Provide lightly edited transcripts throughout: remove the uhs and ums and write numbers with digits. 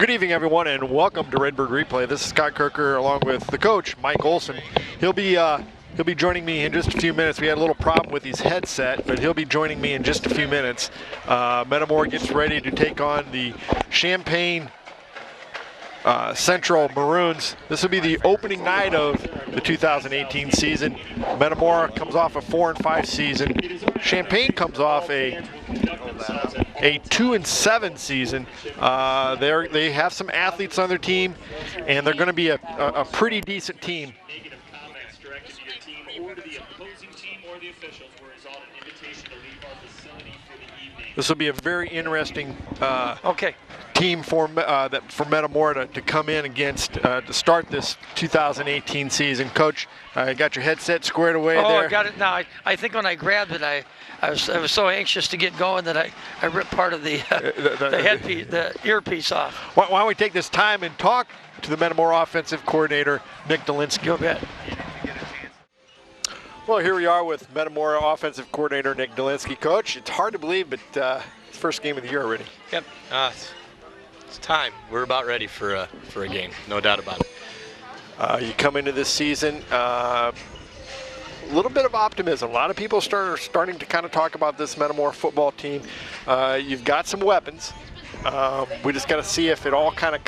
Well, good evening, everyone, and welcome to Redbird Replay. This is Scott Kirker along with the coach, Mike Olson. He'll be joining me in just a few minutes. We had a little problem with his headset, but he'll be joining me in just a few minutes. Metamora gets ready to take on the Champaign Central Maroons. This will be the opening night of the 2018 season. Metamora comes off a 4-5 season. Champaign comes off a 2-7 season. They have some athletes on their team, and they're going to be a pretty decent team. This will be a very interesting team for Metamora to come in against to start this 2018 season. Coach, you got your headset squared away there? Oh, I got it now. I think when I grabbed it, I was so anxious to get going that I ripped part of the headpiece, the earpiece off. Why don't we take this time and talk to the Metamora offensive coordinator, Nick Dolinsky. Go ahead. Well, here we are with Metamora offensive coordinator Nick Dolinsky. Coach, it's hard to believe, but it's first game of the year already. Yep, it's time. We're about ready for a game, no doubt about it. You come into this season, a little bit of optimism. A lot of people are starting to kind of talk about this Metamora football team. You've got some weapons. We just got to see if it all kind of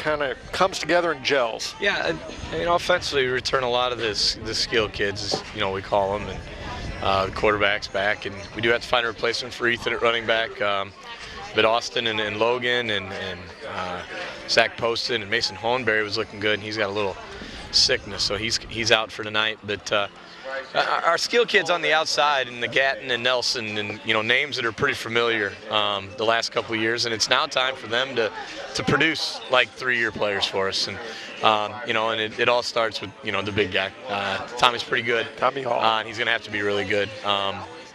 comes together and gels. Yeah, and offensively, we return a lot of the skill kids, we call them, and the quarterback's back, and we do have to find a replacement for Ethan at running back. But Austin and Logan and Zach Poston and Mason Hohenberry was looking good, and he's got a little sickness, so he's out for tonight. But our skill kids on the outside, and the Gatton and Nelson, and names that are pretty familiar the last couple of years, and it's now time for them to produce like 3-year players for us. And and it all starts with the big guy. Tommy's pretty good. Tommy Hall. And he's going to have to be really good.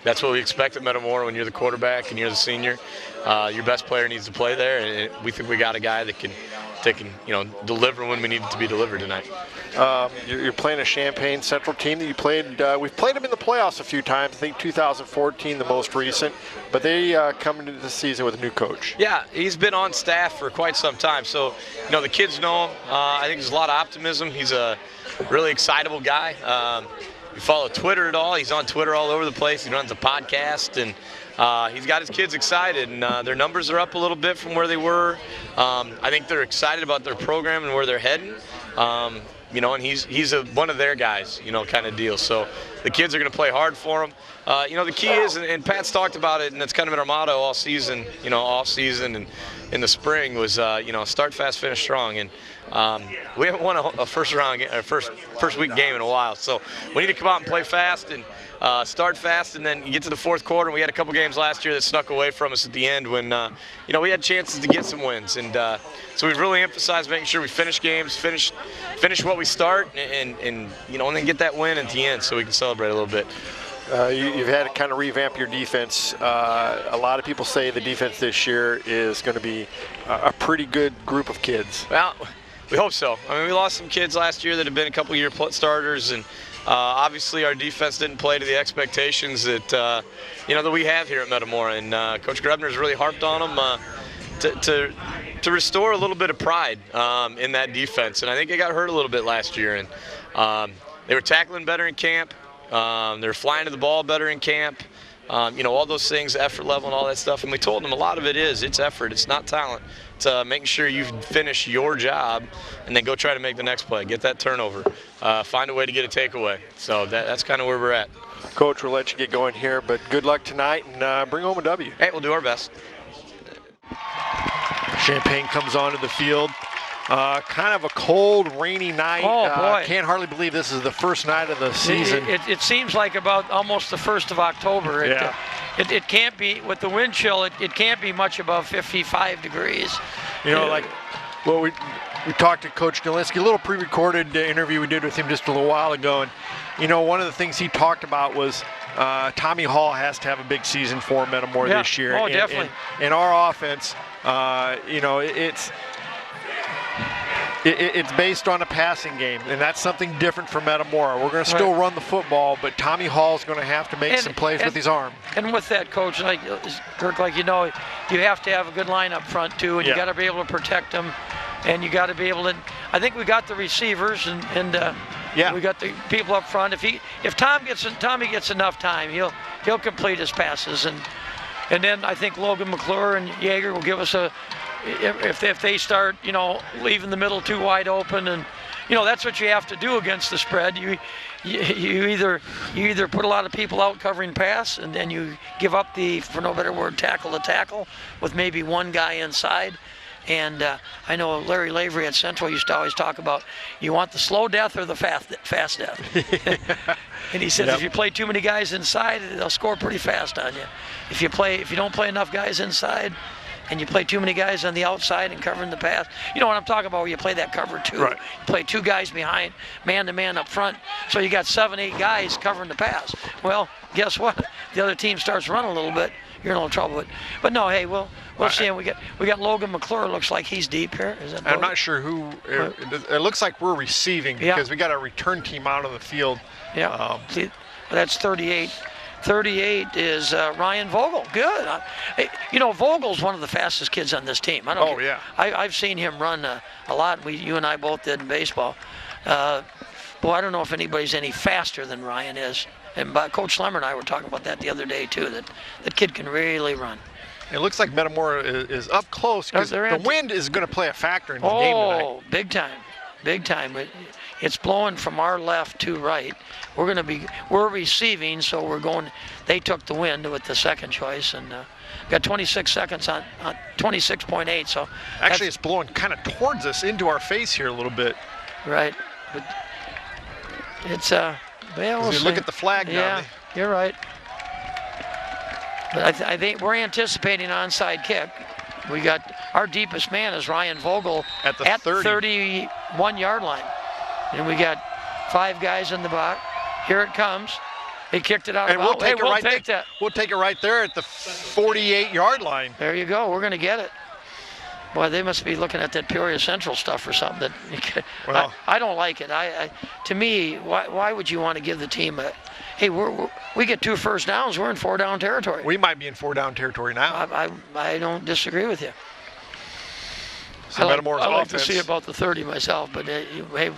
That's what we expect at Metamora when you're the quarterback and you're the senior. Your best player needs to play there, and we think we got a guy that can deliver when we need it to be delivered tonight. You're playing a Champaign Central team that you played. We've played them in the playoffs a few times. I think 2014, the most recent. But they come into the season with a new coach. Yeah, he's been on staff for quite some time. So, the kids know him. I think there's a lot of optimism. He's a really excitable guy. You follow Twitter at all? He's on Twitter all over the place. He runs a podcast, and he's got his kids excited, and their numbers are up a little bit from where they were. I think they're excited about their program and where they're heading. And he's one of their guys, kind of deal. So the kids are going to play hard for him. The key is, and Pat's talked about it, and that's kind of been our motto all season, off season and in the spring was, start fast, finish strong. And we haven't won a first week game in a while. So we need to come out and play fast and start fast, and then you get to the fourth quarter. And we had a couple games last year that snuck away from us at the end when, we had chances to get some wins. And so we've really emphasized making sure we finish games, finish what we start, and then get that win at the end so we can celebrate a little bit. You've had to kind of revamp your defense. A lot of people say the defense this year is going to be a pretty good group of kids. Well, we hope so. I mean, we lost some kids last year that have been a couple year starters, and obviously our defense didn't play to the expectations that that we have here at Metamora. And Coach Grebner's really harped on them to restore a little bit of pride in that defense. And I think they got hurt a little bit last year, and they were tackling better in camp. They're flying to the ball better in camp. All those things, effort level and all that stuff. And we told them a lot of it's effort. It's not talent. It's making sure you finish your job and then go try to make the next play. Get that turnover. Find a way to get a takeaway. So that's kind of where we're at. Coach, we'll let you get going here, but good luck tonight and bring home a W. Hey, we'll do our best. Champaign comes onto the field. Kind of a cold, rainy night. Oh, boy. Can't hardly believe this is the first night of the season. It seems like about almost the 1st of October. Yeah. It can't be, with the wind chill, it can't be much above 55 degrees. We talked to Coach Dolinsky, a little pre-recorded interview we did with him just a little while ago. And, one of the things he talked about was Tommy Hall has to have a big season for Metamora this year. Oh, definitely. And our offense, it's based on a passing game, and that's something different for Metamora. We're going to still run the football, but Tommy Hall's going to have to make some plays with his arm. And with that, Coach, Kirk, you have to have a good line up front too, and you got to be able to protect them. and you got to be able to. I think we got the receivers and Yeah. we got the people up front. If Tommy gets enough time, he'll complete his passes, and then I think Logan McClure and Yeager will give us if they start leaving the middle too wide open, and that's what you have to do against the spread. You either put a lot of people out covering pass, and then you give up the, for no better word, tackle to tackle with maybe one guy inside. And I know Larry Lavery at Central used to always talk about, you want the slow death or the fast death. And he said, if you play too many guys inside, they'll score pretty fast on you. If you don't play enough guys inside, and you play too many guys on the outside and covering the pass. You know what I'm talking about, where you play that cover two. Right. You play two guys behind, man-to-man up front, so you got 7-8 guys covering the pass. Well, guess what? The other team starts running a little bit, you're in a little trouble. But no, hey, we'll see. And we got Logan McClure. Looks like he's deep here. Is that I'm not sure who. It looks like we're receiving because we got a return team out on the field. Yeah. See, that's 38. 38 is Ryan Vogel. Good. Vogel's one of the fastest kids on this team. I've seen him run a lot. You and I both did in baseball. I don't know if anybody's any faster than Ryan is. And Coach Schlemmer and I were talking about that the other day too. That kid can really run. It looks like Metamora is up close because the wind is going to play a factor in the game tonight. Oh, big time. It's blowing from our left to right. We're receiving, so we're going. They took the wind with the second choice, and got 26 seconds on 26.8. So actually, it's blowing kind of towards us into our face here a little bit. Right, but it's we'll see. Look at the flag now. Yeah, you're right. But I think we're anticipating onside kick. We got our deepest man is Ryan Vogel at the 31-yard line. And we got 5 guys in the box. Here it comes. He kicked it out. And we'll take that. We'll take it right there at the 48-yard line. There you go. We're going to get it. Boy, they must be looking at that Peoria Central stuff or something. I don't like it. To me, why would you want to give the team a? Hey, we get 2 first downs. We're in 4-down territory. We might be in 4-down territory now. I don't disagree with you. So I like to see about the 30 myself, but hey,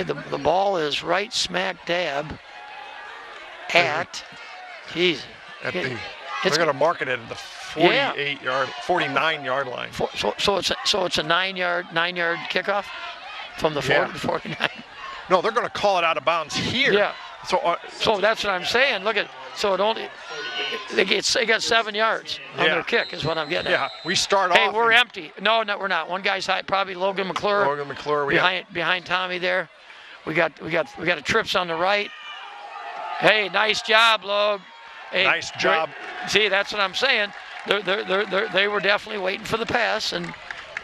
the ball is right smack dab at. Geez. They're going to mark it at the 49-yard line. So it's a 9-yard kickoff from the 49. No, they're going to call it out of bounds here. Yeah. So that's what I'm saying. Look at they got 7 yards on their kick is what I'm getting at. Yeah, we start off. Hey, we're empty. No, we're not. One guy's high, probably Logan McClure. Behind Tommy there. We got a trips on the right. Hey, nice job, Log. Hey, nice job. See, that's what I'm saying. They were definitely waiting for the pass, and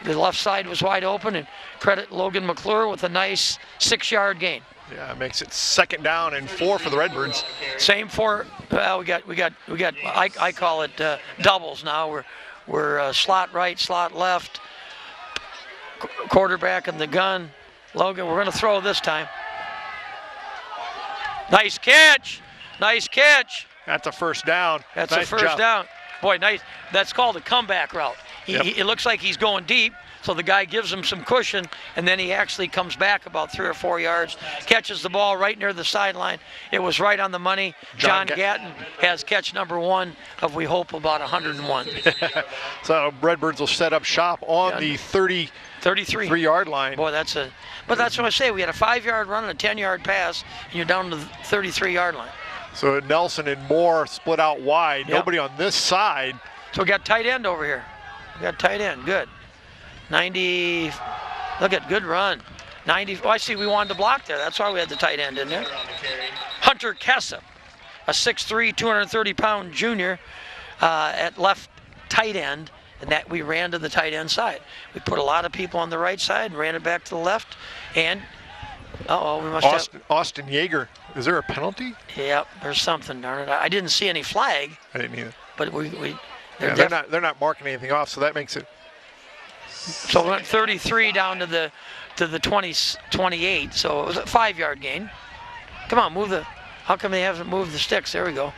the left side was wide open. And credit Logan McClure with a nice 6-yard gain. Yeah, it makes it 2nd down and 4 for the Redbirds. Same 4. Well, we got. I call it doubles now. We're slot right, slot left. Quarterback in the gun. Logan, we're going to throw this time. Nice catch. That's a first down. That's a first down. Boy, nice. That's called a comeback route. It looks like he's going deep, so the guy gives him some cushion, and then he actually comes back about 3 or 4 yards, catches the ball right near the sideline. It was right on the money. John Gatton has catch number 1 of, we hope, about 101. So Redbirds will set up shop on the 33-yard line. Boy, but that's what I say. We had a 5-yard run and a 10-yard pass, and you're down to the 33-yard line. So Nelson and Moore split out wide. Nobody on this side. So we got tight end over here. Good. 90. Look at good run. 90. Oh, I see. We wanted to block there. That's why we had the tight end in there. Hunter Kessa, a 6'3", 230-pound junior at left tight end, and that we ran to the tight end side. We put a lot of people on the right side and ran it back to the left, and we must have Austin Yeager. Is there a penalty? Yep, there's something, darn it. I didn't see any flag. I didn't either. But they're not marking anything off, so that makes it. So we went 33 down to the 28. So it was a 5-yard gain. Come on, move the. How come they haven't moved the sticks? There we go.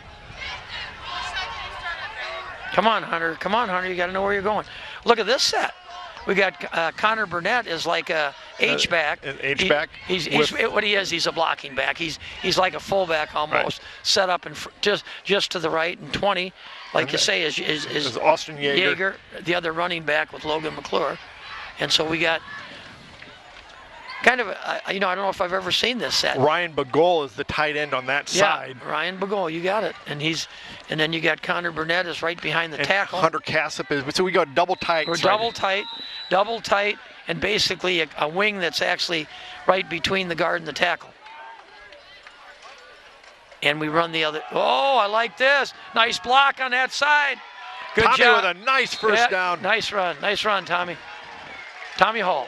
Come on, Hunter. You got to know where you're going. Look at this set. we got Connor Burnett is like a H-back. An H-back? He's what he is, he's a blocking back. He's like a fullback almost, set up just to the right, and 20, like you say, is Austin Yeager, the other running back with Logan McClure. And so we got kind of, I don't know if I've ever seen this set. Ryan Bagol is the tight end on that side. Ryan Bagol, you got it. And then you got Connor Burnett is right behind the tackle. Hunter Cassip is, so we go double tight. We're double tight, and basically a wing that's actually right between the guard and the tackle. And we run the other. Oh, I like this. Nice block on that side. Good Tommy job. with a nice first down. Nice run, Tommy. Tommy Hall.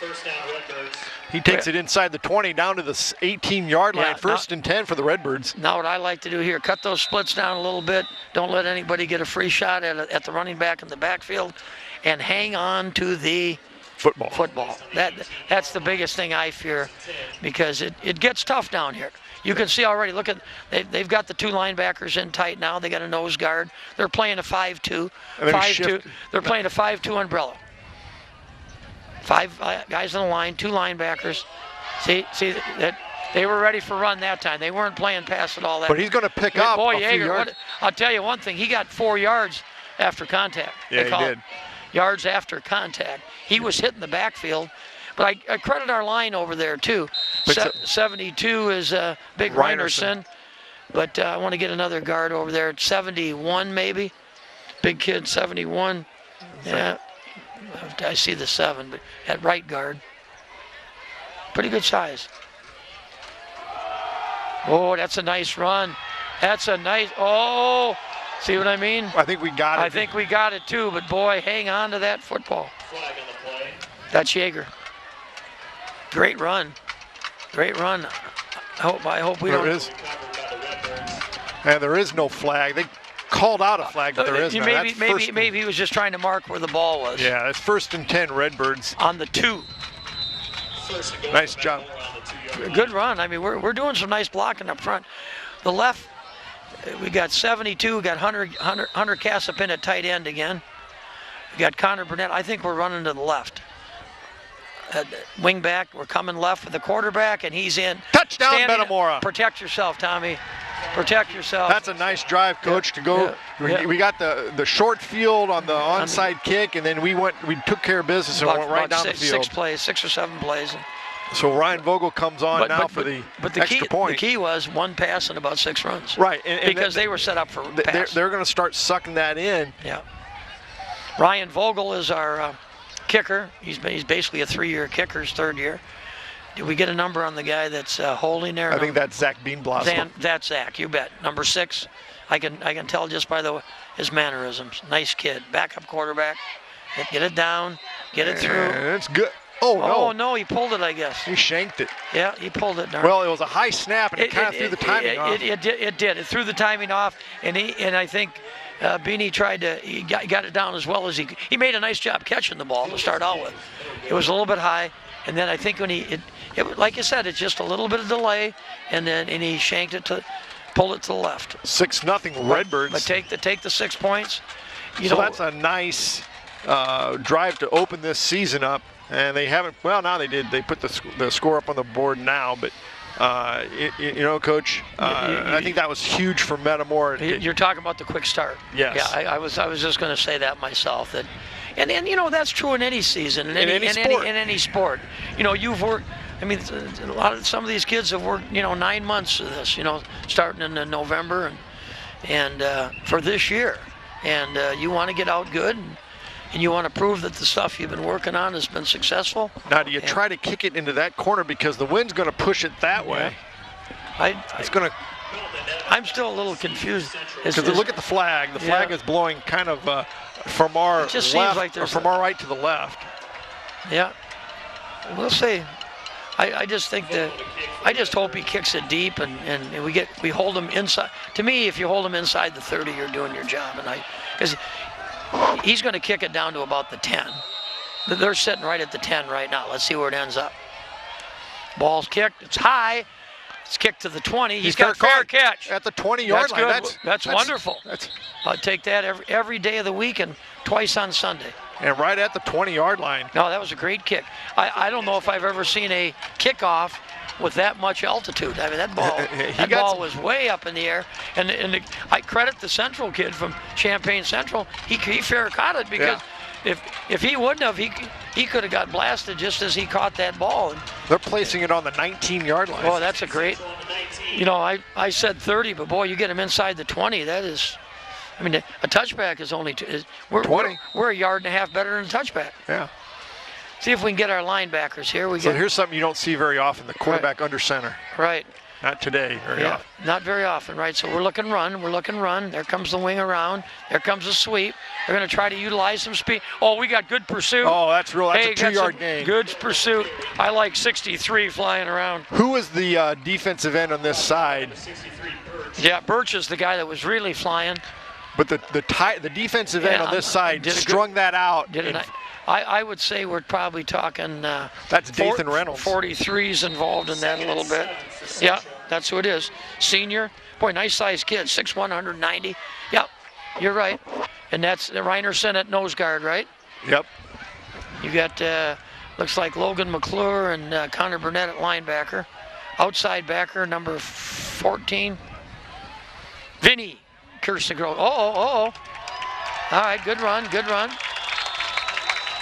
First down, Redbirds. He takes it inside the 20 down to the 18-yard line. First and 10 for the Redbirds. Now what I like to do here, cut those splits down a little bit. Don't let anybody get a free shot at the running back in the backfield, and hang on to the football. That's the biggest thing I fear, because it gets tough down here. You can see already, look at, they've got the 2 linebackers in tight now. They got a nose guard. They're playing a 5-2. They're playing a 5-2 umbrella. 5 guys on the line, 2 linebackers. See that they were ready for run that time. They weren't playing pass at all. But he's going to pick up Boy, a few Yeager, yards. I'll tell you one thing. He got 4 yards after contact. Yeah, he did. Yards after contact. He was hitting the backfield. But I credit our line over there, too. 72 is Big Reinerson. But I want to get another guard over there. 71 maybe. Big kid, 71. Yeah. I see the 7, but at right guard. Pretty good size. Oh, that's a nice run. See what I mean? I think we got it. I think we got it too, but boy, hang on to that football. Flag on the play. That's Yeager. Great run. I hope we don't. There is. And there is no flag. They called out a flag, but there is none. Maybe he was just trying to mark where the ball was. Yeah, it's 1st and 10, Redbirds. On the 2. Nice job. Good run. I mean, we're doing some nice blocking up front. The left, we got 72. We got Hunter Cassip in at tight end again. We got Connor Burnett. I think we're running to the left. Wing back, we're coming left with the quarterback, and he's in. Touchdown, Metamora. Protect yourself, Tommy. Protect yourself. That's a nice drive, Coach, to go. Yeah. We got the short field on the onside kick, and then we took care of business and went right down the field. 6 or 7 plays. So Ryan Vogel comes on for the extra point. The key was 1 pass and about 6 runs. Right. Because they were set up for pass. They're going to start sucking that in. Yeah. Ryan Vogel is our kicker. He's basically a 3-year kicker, his 3rd year. Did we get a number on the guy that's holding there? I think that's Zach Beanblossom. That's Zach, you bet. Number 6. I can tell just by his mannerisms. Nice kid. Backup quarterback. Get it down. Get it through. It's good. Oh, no, he pulled it, I guess. He shanked it. Yeah, he pulled it. Well, it was a high snap, and it kind of threw the timing off. It did. It threw the timing off, and I think Beanie he got it down as well as he made a nice job catching the ball to start out with. It was a little bit high, and then I think when like you said, it's just a little bit of delay, and he shanked it pulled it to the left. 6-0 Redbirds. But take the 6 points. That's a nice drive to open this season up. And they haven't. Well, now they did. They put the score up on the board now. But Coach, I think that was huge for Metamora. You're talking about the quick start. Yes. Yeah, I was just going to say that myself. And that's true in any season, in any sport. You've worked. I mean, some of these kids have worked. 9 months of this. Starting in November and for this year, and you want to get out good. And you want to prove that the stuff you've been working on has been successful. Now, do you try to kick it into that corner because the wind's going to push it that way? I'm still a little confused. Because look at the flag. The flag is blowing kind of from our left, or from our right to the left. Yeah, we'll see. I just think I just hope he kicks it deep and we hold him inside. To me, if you hold him inside the 30, you're doing your job. Because he's going to kick it down to about the 10. They're sitting right at the 10 right now. Let's see where it ends up. Ball's kicked. It's high. It's kicked to the 20. He's fair got fair caught catch. at the 20-yard line. Good. That's wonderful. I'll take that every day of the week and twice on Sunday. And right at the 20-yard line. No, that was a great kick. I don't know if I've ever seen a kickoff with that much altitude. I mean, that ball was way up in the air. And I credit the Central kid from Champaign Central. He fair caught it because if he wouldn't have, he could have got blasted just as he caught that ball. And they're placing it on the 19-yard line. Oh, that's a great. You know, I said 30, but boy, you get him inside the 20. That is. I mean, a touchback is only 20. We're a yard and a half better than a touchback. Yeah. See if we can get our linebackers here. Here's something you don't see very often: the quarterback under center. Right. Not today, very often. Not very often, right? So we're looking run. There comes the wing around. There comes the sweep. They're going to try to utilize some speed. Oh, we got good pursuit. Oh, that's real. That's a 2-yard gain. Good pursuit. I like 63 flying around. Who is the defensive end on this side? Yeah, Birch is the guy that was really flying. But the defensive end on this side strung that out. I would say we're probably talking. That's Dathan Reynolds. 43's involved in that a little bit. Yeah, that's who it is. Senior. Boy, nice sized kid. 6'1", 190. Yep, you're right. And that's Reinerson at nose guard, right? Yep. You got, looks like Logan McClure and Connor Burnett at linebacker. Outside backer, number 14. Vinny Kirstengrove. All right, good run.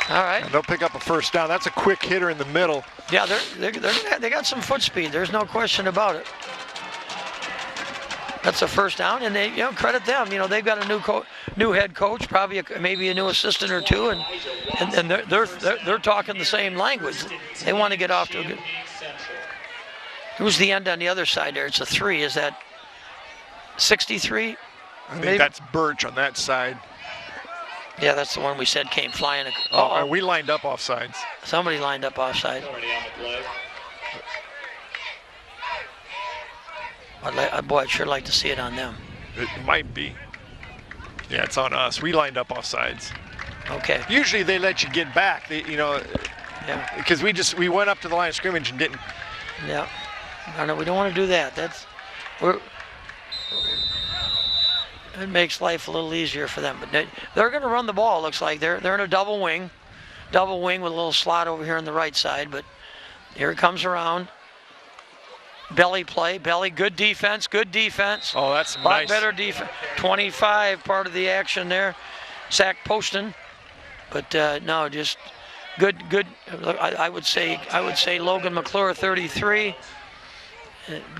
All right. And they'll pick up a first down. That's a quick hitter in the middle. Yeah, they got some foot speed. There's no question about it. That's a first down, and they credit them. They've got a new head coach, probably maybe a new assistant or two, and they're talking the same language. They want to get off to a good. Who's the end on the other side there? It's a 3. Is that 63? I think that's Birch on that side. Yeah, that's the one we said came flying. Oh, we lined up offsides. Somebody lined up offside. Boy, I'd sure like to see it on them. It might be. Yeah, it's on us. We lined up offsides. Okay. Usually they let you get back. Because we went up to the line of scrimmage and didn't. Yeah. No, we don't want to do that. It makes life a little easier for them. But they're going to run the ball, looks like. They're in a double wing with a little slot over here on the right side. But here it comes around. Belly play, good defense. Oh, that's a lot nice. better defense. 25, part of the action there. Sack Poston. But no, just good. I would say Logan McClure, 33.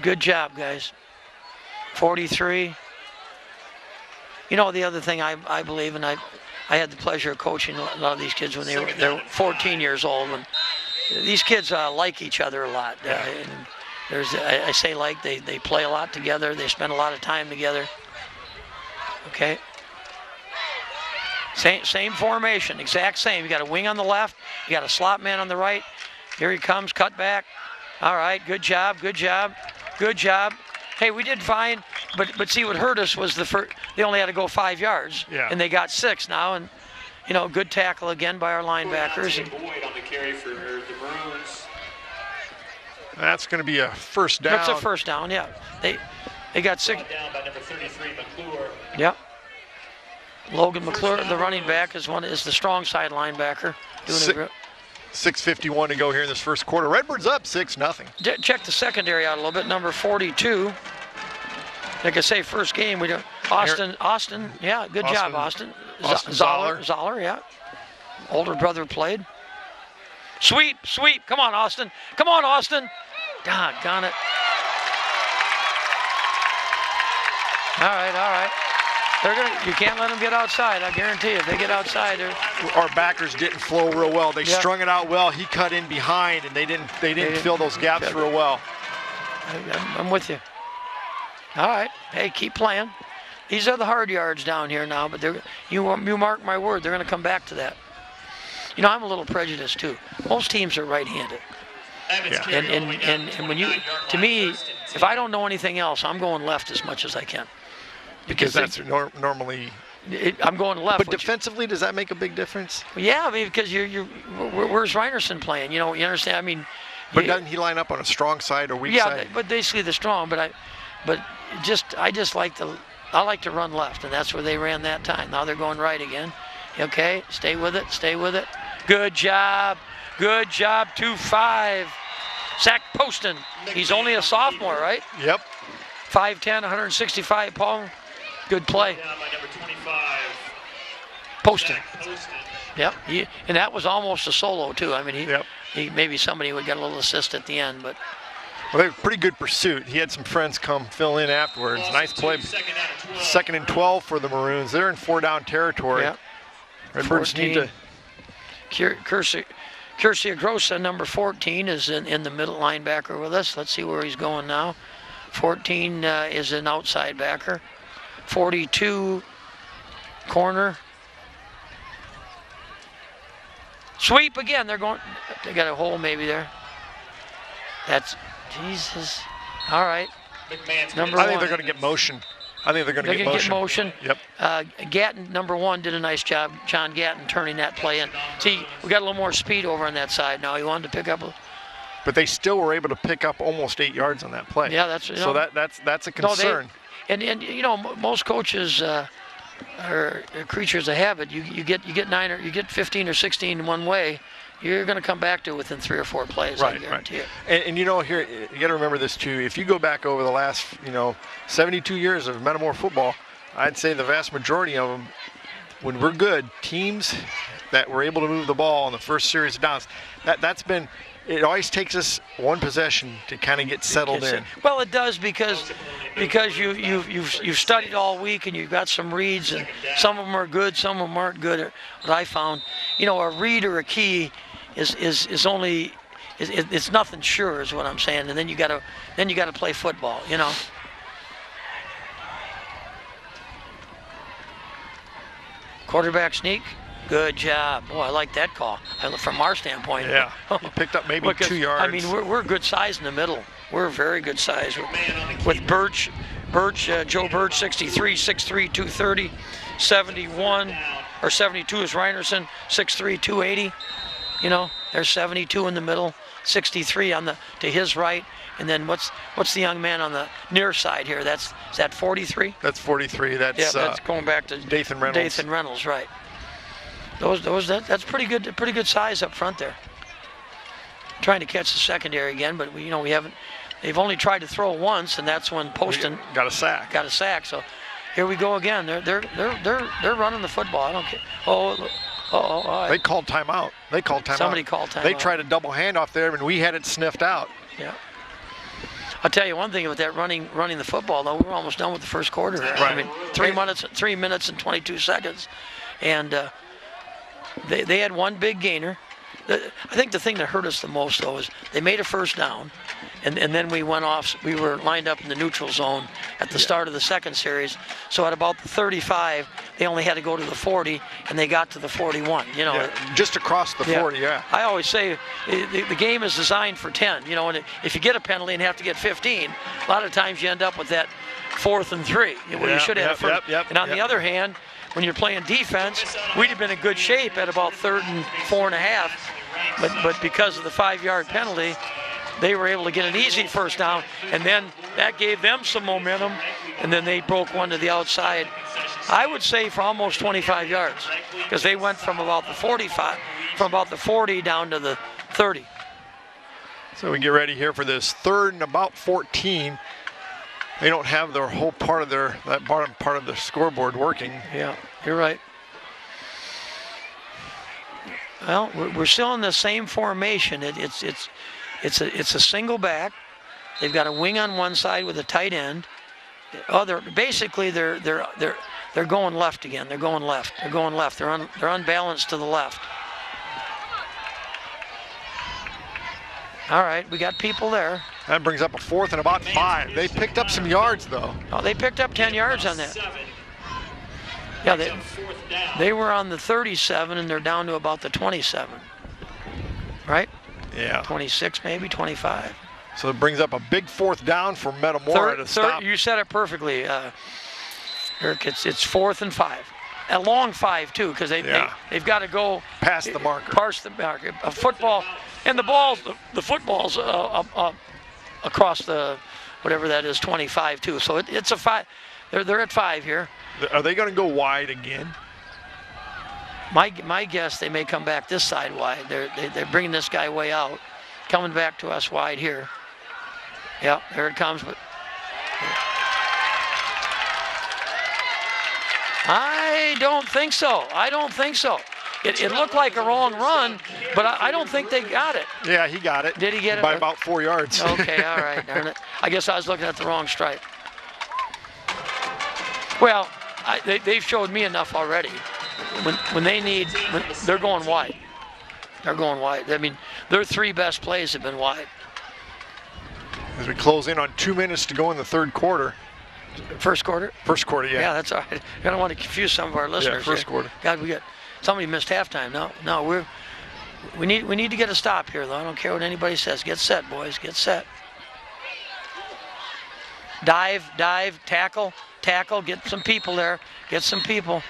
Good job, guys. 43. The other thing I believe, and I had the pleasure of coaching a lot of these kids when they're 14 years old. When these kids like each other a lot. And I say like they play a lot together. They spend a lot of time together. Okay. Same formation, exact same. You got a wing on the left. You got a slot man on the right. Here he comes, cut back. All right, good job. Hey, we did fine, but see what hurt us was they only had to go 5 yards, and they got 6 now, and good tackle again by our linebackers. That's going to be a first down. That's a first down, yeah. They got 6. Down by number 33, McClure. Yep. Logan McClure, the running back, is the strong side linebacker. 6:51 to go here in this first quarter. Redbird's up 6-0. Check the secondary out a little bit. Number 42. Like I say, first game we don't. Austin, yeah, good job, Austin. Zoller, yeah. Older brother played. Sweep. Come on, Austin. Doggone it. All right. You can't let them get outside. I guarantee you, if they get outside, our backers didn't flow real well. They strung it out well. He cut in behind, and they didn't fill those gaps real well. I'm with you. All right. Hey, keep playing. These are the hard yards down here now, but you mark my word, they're going to come back to that. I'm a little prejudiced too. Most teams are right-handed. Yeah. And when to me, if I don't know anything else, I'm going left as much as I can. Because that's normally. I'm going left. But defensively, does that make a big difference? Yeah, I mean, because where's Reinerson playing? You understand? I mean, But doesn't he line up on a strong side or weak side? Yeah, but basically the strong. I like to run left, and that's where they ran that time. Now they're going right again. Okay, stay with it, stay with it. Good job, 2-5. Zach Poston. He's only a sophomore, right? Yep. 5'10", 165 pounds. Good play. Down by number 25. Poston. Zach Poston. Yep. And that was almost a solo too. I mean, Yep. he maybe somebody would get a little assist at the end, but. Well, they have pretty good pursuit. He had some friends come fill in afterwards. Nice play. Second and 12 for the Maroons. They're in 4-down territory. Yep. Redbirds need to. Curcia Grossa, number 14, is in the middle linebacker with us. Let's see where he's going now. 14 is an outside backer. 42 corner. Sweep again. They got a hole maybe there. That's Jesus. All right. Number I think 1. they're going to get motion. I think they're going to get motion. Yep. Gatton, number 1, did a nice job. John Gatton turning that play in. See, we got a little more speed over on that side now. He wanted to pick up a. But they still were able to pick up almost 8 yards on that play. Yeah, that's so that's a concern. No, and you know, most coaches are creatures of habit. You get 9 or you get 15 or 16 one way. You're going to come back to it within 3 or 4 plays. Right, I guarantee it. And you know, here you got to remember this too. If you go back over the last 72 years of Metamora football, I'd say the vast majority of them, when we're good, teams that were able to move the ball on the first series of downs, that's been. It always takes us one possession to kind of get settled in. Well, it does because you've studied all week and you've got some reads, and some of them are good, some of them aren't good. What I found, a read or a key is only it's nothing sure is what I'm saying, and then you got to play football, Quarterback sneak. Good job. Boy, I like that call from our standpoint. Yeah, he picked up maybe 2 yards. I mean, we're good size in the middle. We're very good size with Birch, Joe Birch, 63, 6'3", 230, 71 or 72 is Reinerson, 6'3", 280. There's 72 in the middle, 63 to his right, and then what's the young man on the near side here? Is that 43? That's 43. That's going back to Dathan Reynolds. Dathan Reynolds, right? That's pretty good size up front there. Trying to catch the secondary again, but we haven't. They've only tried to throw once, and that's when Poston got a sack. So here we go again. They're running the football. I don't care. They called timeout. Somebody called timeout. They tried a double handoff there, and we had it sniffed out. Yeah. I'll tell you one thing with that running the football, though. We're almost done with the first quarter. Right. I mean, 3 minutes and 22 seconds, and they had one big gainer. I think the thing that hurt us the most, though, is they made a first down, and then we went off. We were lined up in the neutral zone at the start of the second series. So at about the 35, they only had to go to the 40, and they got to the 41. Just across the 40. Yeah. I always say the game is designed for 10. And if you get a penalty and have to get 15, a lot of times you end up with that 4th and 3. You should have first. And on the other hand, when you're playing defense, we'd have been in good shape at about 3rd and 4.5, but because of the 5-yard penalty, they were able to get an easy first down, and then that gave them some momentum, and then they broke one to the outside, I would say for almost 25 yards, because they went from about the 40 down to the 30. So we get ready here for this 3rd and about 14. They don't have their whole part of that bottom part of the scoreboard working. Yeah, you're right. Well, we're still in the same formation. It's a single back. They've got a wing on one side with a tight end. They're going left again. They're going left. They're unbalanced to the left. All right, we got people there. That brings up a 4th and about 5. They picked up some yards, though. Oh, they picked up 10 yards on that. Yeah, they were on the 37, and they're down to about the 27. Right? Yeah. 26, maybe 25. So it brings up a big 4th down for Metamora to stop. You said it perfectly, Eric. It's 4th and 5. a long 5 too, because they've got to go past the marker. Past the marker. A football, and the football's across the whatever that is, 25 too. So it's a 5. They're at 5 here. Are they going to go wide again? My guess, they may come back this side wide. They're bringing this guy way out, coming back to us wide here. Yeah, there it comes. But I don't think so. I don't think so. It looked like a wrong run, but I don't think they got it. Yeah, he got it. Did he get it? By about 4 yards. Okay, all right. Darn it. I guess I was looking at the wrong stripe. Well, they've showed me enough already. When they're going wide. They're going wide. I mean, their 3 best plays have been wide. As we close in on 2 minutes to go in the third quarter. First quarter? First quarter, yeah. Yeah, that's all right. I don't want to confuse some of our listeners. Yeah, first quarter. God, we got somebody missed halftime. No, we need to get a stop here, though. I don't care what anybody says. Get set, boys. Get set. Dive, tackle. Get some people there. Get some people.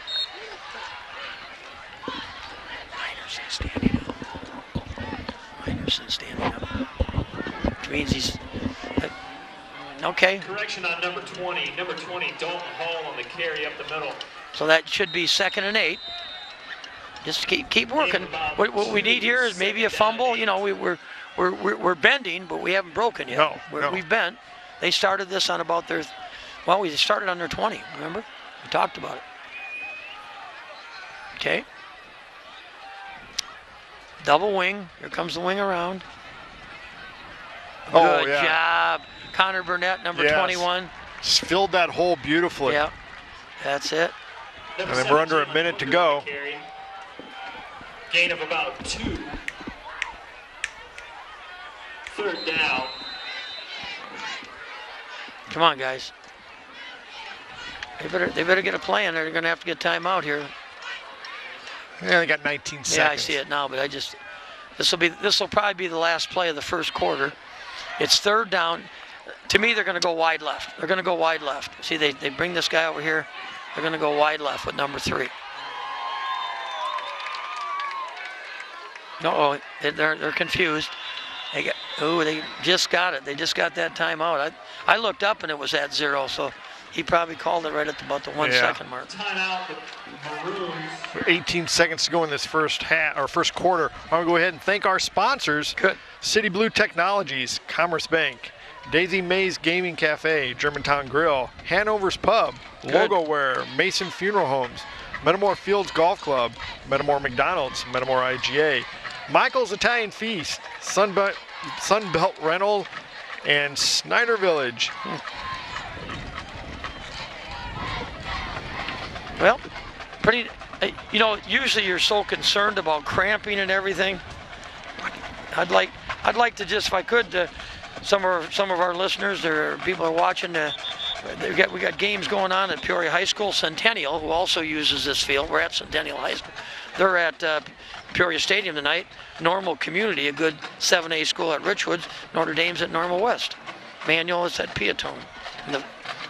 Heinerson standing up. Which means he's okay. Correction on number 20. Number 20, Dalton Hall on the carry up the middle. So that should be 2nd and 8. Just keep working. What we need here is maybe a fumble. You know, we're bending, but we haven't broken yet. No. We've bent. They started this on about their. Well, we started on their 20. Remember? We talked about it. Okay. Double wing. Here comes the wing around. Good job. Connor Burnett, number 21. Filled that hole beautifully. Yeah, that's it. And then we're under a minute to go. Gain of about 2. Third down. Come on, guys. They better get a plan. They're going to have to get timeout here. Yeah, they got 19 seconds. Yeah, I see it now, but this will probably be the last play of the first quarter. It's third down. To me, they're going to go wide left. They're going to go wide left. See, they bring this guy over here. They're going to go wide left with number 3. No, they're confused. They just got it. They just got that timeout. I looked up and it was at 0, so he probably called it right at about the 1 second mark. Timeout, Maroons. 18 seconds to go in this first quarter. I'm going to go ahead and thank our sponsors. Good. City Blue Technologies, Commerce Bank, Daisy Mays Gaming Cafe, Germantown Grill, Hanover's Pub, Logo Wear, Mason Funeral Homes, Metamora Fields Golf Club, Metamora McDonald's, Metamora IGA, Michael's Italian Feast, Sunbelt Rental, and Snyder Village. Well, pretty. Usually you're so concerned about cramping and everything. I'd like to just, if I could, some of our listeners, there are people who are watching. We got games going on at Peoria High School. Centennial, who also uses this field. We're at Centennial High School. They're at Peoria Stadium tonight. Normal Community, a good 7A school at Richwoods. Notre Dame's at Normal West. Manual is at Piatone.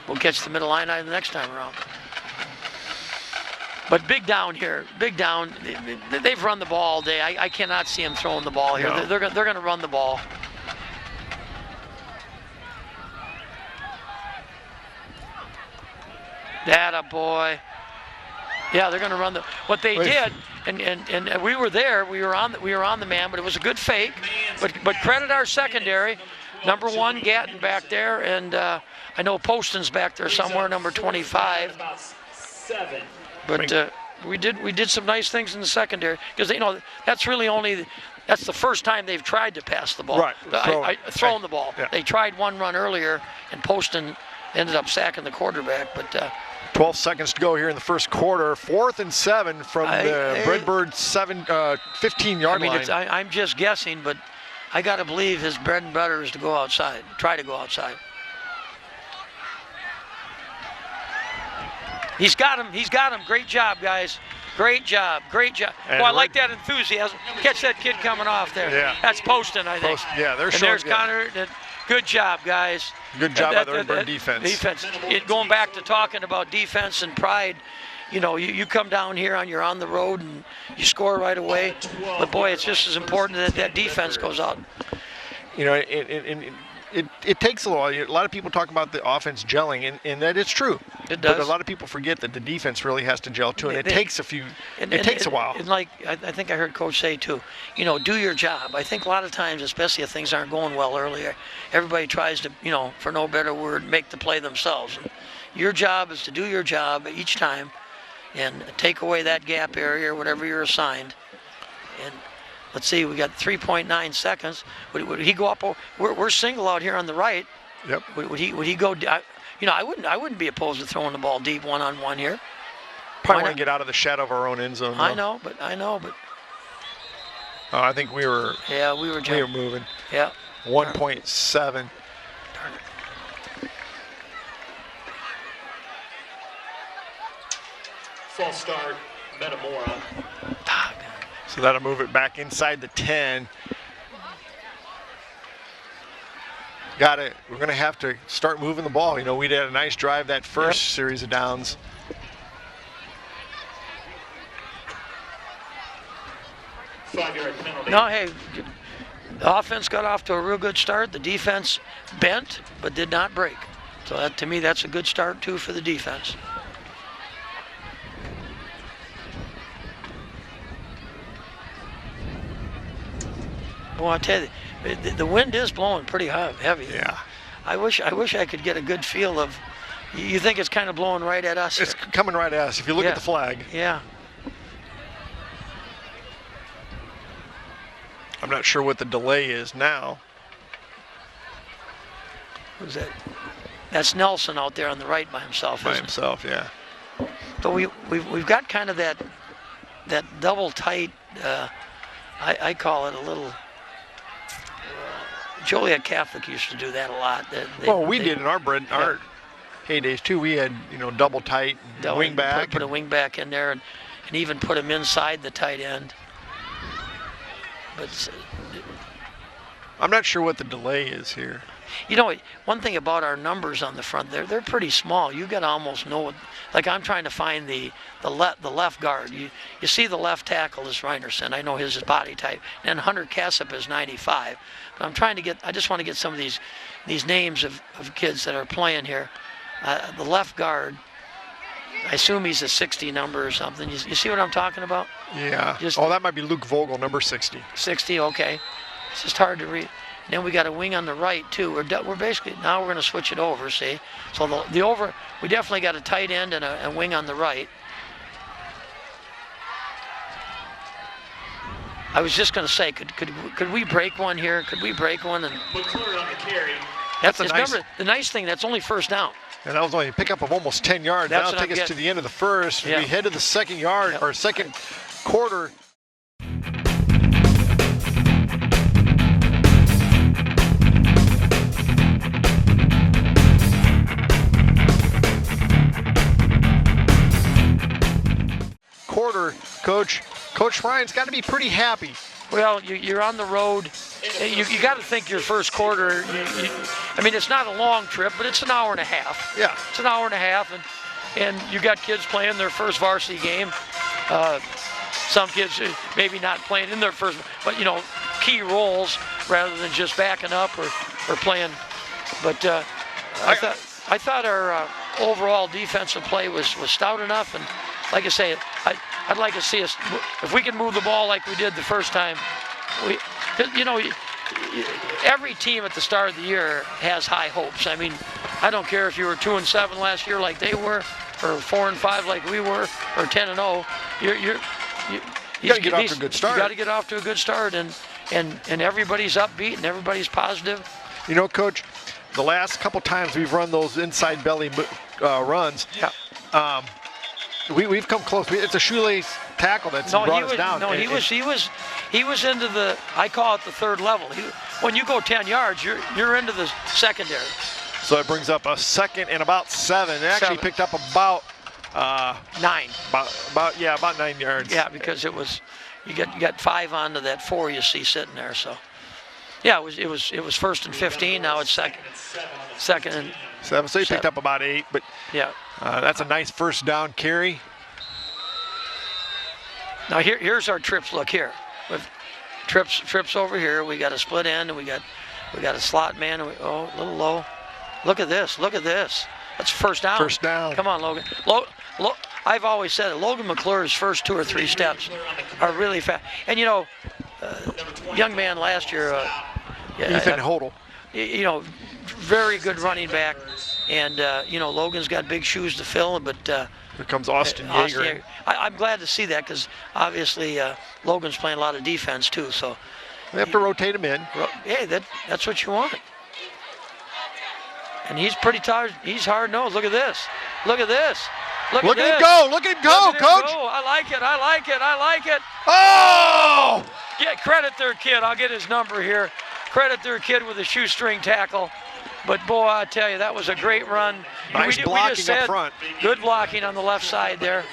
We'll catch the middle line the next time around. But big down here, big down. They've run the ball all day. I cannot see them throwing the ball here. No. They're going to run the ball. That boy. Yeah, they're going to run what they did, and we were there. We were on the man, but it was a good fake. But credit our secondary. Number 1, Gatton back there, and I know Poston's back there somewhere, number 25. But we did some nice things in the secondary, because that's the first time they've tried to pass the ball. Right. Throwing the ball. Yeah. They tried one run earlier, and Poston ended up sacking the quarterback. But 12 seconds to go here in the first quarter. 4th and 7 from the Redbird 15-yard line. I'm just guessing, but I got to believe his bread and butter is to go outside. Try to go outside. He's got him. Great job, guys. Great job. Well, I like that enthusiasm. Catch that kid coming off there. Yeah. That's Poston, I think. There's Connor. Good job, guys. Good job by the Redbird defense. Going back to talking about defense and pride, you come down here you're on the road and you score right away. But boy, it's just as important that defense goes out. It takes a while. A lot of people talk about the offense gelling, and that is true. It does. But a lot of people forget that the defense really has to gel too, and it takes a while. And like I think I heard Coach say too, do your job. I think a lot of times, especially if things aren't going well earlier, everybody tries to, for no better word, make the play themselves. And your job is to do your job each time and take away that gap area or whatever you're assigned. And let's see, we got 3.9 seconds. Would he go up? We're single out here on the right. Yep. Would he go? I wouldn't be opposed to throwing the ball deep one-on-one here. Probably want to get out of the shadow of our own end zone. I know, but. I think we were. Yeah, we were moving. Yeah. 1.7. False start, Metamora. So that'll move it back inside the 10. We're going to have to start moving the ball. We did a nice drive that first series of downs. Five-yard penalty. No, hey, the offense got off to a real good start. The defense bent but did not break. So to me, that's a good start too for the defense. Well, I tell you, the wind is blowing pretty heavy. Yeah. I wish I could get a good feel of. You think it's kind of blowing right at us? It's coming right at us. If you look at the flag. Yeah. I'm not sure what the delay is now. Who's that? That's Nelson out there on the right by himself. By himself, yeah. But we've got kind of that double tight. I call it a little. Joliet Catholic used to do that a lot. We did in our heydays too. We had double tight, wing back. Put a wing back in there, and even put him inside the tight end. But I'm not sure what the delay is here. One thing about our numbers on the front, they're pretty small. You got to almost know it. Like I'm trying to find the left guard. You see the left tackle is Reinerson. I know his body type. And Hunter Cassup is 95. But I'm trying to I just want to get some of these names of kids that are playing here. The left guard, I assume he's a 60 number or something. You see what I'm talking about? Yeah. That might be Luke Vogel, number 60. 60, okay. It's just hard to read. And then we got a wing on the right too. We're basically now we're going to switch it over. See, so we definitely got a tight end and a wing on the right. I was just going to say, could we break one here? Could we break one? And McClure on the carry. The nice thing, that's only first down. And that was only a pickup of almost 10 yards. That'll take us to the end of the first. Yeah. We head to the second quarter. Coach Ryan's got to be pretty happy. Well, you're on the road. You got to think your first quarter. It's not a long trip, but it's an hour and a half. Yeah, it's an hour and a half, and you got kids playing their first varsity game. Some kids maybe not playing in their first, but key roles rather than just backing up or playing. But I thought our overall defensive play was stout enough, and like I say, I'd like to see us, if we can move the ball like we did the first time. Every team at the start of the year has high hopes. I don't care if you were 2-7 last year like they were, or 4-5 like we were, or 10-0. You got to get off to a good start. You got to get off to a good start, and everybody's upbeat and everybody's positive. Coach, the last couple times we've run those inside belly runs. Yeah. We've come close. It's a shoelace tackle that's brought us down. No, he was into the, I call it the third level. When you go 10 yards, you're into the secondary. So it brings up a second and about 7. It actually picked up about 9. About 9 yards. Yeah, because it was you got 5 onto that 4 you see sitting there. So yeah, it was first and 15. Now it's second and 7. So he picked up about 8, but yeah. That's a nice first down carry. Now here's our trips look here. With trips over here, we got a split end and we got a slot man. And a little low. Look at this. Look at this. That's first down. First down. Come on, Logan. I've always said it. Logan McClure's first 2 or 3 steps are really fast. And young man last year, Ethan Hodel. Very good running back. And Logan's got big shoes to fill. But here comes Austin Yeager. I'm glad to see that because obviously Logan's playing a lot of defense too. So we have to rotate him in. Hey, that's what you want. And he's pretty tired. He's hard-nosed. Look at this. Look at this. Look at him go. Look at him go, Coach. I like it. I like it. I like it. Oh! Get credit their kid. I'll get his number here. Credit their kid with a shoestring tackle. But, boy, I tell you, that was a great run. Nice blocking up front. Good blocking on the left side there.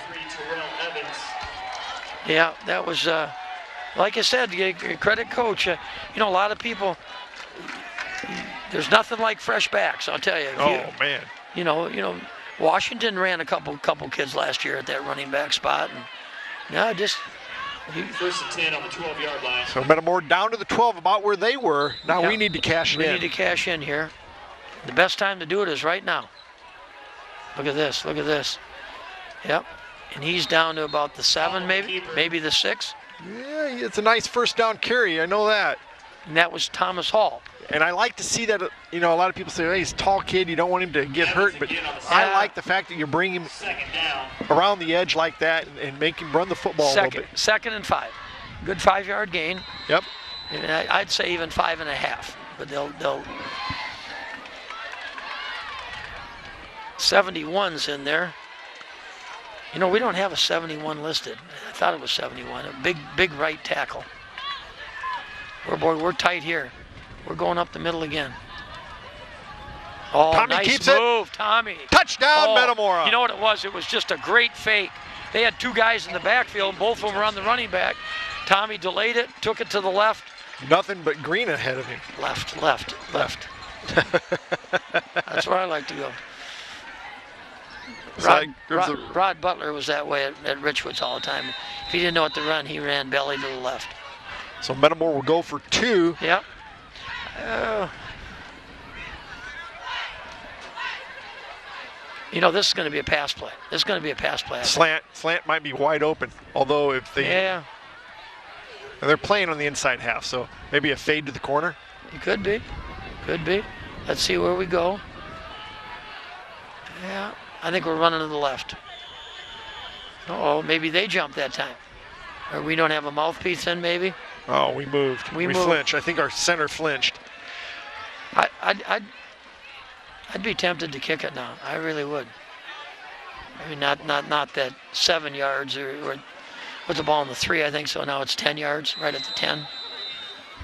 Yeah, that was, like I said, credit Coach. A lot of people, there's nothing like fresh backs, I'll tell you. Man. Washington ran a couple kids last year at that running back spot. And, First and 10 on the 12-yard line. So Metamora down to the 12, about where they were. Now we need to cash in. We need to cash in here. The best time to do it is right now. Look at this. Look at this. Yep. And he's down to about the 7, maybe the 6. Yeah, it's a nice first down carry. I know that. And that was Thomas Hall. And I like to see that, a lot of people say, hey, he's a tall kid, you don't want him to get hurt, but I like the fact that you bring him around the edge like that and make him run the football a little bit. Second and 5. Good 5-yard gain. Yep. And I'd say even 5.5, but they'll 71's in there. We don't have a 71 listed. I thought it was 71. A big right tackle. We're tight here. We're going up the middle again. Oh, Tommy nice keeps move, it. Tommy. Touchdown, Metamora. You know what it was? It was just a great fake. They had 2 guys in the backfield. Both of them were on the running back. Tommy delayed it, took it to the left. Nothing but green ahead of him. Left. That's where I like to go. Rod Butler was that way at Richwoods all the time. If he didn't know what to run, he ran belly to the left. So Metamora will go for 2. Yep. This is going to be a pass play. Slant might be wide open, although if they... Yeah. They're playing on the inside half, so maybe a fade to the corner. It could be. Let's see where we go. Yeah, I think we're running to the left. Maybe they jumped that time. Or we don't have a mouthpiece in, maybe. Oh, we moved. We flinched. I think our center flinched. I'd be tempted to kick it now. I really would. I mean, not that 7 yards or with the ball in the 3. I think so. Now it's 10 yards, right at the 10,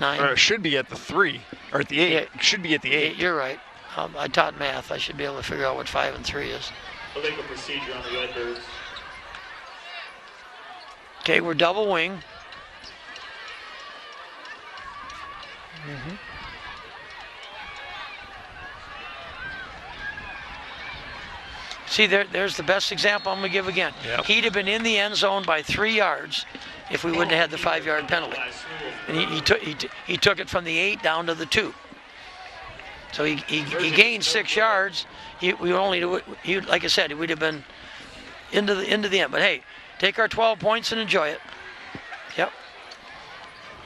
9. Or it should be at the 3 or at the 8. It should be at the 8. You're right. I taught math. I should be able to figure out what 5 and 3 is. Illegal procedure on the Redbirds. Okay, we're double wing. See, there's the best example I'm going to give again. Yep. He'd have been in the end zone by 3 yards if we wouldn't have had the 5-yard penalty. And he took it from the 8 down to the 2. So he gained 6 yards. Like I said, we'd have been into the end. But hey, take our 12 points and enjoy it. Yep.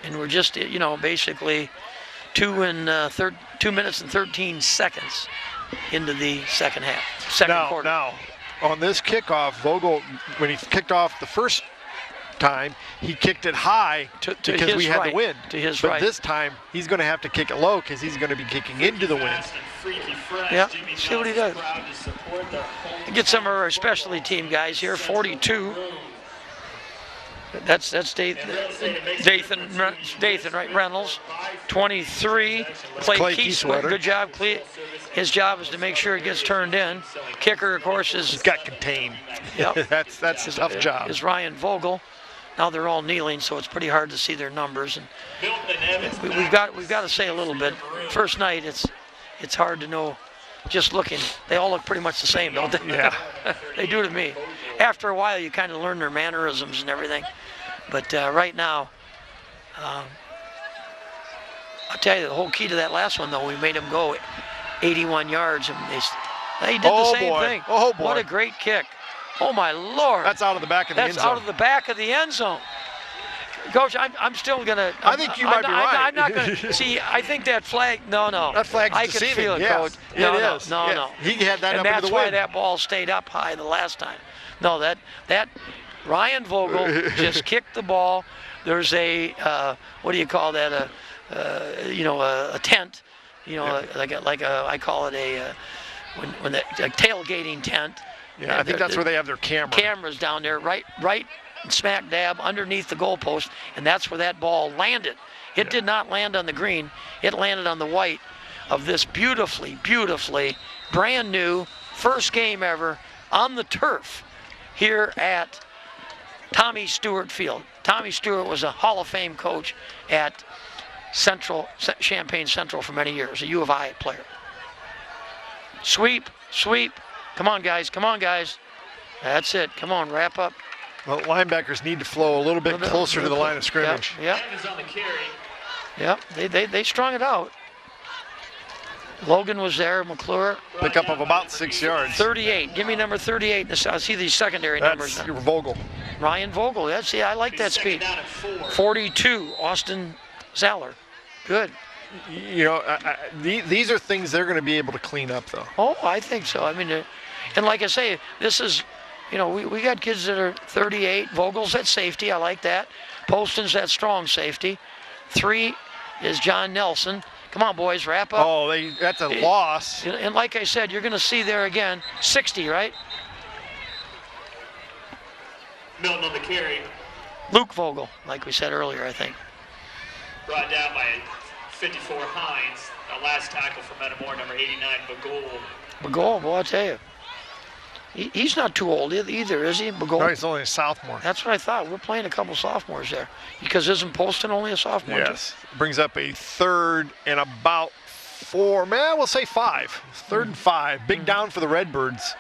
And we're just basically 2 minutes and 13 seconds into the second quarter. Now, on this kickoff, Vogel, when he kicked off the first time, he kicked it high because we had the wind. But this time, he's going to have to kick it low because he's going to be kicking into the wind. Yeah, see what he does. Get some of our specialty team guys here, 42. That's Dathan, right? Reynolds, 23. Clay Keyswetter. Good job, Clay. His job is to make sure it gets turned in. Kicker, of course, he's got contained. Yep. that's a tough job. Is Ryan Vogel. Now they're all kneeling, so it's pretty hard to see their numbers. And we've got to say a little bit. First night, it's hard to know. Just looking, they all look pretty much the same, don't they? Yeah. They do to me. After a while, you kind of learn their mannerisms and everything. But right now, I'll tell you, the whole key to that last one, though, we made them go 81 yards, and they did the same thing. Oh, boy. What a great kick. Oh, my Lord. That's out of the back of the end zone. That's out of the back of the end zone. Coach, I'm still going to... I think you might be right. I'm not going to... See, I think that flag... No. That flag's deceiving. I can feel it, yes, Coach. No. He had that and up into the wind. that's why that ball stayed up high the last time. No, that Ryan Vogel just kicked the ball. There's a... what do you call that? A tent. Like a I call it a tailgating tent. Yeah, I think that's where they have their cameras down there, right smack dab underneath the goalpost, and that's where that ball landed. It did not land on the green. It landed on the white of this beautifully brand new first game ever on the turf here at Tommy Stewart Field. Tommy Stewart was a Hall of Fame coach at Champaign Central for many years, a U of I player. Sweep. Come on, guys. That's it. Come on, wrap up. Well, linebackers need to flow a little bit closer to the line of scrimmage. Yep. Is on the carry. Yep. They strung it out. Logan was there. McClure. Pickup of about 6 yards. 38. Give me number 38. I see these secondary numbers. That's Vogel. Ryan Vogel. I like that speed. 42. Austin Zeller. Good. These are things they're going to be able to clean up, though. Oh, I think so. I mean, and like I say, this is, we got kids that are 38. Vogel's at safety. I like that. Poston's at strong safety. 3 is John Nelson. Come on, boys, wrap up. Oh, that's a loss. And like I said, you're going to see there again, 60, right? Milton on the carry. Luke Vogel, like we said earlier, I think. Brought down by 54 Hines. The last tackle for Metamora, number 89, Bagol, boy, I tell you. He's not too old either, is he, Bagol? No, he's only a sophomore. That's what I thought. We're playing a couple sophomores there. Because isn't Poston only a sophomore? Yes. Brings up a 3rd and about 4. Man, we'll say 5. 3rd and 5. Big down for the Redbirds.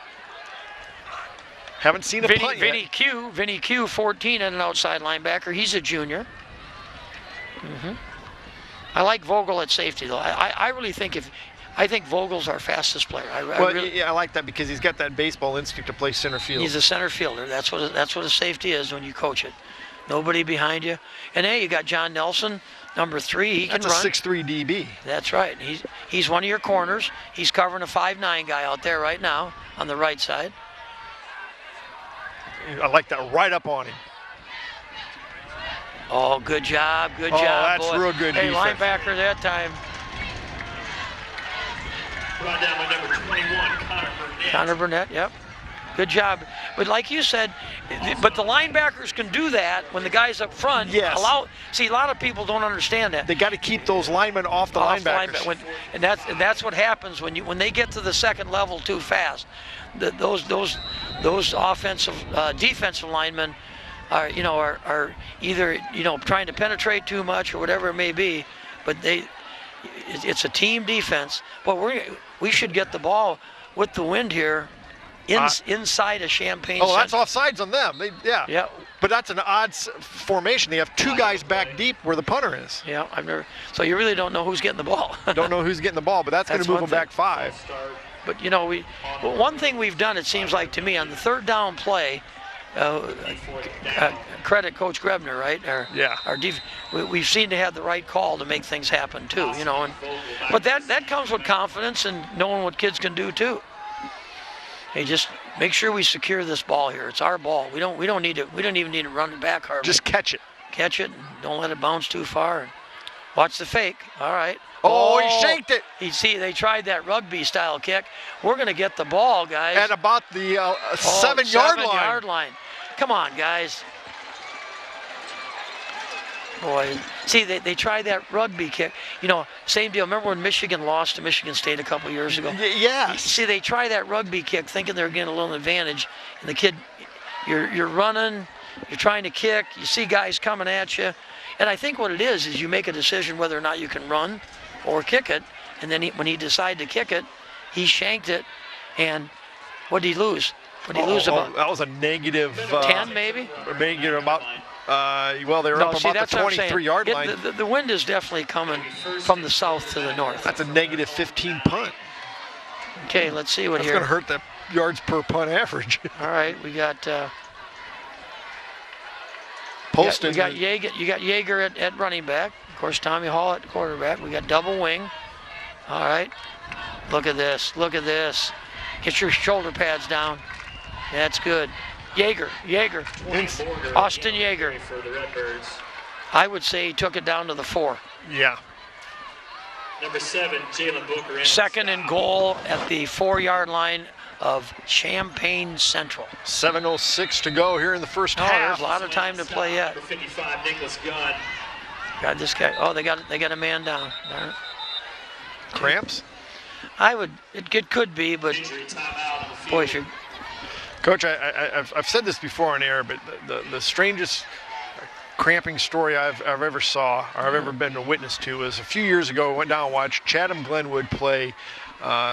Haven't seen a punt yet. Vinny Q, 14 and an outside linebacker. He's a junior. I like Vogel at safety, though. I really think I think Vogel's our fastest player. I like that because he's got that baseball instinct to play center field. He's a center fielder. That's what a safety is when you coach it. Nobody behind you. And hey, you got John Nelson, number 3. He can run. That's a 6'3" DB. That's right. He's one of your corners. He's covering a 5'9" guy out there right now on the right side. I like that right up on him. Oh, good job, Oh, that's boy. real good Hey, defense. linebacker that time. Brought down by number 21, Connor Burnett, yep. Good job. But like you said, but the linebackers can do that when the guys up front see, a lot of people don't understand that. They got to keep those linemen off the linebackers. And that's what happens when they get to the second level too fast. Those defensive linemen are either trying to penetrate too much or whatever it may be, but it's a team defense. But we should get the ball with the wind here inside of Champaign Central. That's offsides on them. Yeah. But that's an odd formation. They have 2 guys back deep where the punter is. Yeah, so you really don't know who's getting the ball. Don't know who's getting the ball, but that's going to move them back 5. But one thing we've done, it seems like to me, on the 3rd down play, credit Coach Grebner, right? We've seemed to have the right call to make things happen too, but that comes with confidence and knowing what kids can do too. Hey, just make sure we secure this ball here. It's our ball. We don't even need to run it back hard. Just catch it. Catch it. And don't let it bounce too far. And watch the fake. All right. Oh, he shanked it. They tried that rugby style kick. We're going to get the ball, guys. At about the 7-yard line. Come on, guys. Boy, see, they tried that rugby kick. Same deal. Remember when Michigan lost to Michigan State a couple years ago? Yeah. See, they tried that rugby kick thinking they were getting a little advantage. And the kid, you're running, you're trying to kick, you see guys coming at you. And I think what it is you make a decision whether or not you can run or kick it. And then when he decided to kick it, he shanked it. And what did he lose? What did he lose about? That was a negative 10 maybe? Negative about Well, they were up about the 23-yard line. The wind is definitely coming from the south to the north. That's a negative 15 punt. Okay, let's see what That's here. going to hurt the yards per punt average. All right, we got Poston. You got Yeager at running back. Of course, Tommy Hall at quarterback. We got double wing. All right. Look at this. Look at this. Get your shoulder pads down. That's good. Yeager. Austin Yeager. For the Redbirds. I would say he took it down to the 4. Yeah. Number 7, Jalen Booker. in Second the and stop. goal at the 4-yard line of Champaign Central. 7:06 to go here in the first Oh, half. there's a lot of time to play yet. Number 55, Nicholas Gunn. God, this guy. Oh, they got a man down. Darn it. Cramps? It could be, but Injury timeout on the field. boy, if you're Coach, I've said this before on air, but the strangest cramping story I've ever saw or I've ever been a witness to was a few years ago. I went down and watched Chatham Glenwood play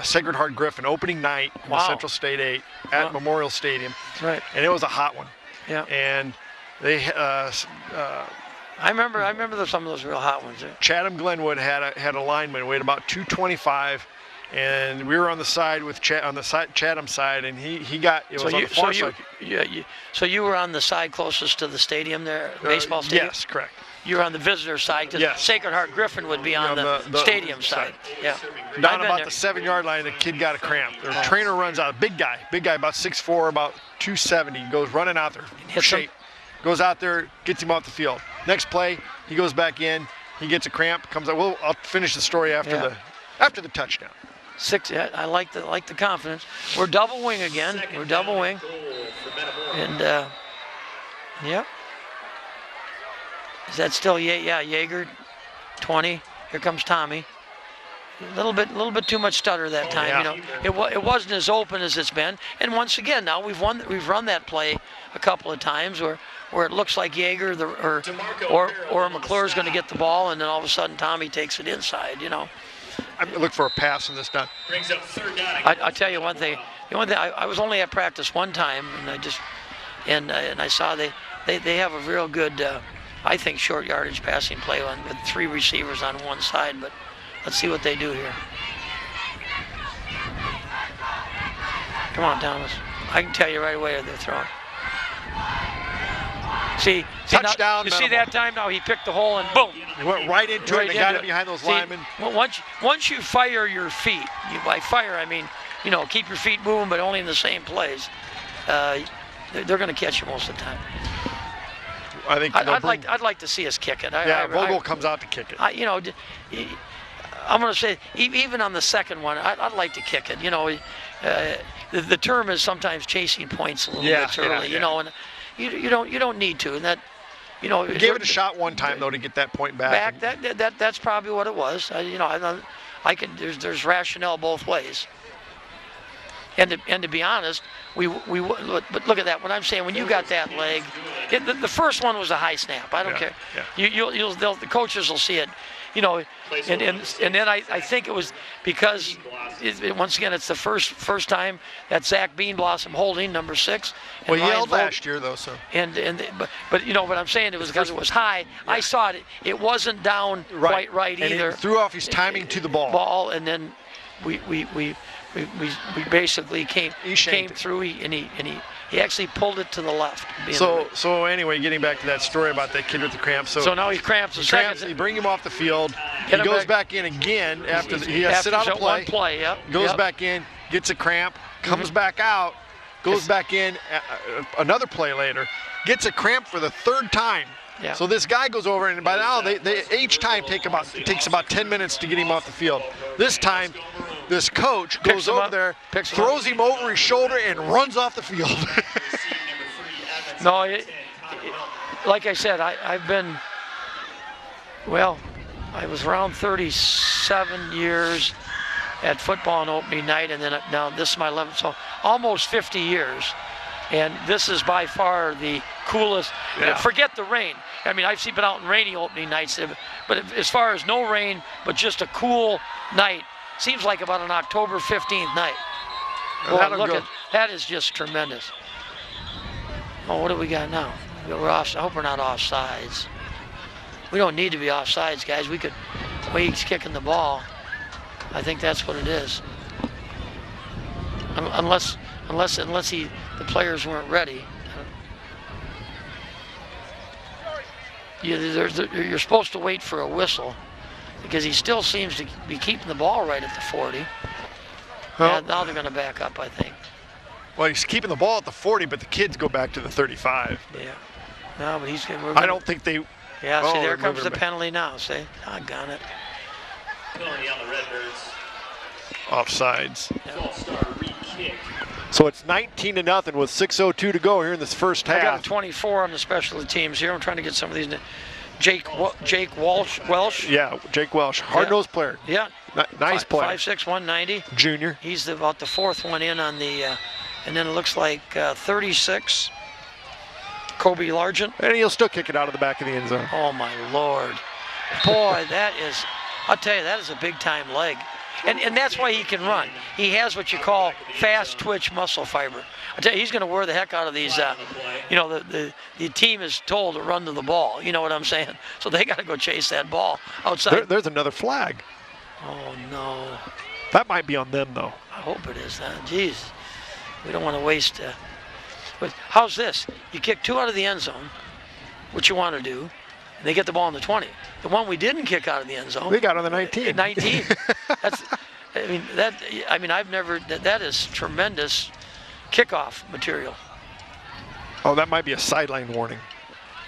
Sacred Heart Griffin opening night in the Central State 8 at Memorial Stadium. That's right. And it was a hot one. Yeah. And they I remember some of those real hot ones. Chatham Glenwood had a lineman weighed about 225. And we were on the side with Chatham side, and he got it was on the far side. So you were on the side closest to the stadium there, baseball stadium. Yes, correct. You were on the visitor side because Sacred Heart Griffin would be on the stadium side. Yeah. Down about the 7-yard line, the kid got a cramp. The trainer runs out, big guy about 6'4", about 270, goes running out there, shape, goes out there, gets him off the field. Next play, he goes back in, he gets a cramp, comes out. Well, I'll finish the story after the touchdown. 6. I like the confidence. We're double wing again. We're double wing. And yep. Is that still Yeager? 20. Here comes Tommy. A little bit too much stutter that time. Yeah. You know, it wasn't as open as it's been. And once again, now we've run that play a couple of times where it looks like Yeager or McClure's going to get the ball, and then all of a sudden Tommy takes it inside. You know. I look for a pass on this down. Brings up 3rd down. I'll tell you one thing. The only thing I was only at practice one time, and I saw they have a real good, I think, short yardage passing play with 3 receivers on one side. But let's see what they do here. Come on, Thomas. I can tell you right away they're throwing. See Touchdown, now, you see that time now he picked the hole and boom. He went right into it and got it behind those linemen. Once you fire your feet, by fire I mean, keep your feet moving but only in the same place. They're going to catch you most of the time. I think I'd like to see us kick it. Vogel comes out to kick it. I'm going to say even on the second one, I'd like to kick it. The term is sometimes chasing points a little bit too early. And you don't need to, and that You gave it a shot one time though to get that point back. That's probably what it was. There's rationale both ways. And to be honest, but look at that. What I'm saying, when you got that leg, the first one was a high snap. I don't care. Yeah. The coaches will see it. And then I think it was because once again it's the first time that Zach Beanblossom holding number 6. Well, he yelled last year though, so. But what I'm saying, it was because it was high. Yeah. I saw it. It wasn't down quite right and either. He threw off his timing to the ball. And then we basically came through and he actually pulled it to the left. So anyway, getting back to that story about that kid with the cramps. So now he cramps. You bring him off the field. He goes back in again after he has to sit out a play. One play, yep. Goes back in, gets a cramp, comes back out, goes back in another play later, gets a cramp for the 3rd time. Yeah. So this guy goes over, and by now they each time it takes about 10 minutes to get him off the field. This time, this coach goes over there, throws him over his shoulder, and runs off the field. No, like I said, I was around 37 years at football on opening night, and then now this is my 11th, so almost 50 years. And this is by far the coolest. Yeah. Forget the rain. I mean, I've been out in rainy opening nights, but as far as no rain, but just a cool night, seems like about an October 15th night. Boy, that is just tremendous. Oh, what do we got now? We're off. I hope we're not offsides. We don't need to be offsides, guys. We could. The way he's kicking the ball, I think that's what it is. Unless the players weren't ready. You're supposed to wait for a whistle because he still seems to be keeping the ball right at the 40. Yeah, now they're going to back up, I think. Well, he's keeping the ball at the 40, but the kids go back to the 35. Yeah. No, but he's going to. I don't think they. Yeah, see, there comes the penalty now. See, doggone it. Penalty on the Redbirds. Offsides. False-start re-kick. So it's 19-0 with 6:02 to go here in this first half. I got a 24 on the specialty teams here. I'm trying to get some of these. Jake Welsh. Yeah, Jake Welsh, hard-nosed player. Yeah. Nice player. 5'6", 190. Junior. He's about the fourth one in on the, and then it looks like 36. Kobe Largent. And he'll still kick it out of the back of the end zone. Oh my Lord, boy, that is. I'll tell you, that is a big-time leg. And that's why he can run. He has what you call fast twitch muscle fiber. I tell you, he's going to wear the heck out of these. The team is told to run to the ball. You know what I'm saying? So they got to go chase that ball outside. There's another flag. Oh no. That might be on them though. I hope it is. Jeez, we don't want to waste. But how's this? You kick 2 out of the end zone, what you want to do, and they get the ball in the 20. The one we didn't kick out of the end zone. We got on the 19. 19. I've never. That is tremendous kickoff material. Oh, that might be a sideline warning.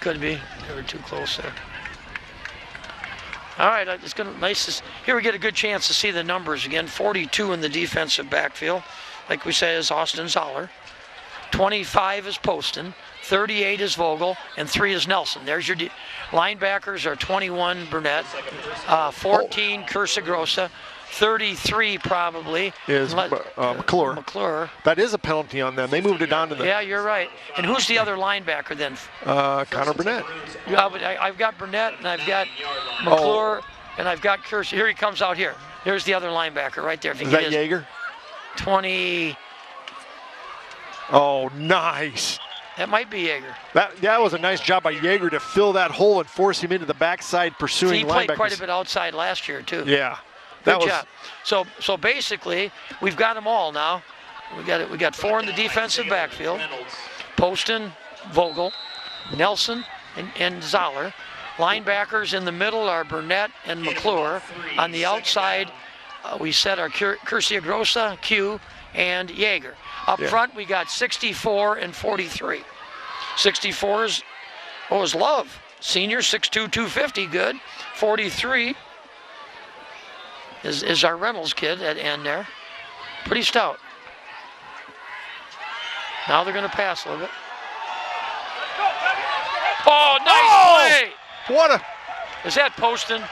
Could be. They were too close there. All right, it's gonna nice. Here we get a good chance to see the numbers again. 42 in the defensive backfield, like we say, is Austin Zoller. 25 is Poston. 38 is Vogel, and 3 is Nelson. There's your linebackers are 21 Burnett, 14 Cursagrosa, 33 probably is McClure. McClure. That is a penalty on them. They moved it down to the. Yeah, you're right. And who's the other linebacker then? Connor Burnett. Yeah, but I've got Burnett and I've got McClure and I've got Cursa. Here he comes out here. There's the other linebacker right there. If you is that Yeager? 20. Oh, nice. That might be Yeager. That was a nice job by Yeager to fill that hole and force him into the backside pursuing he played linebackers. quite a bit outside last year too. Yeah. Good job. So basically, we've got them all now. We got 4 in the defensive backfield. Poston, Vogel, Nelson, and Zoller. Linebackers in the middle are Burnett and McClure. On the outside, we set our Cursagrosa, Q, and Yeager. Up front, we got 64 and 43. 64 is Love. Senior, 6'2", 250, good. 43 is our Reynolds kid at end there. Pretty stout. Now they're going to pass a little bit. Oh, nice play! What a... Is that Poston?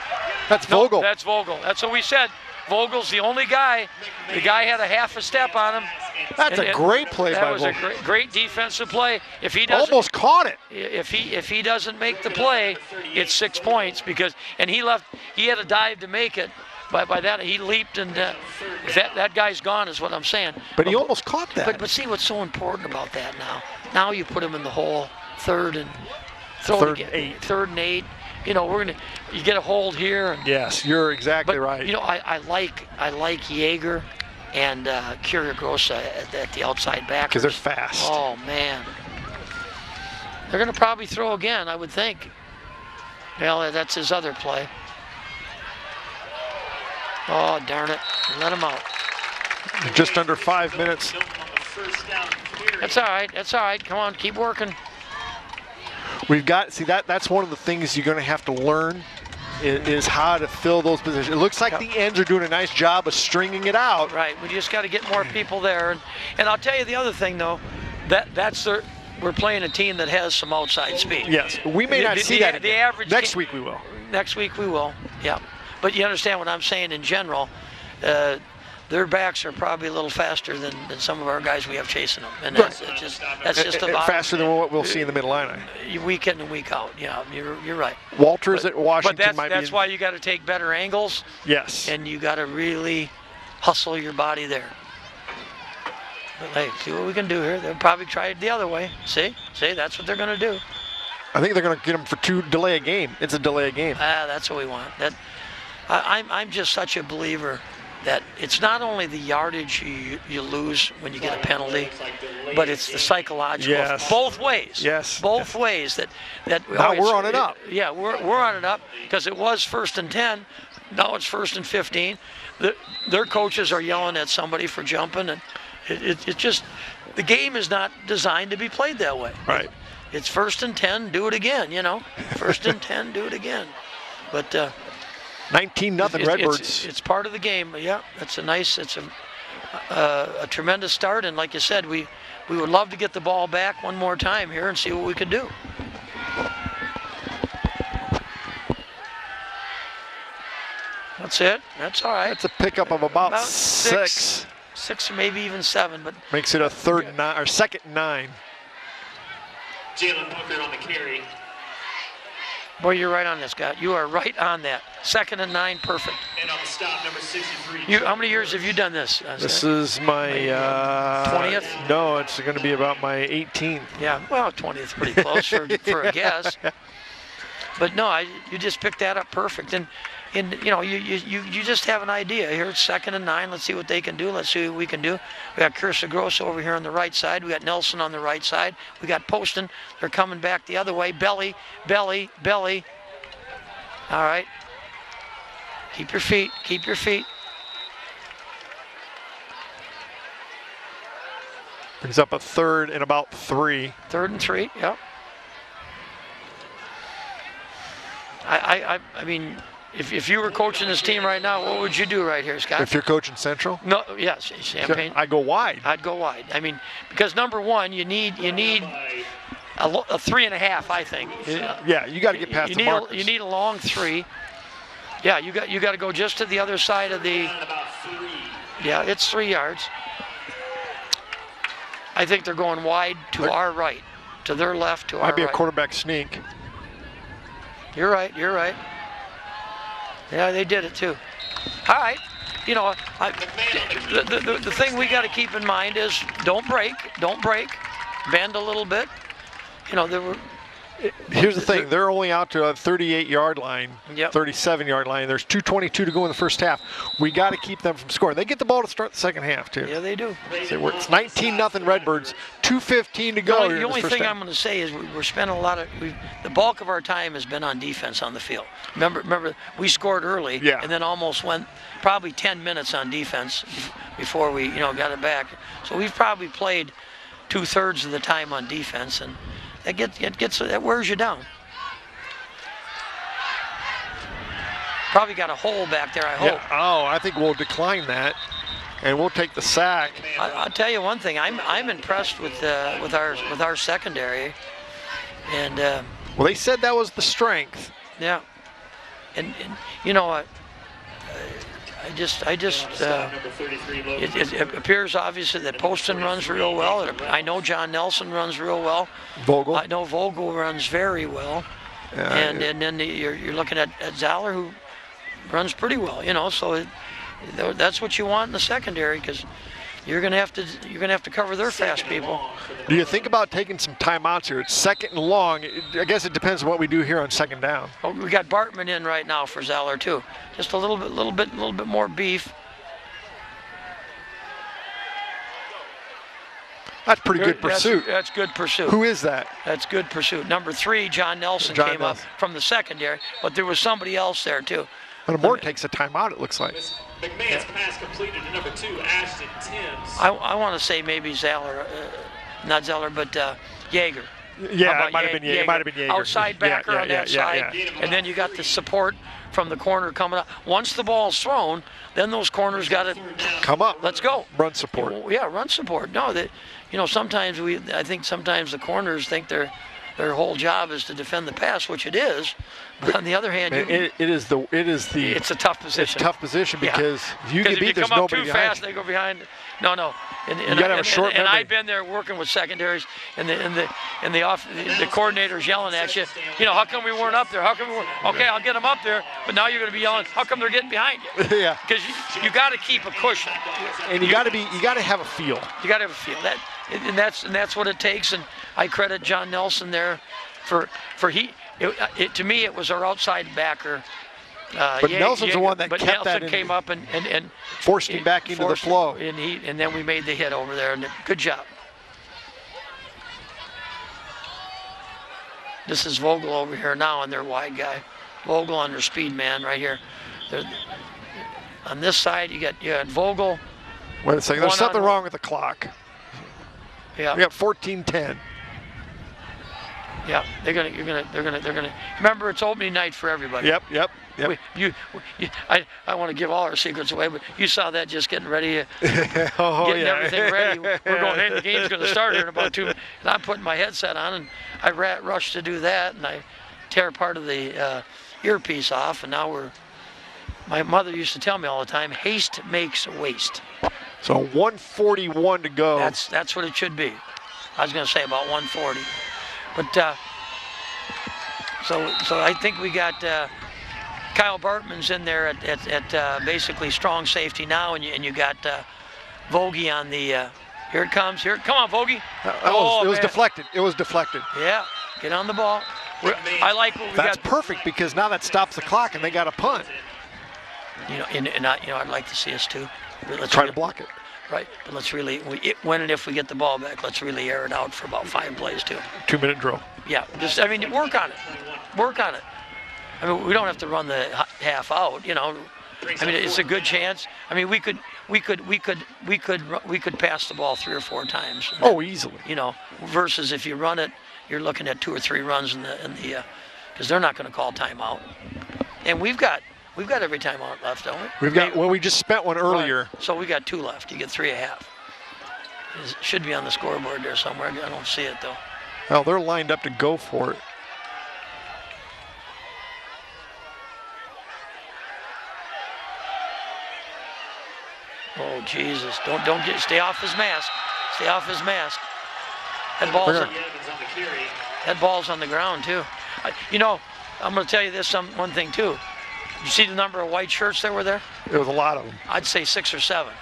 That's Vogel. No, that's Vogel. That's what we said. Vogel's the only guy. The guy had a half a step on him. That's a great play by Vogel. That was a great defensive play. If he doesn't, almost caught it. If he doesn't make the play, it's 6 points because he left. He had a dive to make it. By that he leaped and that guy's gone is what I'm saying. But he almost caught that. But see what's so important about that now. Now you put him in the hole, third and 8. Third and 8. You know, you get a hold here. And, yes, you're exactly right. You know, I like Yeager and Cursagrosa at the outside backers. Because they're fast. Oh man, they're going to probably throw again, I would think. Well, that's his other play. Oh darn it! Let him out. Just under 5 minutes. That's all right. That's all right. Come on, keep working. We've got, that's one of the things you're going to have to learn is how to fill those positions. It looks like the ends are doing a nice job of stringing it out. Right, we just got to get more people there. And I'll tell you the other thing, though, we're playing a team that has some outside speed. Yes, we may not see that. The average next week we will. Next week we will, yeah. But you understand what I'm saying in general. Their backs are probably a little faster than some of our guys we have chasing them, and that's just about faster than what we'll see in the Mid-Illini. Week in and week out. Yeah, you're right. Walters at Washington but that's why you got to take better angles. Yes. And you got to really hustle your body there. But hey, see what we can do here. They'll probably try it the other way. See, that's what they're going to do. I think they're going to get him for 2 delay a game. It's a delay a game. That's what we want. I'm just such a believer that it's not only the yardage you lose when you get a penalty, but it's the psychological. Yes. Both ways. Yes. Both ways that Now we're on it up. Yeah, we're on it up because it was 1st and 10. Now it's 1st and 15. Their coaches are yelling at somebody for jumping, and it just, the game is not designed to be played that way. Right. It's 1st and 10, do it again, 1st and 10, do it again. But 19-0 Redbirds. It's part of the game. Yeah, it's a tremendous start, and like you said, we would love to get the ball back one more time here and see what we could do. That's it. That's all right. That's a pickup of about 6. 6 or maybe even 7, but makes it a 2nd and 9. Jalen Hooker on the carry. Boy, you're right on this, guy. You are right on that. 2nd and 9, perfect. And on the stop, number 63. How many years have you done this? This is my 20th? No, it's going to be about my 18th. Yeah, well, 20th pretty close for a guess. But no, you just picked that up perfect. And you just have an idea. Here it's 2nd and 9. Let's see what they can do. Let's see what we can do. We got Cursa Gross over here on the right side. We got Nelson on the right side. We got Poston. They're coming back the other way. Belly. All right. Keep your feet. Keep your feet. Brings up a 3rd and about 3. 3rd and 3. Yep. I mean, if you were coaching this team right now, what would you do right here, Scott? If you're coaching Central? No, yes, Champaign. I go wide. I'd go wide. I mean, because number one, you need a 3.5, I think. Yeah, you got to get past the markers. You need a long 3. Yeah, you got to go just to the other side of the. Yeah, it's 3 yards. I think they're going wide to our right, to their left, to our right. Might be a quarterback sneak. You're right. Yeah, they did it too. All right. The thing we got to keep in mind is don't break, bend a little bit. Here's the thing, they're only out to a 38-yard line, Yep. 37-yard line. There's 2:22 to go in the first half. We got to keep them from scoring. They get the ball to start the second half too. Yeah, they do. It's 19-0 Redbirds, 2:15 to go. The only thing I'm going to say is we're spending the bulk of our time has been on defense on the field. Remember, we scored early, and then almost went probably 10 minutes on defense before we got it back. So we've probably played 2/3 of the time on defense, and that wears you down. Probably got a hole back there, I hope. Yeah. Oh, I think we'll decline that, and we'll take the sack. I'll tell you one thing. I'm impressed with our secondary, and well, they said that was the strength. Yeah, and you know what? It appears obviously that Poston runs real well. I know John Nelson runs real well. Vogel. I know Vogel runs very well. And then you're looking at Zoller, who runs pretty well. So that's what you want in the secondary, because you're gonna have to cover their fast people. Do you think about taking some timeouts here? It's 2nd and long. I guess it depends on what we do here on 2nd down. Oh, we got Bartman in right now for Zoller too. Just a little bit more beef. That's pretty good pursuit. That's good pursuit. Who is that? That's good pursuit. Number 3, John Nelson came up from the secondary, but there was somebody else there too. Metamora takes a timeout, it looks like. McMahon's pass completed to number 2, Ashton Timms. I want to say maybe Zoller, not Zoller, but Yeager. Yeah, it might have been Yeager. It might have been Yeager. Outside backer on that side, and then you got the support from the corner coming up. Once the ball's thrown, then those corners got to come up. Let's go. Run support. Yeah, run support. No, sometimes I think sometimes the corners think their whole job is to defend the pass, which it is. But on the other hand, it's a tough position. It's a tough position because you get beat. There's nobody behind. If you come up too fast, they go behind. No. And you gotta have a short memory. I've been there working with secondaries, and the coordinators yelling at you. How come we weren't up there? How come we weren't? Okay, I'll get them up there, but now you're going to be yelling. How come they're getting behind you? Yeah. Because you got to keep a cushion. And you got to have a feel. You got to have a feel. And that's what it takes. And I credit John Nelson there for to me it was our outside backer. But Nelson's the one that but kept Nelson that came up and forced him back into the flow. And then we made the hit over there, and good job. This is Vogel over here now on their wide guy. Vogel on their speed man right here. On this side, you got Vogel. Wait a second. There's something wrong with the clock. Yeah. We got 14:10. Yeah, they're gonna. Remember, it's opening night for everybody. Yep. I want to give all our secrets away, but you saw that just getting ready, getting everything ready. We're going in. The game's going to start here in about 2 minutes. And I'm putting my headset on, and I rush to do that, and I tear part of the earpiece off, and now my mother used to tell me all the time, haste makes waste. So 1:41 to go. That's what it should be. I was going to say about 1:40. But so I think we got Kyle Bartman's in there at basically strong safety now, and you got Vogie on the. Here it comes. Come on, Vogie. It was deflected. It was deflected. Yeah, get on the ball. I like what we got. That's perfect because now that stops the clock and they got a punt. I'd like to see us too. Let's try to block it. Right, but let's really, when and if we get the ball back, let's really air it out for about 5 plays too. 2-minute drill. Yeah, work on it. Work on it. I mean, we don't have to run the half out, it's a good chance. I mean, we could pass the ball 3 or 4 times. Oh, easily. Versus if you run it, you're looking at 2 or 3 runs in the because they're not going to call timeout. And we've got every timeout left, don't we? We just spent one earlier. Right. So we got 2 left. You get 3.5. It should be on the scoreboard there somewhere. I don't see it though. Well, they're lined up to go for it. Oh Jesus! Stay off his mask. Stay off his mask. That ball's on the ground too. I'm going to tell you this one thing too. You see the number of white shirts that were there? There was a lot of them. I'd say 6 or 7.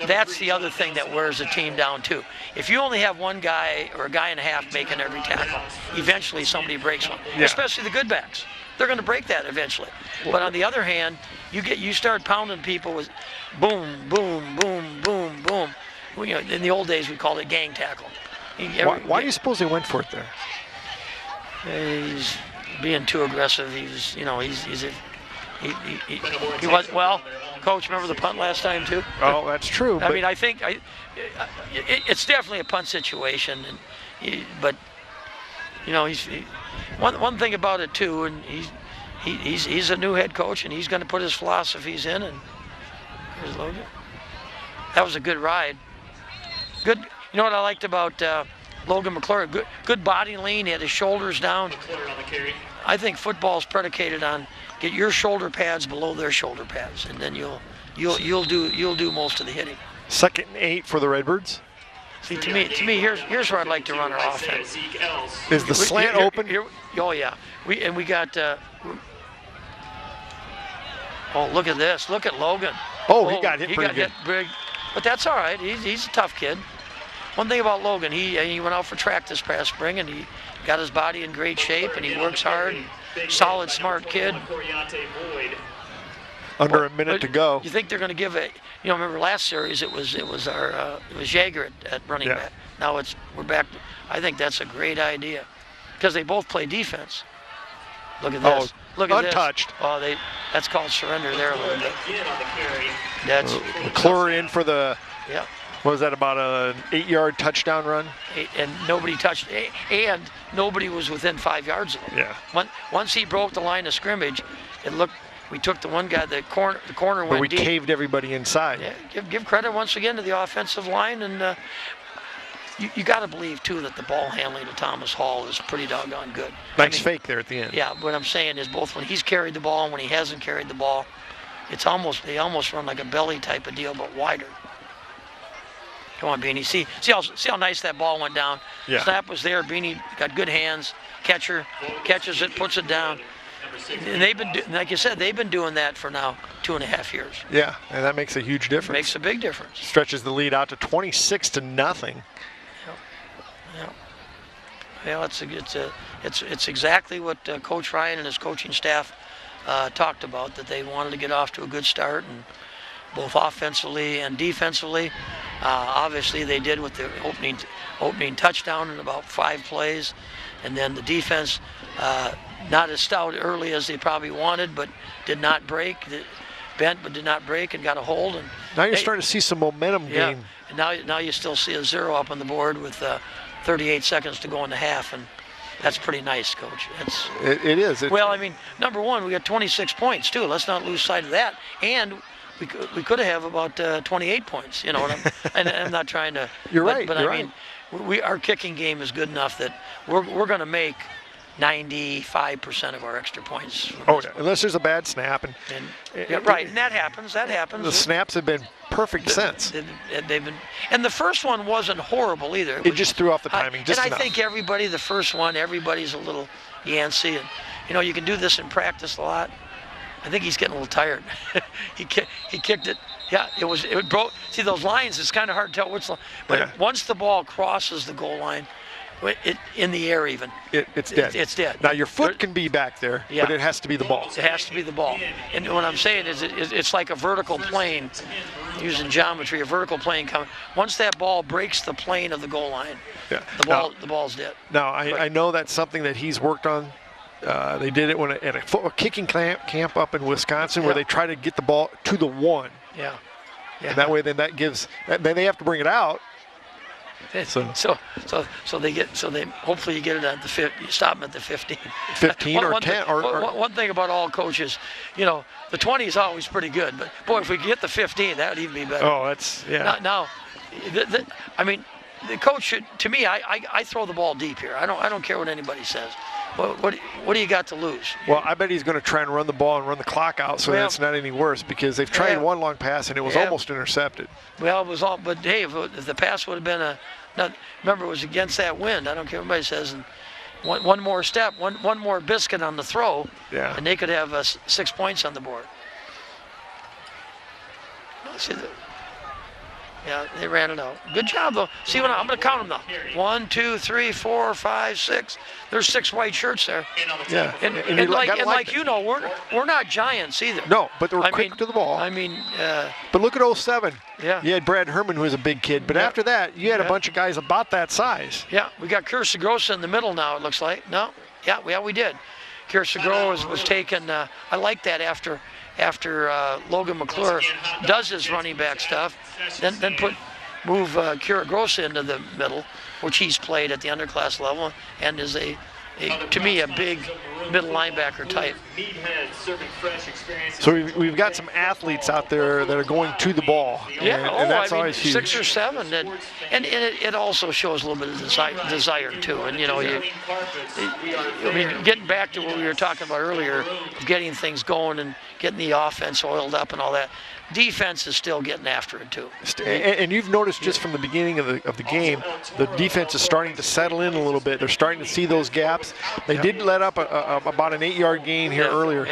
That's the other thing that wears a team down too. If you only have one guy or a guy and a half making every tackle, eventually somebody breaks one. Yeah. Especially the good backs. They're going to break that eventually. But on the other hand, you start pounding people with boom, boom, boom, boom, boom. In the old days we called it gang tackle. Why do you suppose they went for it there? He's being too aggressive. He was, well, Coach, remember the punt last time too? Oh, that's true. I mean, I think it's definitely a punt situation, but one thing about it too, and he's a new head coach, and he's going to put his philosophies in. And here's Logan. That was a good ride. Good. You know what I liked about Logan McClure? Good body lean. He had his shoulders down. I think football is predicated on get your shoulder pads below their shoulder pads, and then you'll do most of the hitting. 2nd and 8 for the Redbirds. See, to me, here's where I'd like to run our offense. Is the slant open? Oh yeah, we got. Oh, look at this! Look at Logan. Oh, he got hit pretty good. Hit big, but that's all right. He's a tough kid. One thing about Logan, he went out for track this past spring, and he got his body in great shape, and he works hard. Solid, smart kid. Under a minute to go. You think they're going to give it? Remember last series it was Jaeger at running back. Now we're back. I think that's a great idea because they both play defense. Look at this. Look at untouched. This. Oh, that's called surrender there a little bit. That's McClure in for the. Yeah. What was that, about an 8-yard touchdown run? And nobody touched, and nobody was within 5 yards of him. Yeah. Once he broke the line of scrimmage, it looked. We took the one guy, the corner went but we deep. Caved everybody inside. Yeah, give credit once again to the offensive line, and you got to believe too that the ball handling of Thomas Hall is pretty doggone good. Nice fake there at the end. Yeah, what I'm saying is both when he's carried the ball and when he hasn't carried the ball, they almost run like a belly type of deal, but wider. Come on, Beanie. See how nice that ball went down. Yeah. Snap was there. Beanie got good hands. Catcher catches it, puts it down. And they've been, like you said, they've been doing that for now 2.5 years. Yeah, and that makes a huge difference. Makes a big difference. Stretches the lead out to 26-0. Yep. Well, it's exactly what Coach Ryan and his coaching staff talked about, that they wanted to get off to a good start, and both offensively and defensively. Obviously, they did with the opening touchdown in about 5 plays, and then the defense not as stout early as they probably wanted, but did not break. Bent but did not break and got a hold. And now you're starting to see some momentum gain. And now you still see a 0 up on the board with 38 seconds to go in the half, and that's pretty nice, Coach. It is. Well, I mean, number one, we got 26 points too. Let's not lose sight of that. And we could have about 28 points. You know what I'm not trying to. You're right. But I mean, our kicking game is good enough that we're going to make 95% of our extra points. Oh, yeah. Unless there's a bad snap, and right, and that happens. The snaps have been perfect since. They've been, and the first one wasn't horrible either. It just threw off the timing just enough. I think the first one, everybody's a little yancy, and you can do this in practice a lot. I think he's getting a little tired. he kicked it. Yeah, it broke. See those lines? It's kind of hard to tell which line. But once the ball crosses the goal line, in the air even, it's dead. It's dead. Now your foot can be back there, but it has to be the ball. It has to be the ball. And what I'm saying is, it's like a vertical plane, using geometry. A vertical plane coming. Once that ball breaks the plane of the goal line, the ball's dead. Now I know that's something that he's worked on. They did it at a kicking camp up in Wisconsin, where they try to get the ball to the 1. Yeah. And that way, then they have to bring it out. So they hopefully you get it at the 50. You stop them at the 15. 15 or 10. One thing about all coaches, the 20 is always pretty good, but boy, if we could get the 15, that would even be better. Oh, that's Now, I mean, the coach should. To me, I throw the ball deep here. I don't care what anybody says. What do you got to lose? Well, I bet he's going to try and run the ball and run the clock out, so that's not any worse, because they've tried one long pass and it was almost intercepted. Well, it was all. But hey, if the pass would have been remember, it was against that wind. I don't care what anybody says. And one more step, one more biscuit on the throw, and they could have 6 points on the board. See that? Yeah, they ran it out. Good job, though. See, I'm going to count them now. 1, 2, 3, 4, 5, 6. There's 6 white shirts there. Yeah, and like we're not giants either. No, but they were quick to the ball. I mean, but look at 07. Yeah. You had Brad Herman, who was a big kid, but after that, you had a bunch of guys about that size. Yeah, we got Kirsagrosa in the middle now. It looks like. No, yeah, we did. Kirsagrosa was taken. I like that after Logan McClure does his running back stuff, then move Kiragrosa into the middle, which he's played at the underclass level, and is to me a big middle linebacker type. So we've got some athletes out there that are going to the ball. Yeah, and that's always huge. 6 or 7, and it also shows a little bit of desire too. And getting back to what we were talking about earlier, getting things going and getting the offense oiled up and all that. Defense is still getting after it too. And you've noticed just from the beginning of the game, the defense is starting to settle in a little bit. They're starting to see those gaps. They did let up about an 8-yard gain here earlier,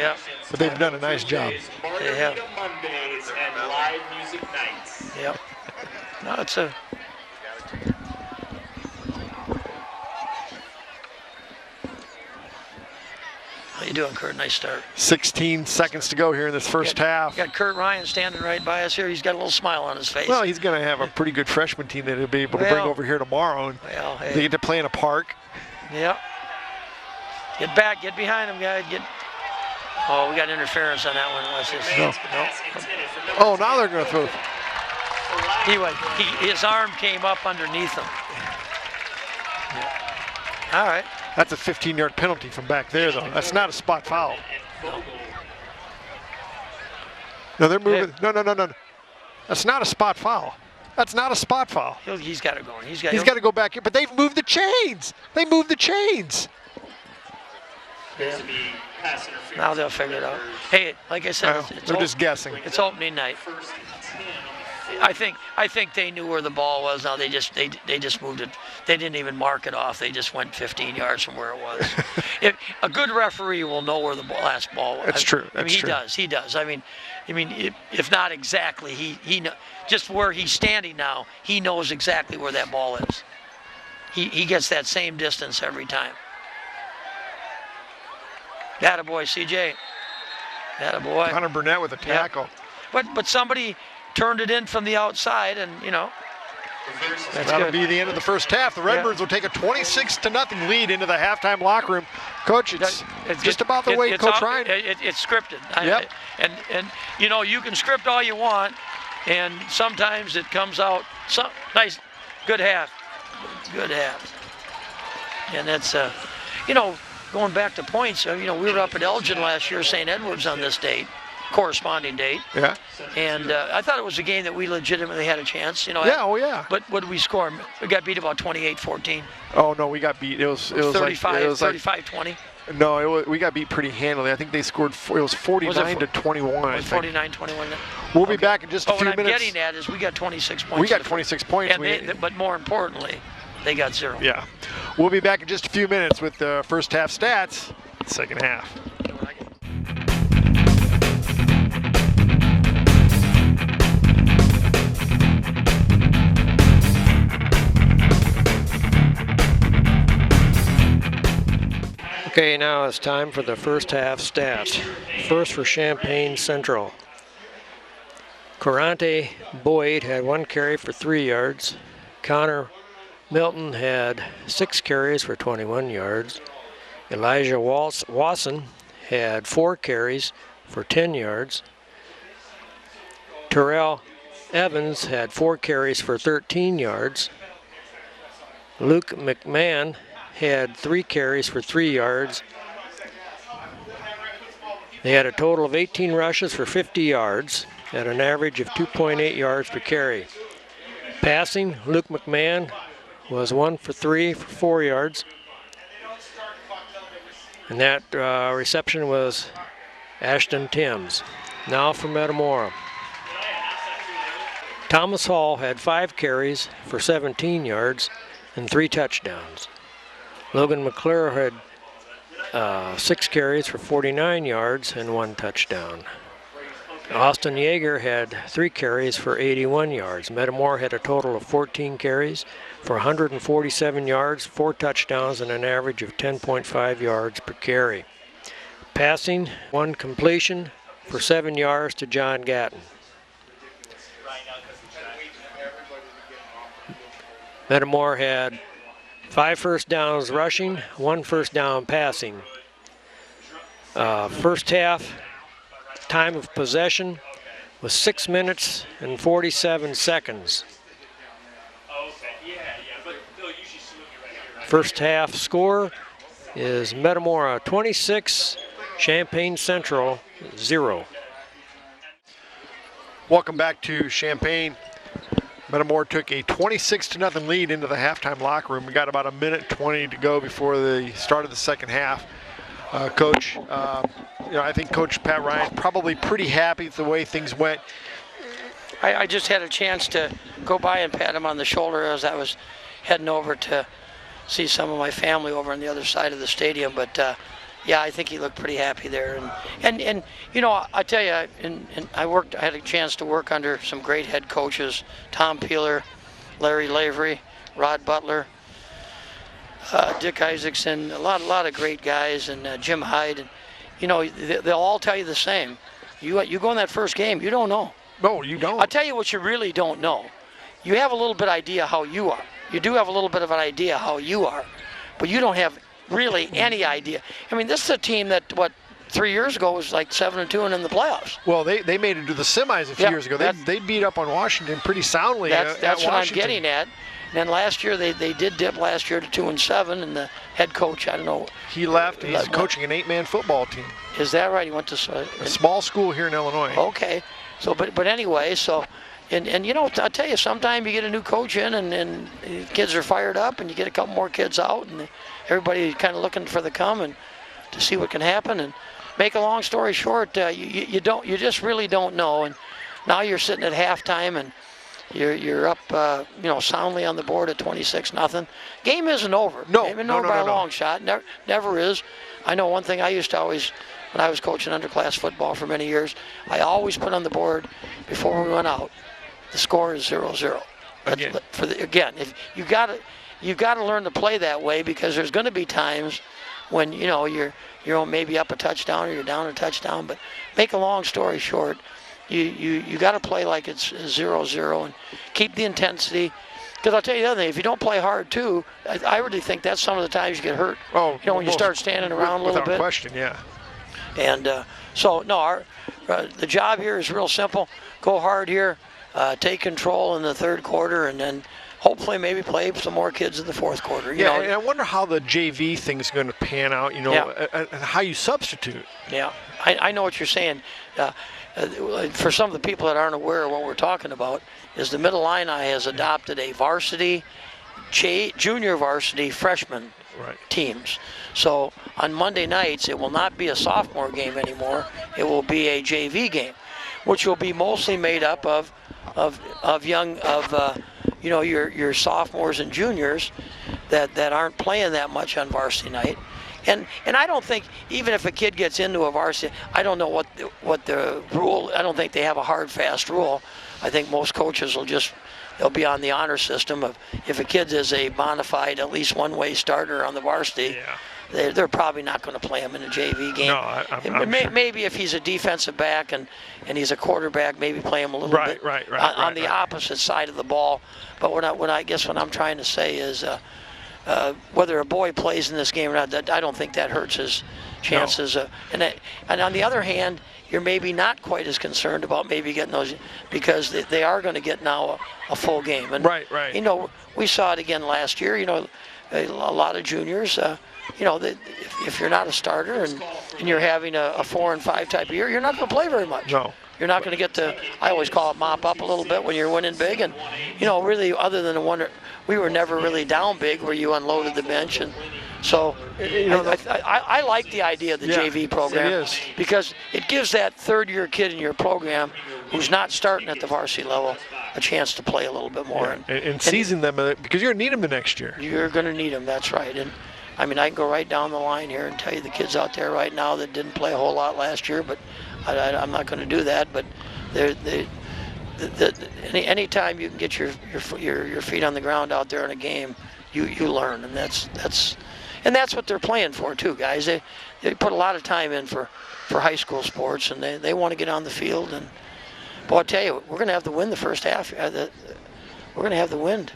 but they've done a nice job. They have. Mondays and live music nights. Yep. No, it's a. How you doing, Kurt? Nice start. 16 seconds to go here in this first half. Got Kurt Ryan standing right by us here. He's got a little smile on his face. Well, he's going to have a pretty good freshman team that he'll be able to bring over here tomorrow. And they get to play in a park. Yep. Get back. Get behind him, guys. Oh, we got interference on that one. What's this? No. Oh, now they're going to throw. His arm came up underneath him. Yeah. All right. That's a 15-yard penalty from back there, though. That's not a spot foul. No, they're moving. No. That's not a spot foul. That's not a spot foul. He's got it going. He's got to go back here. But they've moved the chains. They moved the chains. Yeah. Now they'll figure it out. Hey, like I said, they're just guessing. It's opening night. I think they knew where the ball was. Now they just moved it. They didn't even mark it off. They just went 15 yards from where it was. A good referee will know where the last ball was. That's true. He does. I mean, if not exactly, he just where he's standing now, he knows exactly where that ball is. he gets that same distance every time. Attaboy, CJ. Attaboy. Connor Burnett with a tackle. Yep. But somebody turned it in from the outside, and that's That'll good. be the end of the first half. The Redbirds will take a 26-0 lead into the halftime locker room. Coach, it's just about the way Coach Ryan. It's scripted. Yep. And you can script all you want, and sometimes it comes out nice, good half. Good half. And that's, going back to points, we were up at Elgin last year, St. Edward's on this date, corresponding date. Yeah. And I thought it was a game that we legitimately had a chance. Yeah. But what did we score? We got beat about 28-14. Oh no, we got beat. It was 35-20. No, we got beat pretty handily. I think they scored. It was 49-21. It was 49-21. We'll be back in just a few minutes. What minutes. I'm getting at is we got 26 points. We got 26 points. But more importantly, they got 0. Yeah. We'll be back in just a few minutes with the first half stats, second half. Okay, now it's time for the first half stats. First for Champaign Central. Corante Boyd had 1 carry for 3 yards. Connor Milton had 6 carries for 21 yards. Elijah Wasson had 4 carries for 10 yards. Terrell Evans had 4 carries for 13 yards. Luke McMahon had 3 carries for 3 yards. They had a total of 18 rushes for 50 yards at an average of 2.8 yards per carry. Passing, Luke McMahon was 1 for 3 for 4 yards. And that reception was Ashton Timms. Now for Metamora. Thomas Hall had 5 carries for 17 yards and 3 touchdowns. Logan McClure had 6 carries for 49 yards and 1 touchdown. Austin Yeager had 3 carries for 81 yards. Metamora had a total of 14 carries for 147 yards, 4 touchdowns, and an average of 10.5 yards per carry. Passing, 1 completion for 7 yards to John Gatton. Metamora had 5 first downs rushing, 1 first down passing. First half time of possession was 6 minutes and 47 seconds. First half score is Metamora 26, Champaign Central 0. Welcome back to Champaign. Metamora took a 26-0 lead into the halftime locker room. We got about 1:20 to go before the start of the second half. Coach, I think Coach Pat Ryan probably pretty happy with the way things went. I just had a chance to go by and pat him on the shoulder as I was heading over to see some of my family over on the other side of the stadium. But yeah, I think he looked pretty happy there. And I tell you, I had a chance to work under some great head coaches: Tom Peeler, Larry Lavery, Rod Butler, Dick Isaacson, a lot of great guys, and Jim Hyde. And they'll all tell you the same. You go in that first game, you don't know. No, you don't. I'll tell you what you really don't know. You have a little bit idea how you are. You do have a little bit of an idea how you are, but you don't have really any idea. I mean, this is a team that, 3 years ago was like 7-2 and in the playoffs. Well, they made it to the semis a few years ago. They beat up on Washington pretty soundly. That's what I'm getting at. And then last year, they did dip last year to 2-7, and the head coach, I don't know. He left, and he's coaching an 8-man football team. Is that right? He went to a small school here in Illinois. Okay. So, but anyway, so, and I'll tell you, sometimes you get a new coach in, and kids are fired up, and you get a couple more kids out, and everybody kind of looking for the come and to see what can happen. And make a long story short, you just really don't know. And now you're sitting at halftime, and you're up, soundly on the board at 26-0. Game isn't over. No, Game isn't over by a long shot. Never is. I know one thing I used to always, when I was coaching underclass football for many years, I always put on the board before we went out, the score is 0-0. Again. If you got to learn to play that way, because there's going to be times when you're maybe up a touchdown or you're down a touchdown. But make a long story short, you got to play like it's 0-0 and keep the intensity. Because I'll tell you the other thing, if you don't play hard too, I really think that's some of the times you get hurt. Oh, when you start standing around a little bit. Without question, yeah. And the job here is real simple. Go hard here, take control in the third quarter, and then hopefully maybe play some more kids in the fourth quarter. And I wonder how the JV thing's going to pan out, and how you substitute. Yeah, I know what you're saying. For some of the people that aren't aware of what we're talking about, is the Middle Illini has adopted a varsity, junior varsity freshman teams. So on Monday nights, it will not be a sophomore game anymore. It will be a JV game, which will be mostly made up of your sophomores and juniors that aren't playing that much on varsity night. And I don't think, even if a kid gets into a varsity, I don't know what the rule. I don't think they have a hard, fast rule. I think most coaches they'll be on the honor system of, if a kid is a bona fide, at least one-way starter on the varsity, they're probably not going to play him in a JV game. No, I'm sure. Maybe if he's a defensive back and he's a quarterback, maybe play him a little bit on the opposite side of the ball. But what I'm trying to say is, whether a boy plays in this game or not, I don't think that hurts his chances. No. And on the other hand, you're maybe not quite as concerned about maybe getting those, because they are going to get now a full game. And right. We saw it again last year. A lot of juniors. If you're not a starter and you're having a 4 and 5 type of year, you're not going to play very much. No. You're not going to get to, I always call it mop up a little bit when you're winning big. And, really, other than the one, we were never really down big where you unloaded the bench. And so I like the idea of the JV program. It is. Because it gives that third-year kid in your program who's not starting at the varsity level a chance to play a little bit more. And season them, because you're going to need them the next year. You're going to need them, that's right. And I can go right down the line here and tell you the kids out there right now that didn't play a whole lot last year, but I'm not going to do that. But any time you can get your feet on the ground out there in a game, you learn, and that's what they're playing for too, guys. They put a lot of time in for high school sports, and they want to get on the field. And boy, I tell you, we're going to have the win the first half. We're going to have the wind.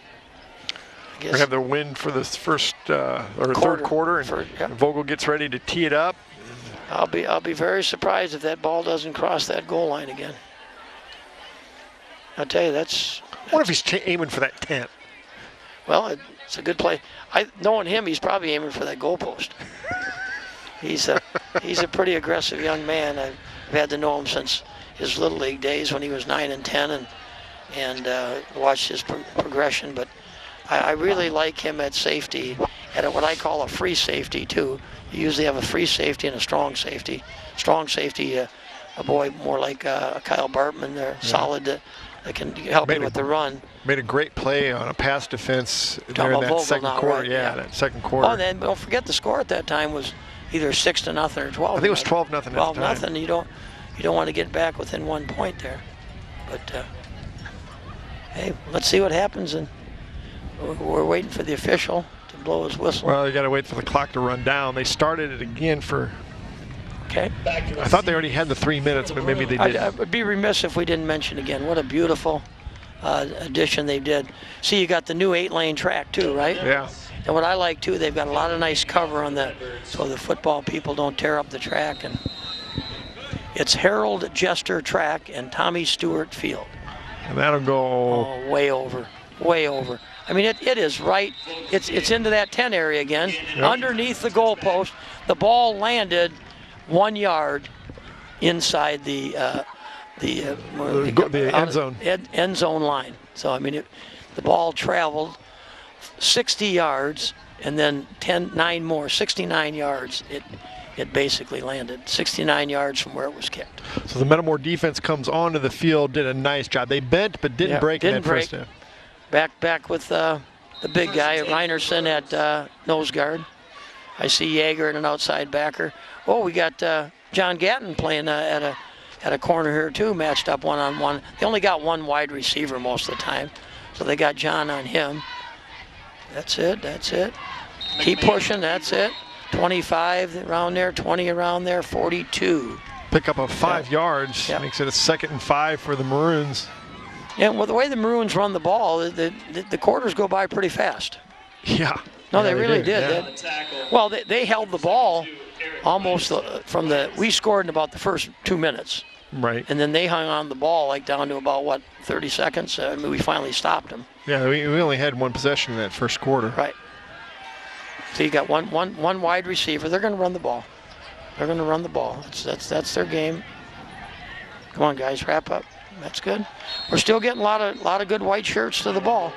We're going to have the win for this first third quarter, and Vogel gets ready to tee it up. I'll be very surprised if that ball doesn't cross that goal line again. I'll tell you, that's. I wonder if he's aiming for that 10. Well, it's a good play. Knowing him, he's probably aiming for that goalpost. He's a pretty aggressive young man. I've had to know him since his little league days when he was 9 and 10, and watched his progression. But I really like him at safety, at what I call a free safety too. You usually have a free safety and a strong safety. Strong safety, a boy more like Kyle Bartman there, solid, that can help you with the run. Made a great play on a pass defense there in that second quarter. Right? That second quarter. Oh, and then don't forget the score at that time was either 6-0 or 12. I think it was 12-0 at the time. 12-0. You don't want to get back within 1 point there. But hey, let's see what happens, and we're waiting for the official to blow his whistle. Well, you got to wait for the clock to run down. They started it again for. Okay. I thought they already had the 3 minutes, but maybe they didn't. I would be remiss if we didn't mention again what a beautiful addition they did. See, you got the new 8-lane track too, right? Yeah. And what I like too, they've got a lot of nice cover on that, so the football people don't tear up the track. And it's Harold Jester Track and Tommy Stewart Field. And that'll go way over. I mean, it is right. It's into that 10 area again, underneath the goalpost. The ball landed 1 yard inside the end zone. End zone line. So I mean, the ball traveled 60 yards, and then 9 more, 69 yards. It basically landed 69 yards from where it was kicked. So the Metamora defense comes onto the field, did a nice job. They bent but didn't break in that first half. Back with the big guy, Reinerson at nose guard. I see Yeager and an outside backer. Oh, we got John Gatton playing at a corner here too, matched up 1-on-1. They only got one wide receiver most of the time, So they got John on him. That's it, that's it. Keep pushing, that's it. 25 around there, 20 around there, 42. Pick up of 5 yards, makes it a 2nd and 5 for the Maroons. Yeah, well, the way the Maroons run the ball, the quarters go by pretty fast. Yeah. No, Yeah, they really did. Yeah. Well, they held the ball almost from we scored in about the first 2 minutes. Right. And then they hung on the ball like down to about, 30 seconds. I mean, we finally stopped them. Yeah, we only had 1 possession in that first quarter. Right. So you got one wide receiver. They're going to run the ball. They're going to run the ball. That's their game. Come on, guys, wrap up. That's good. We're still getting a lot of good white shirts to the ball.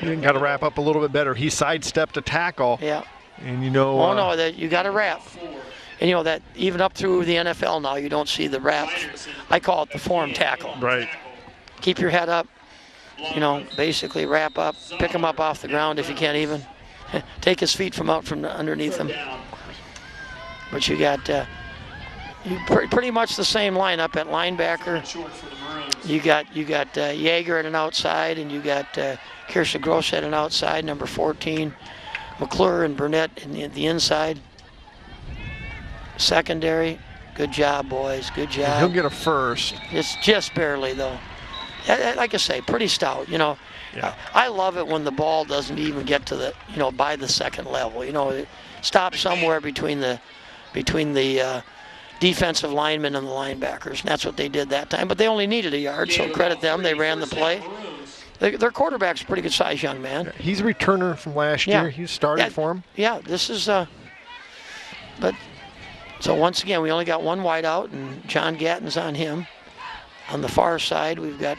You got to wrap up a little bit better. He sidestepped a tackle. Yeah. And you know. Oh no, that you got to wrap. And you know that even up through the NFL now, you don't see the wrap. I call it the form tackle. Right. Keep your head up. You know, basically wrap up, pick him up off the ground if you can't even. Take his feet from underneath him. But you got pretty much the same lineup at linebacker. You got Yeager at an outside, and you got Kirsten Gross at an outside, number 14. McClure and Burnett in the inside. Secondary, good job, boys. Good job. He'll get a first. It's just barely, though. Like I say, pretty stout. You know, Yeah. I love it when the ball doesn't even get to the, by the second level. You know, it stops somewhere between the defensive linemen and the linebackers. And that's what they did that time. But they only needed a yard, so credit them. They ran the play. Their quarterback's a pretty good size young man. He's a returner from last year. He started for him. Yeah, this is but so once again, we only got one wide out, and John Gatton's on him. On the far side, we've got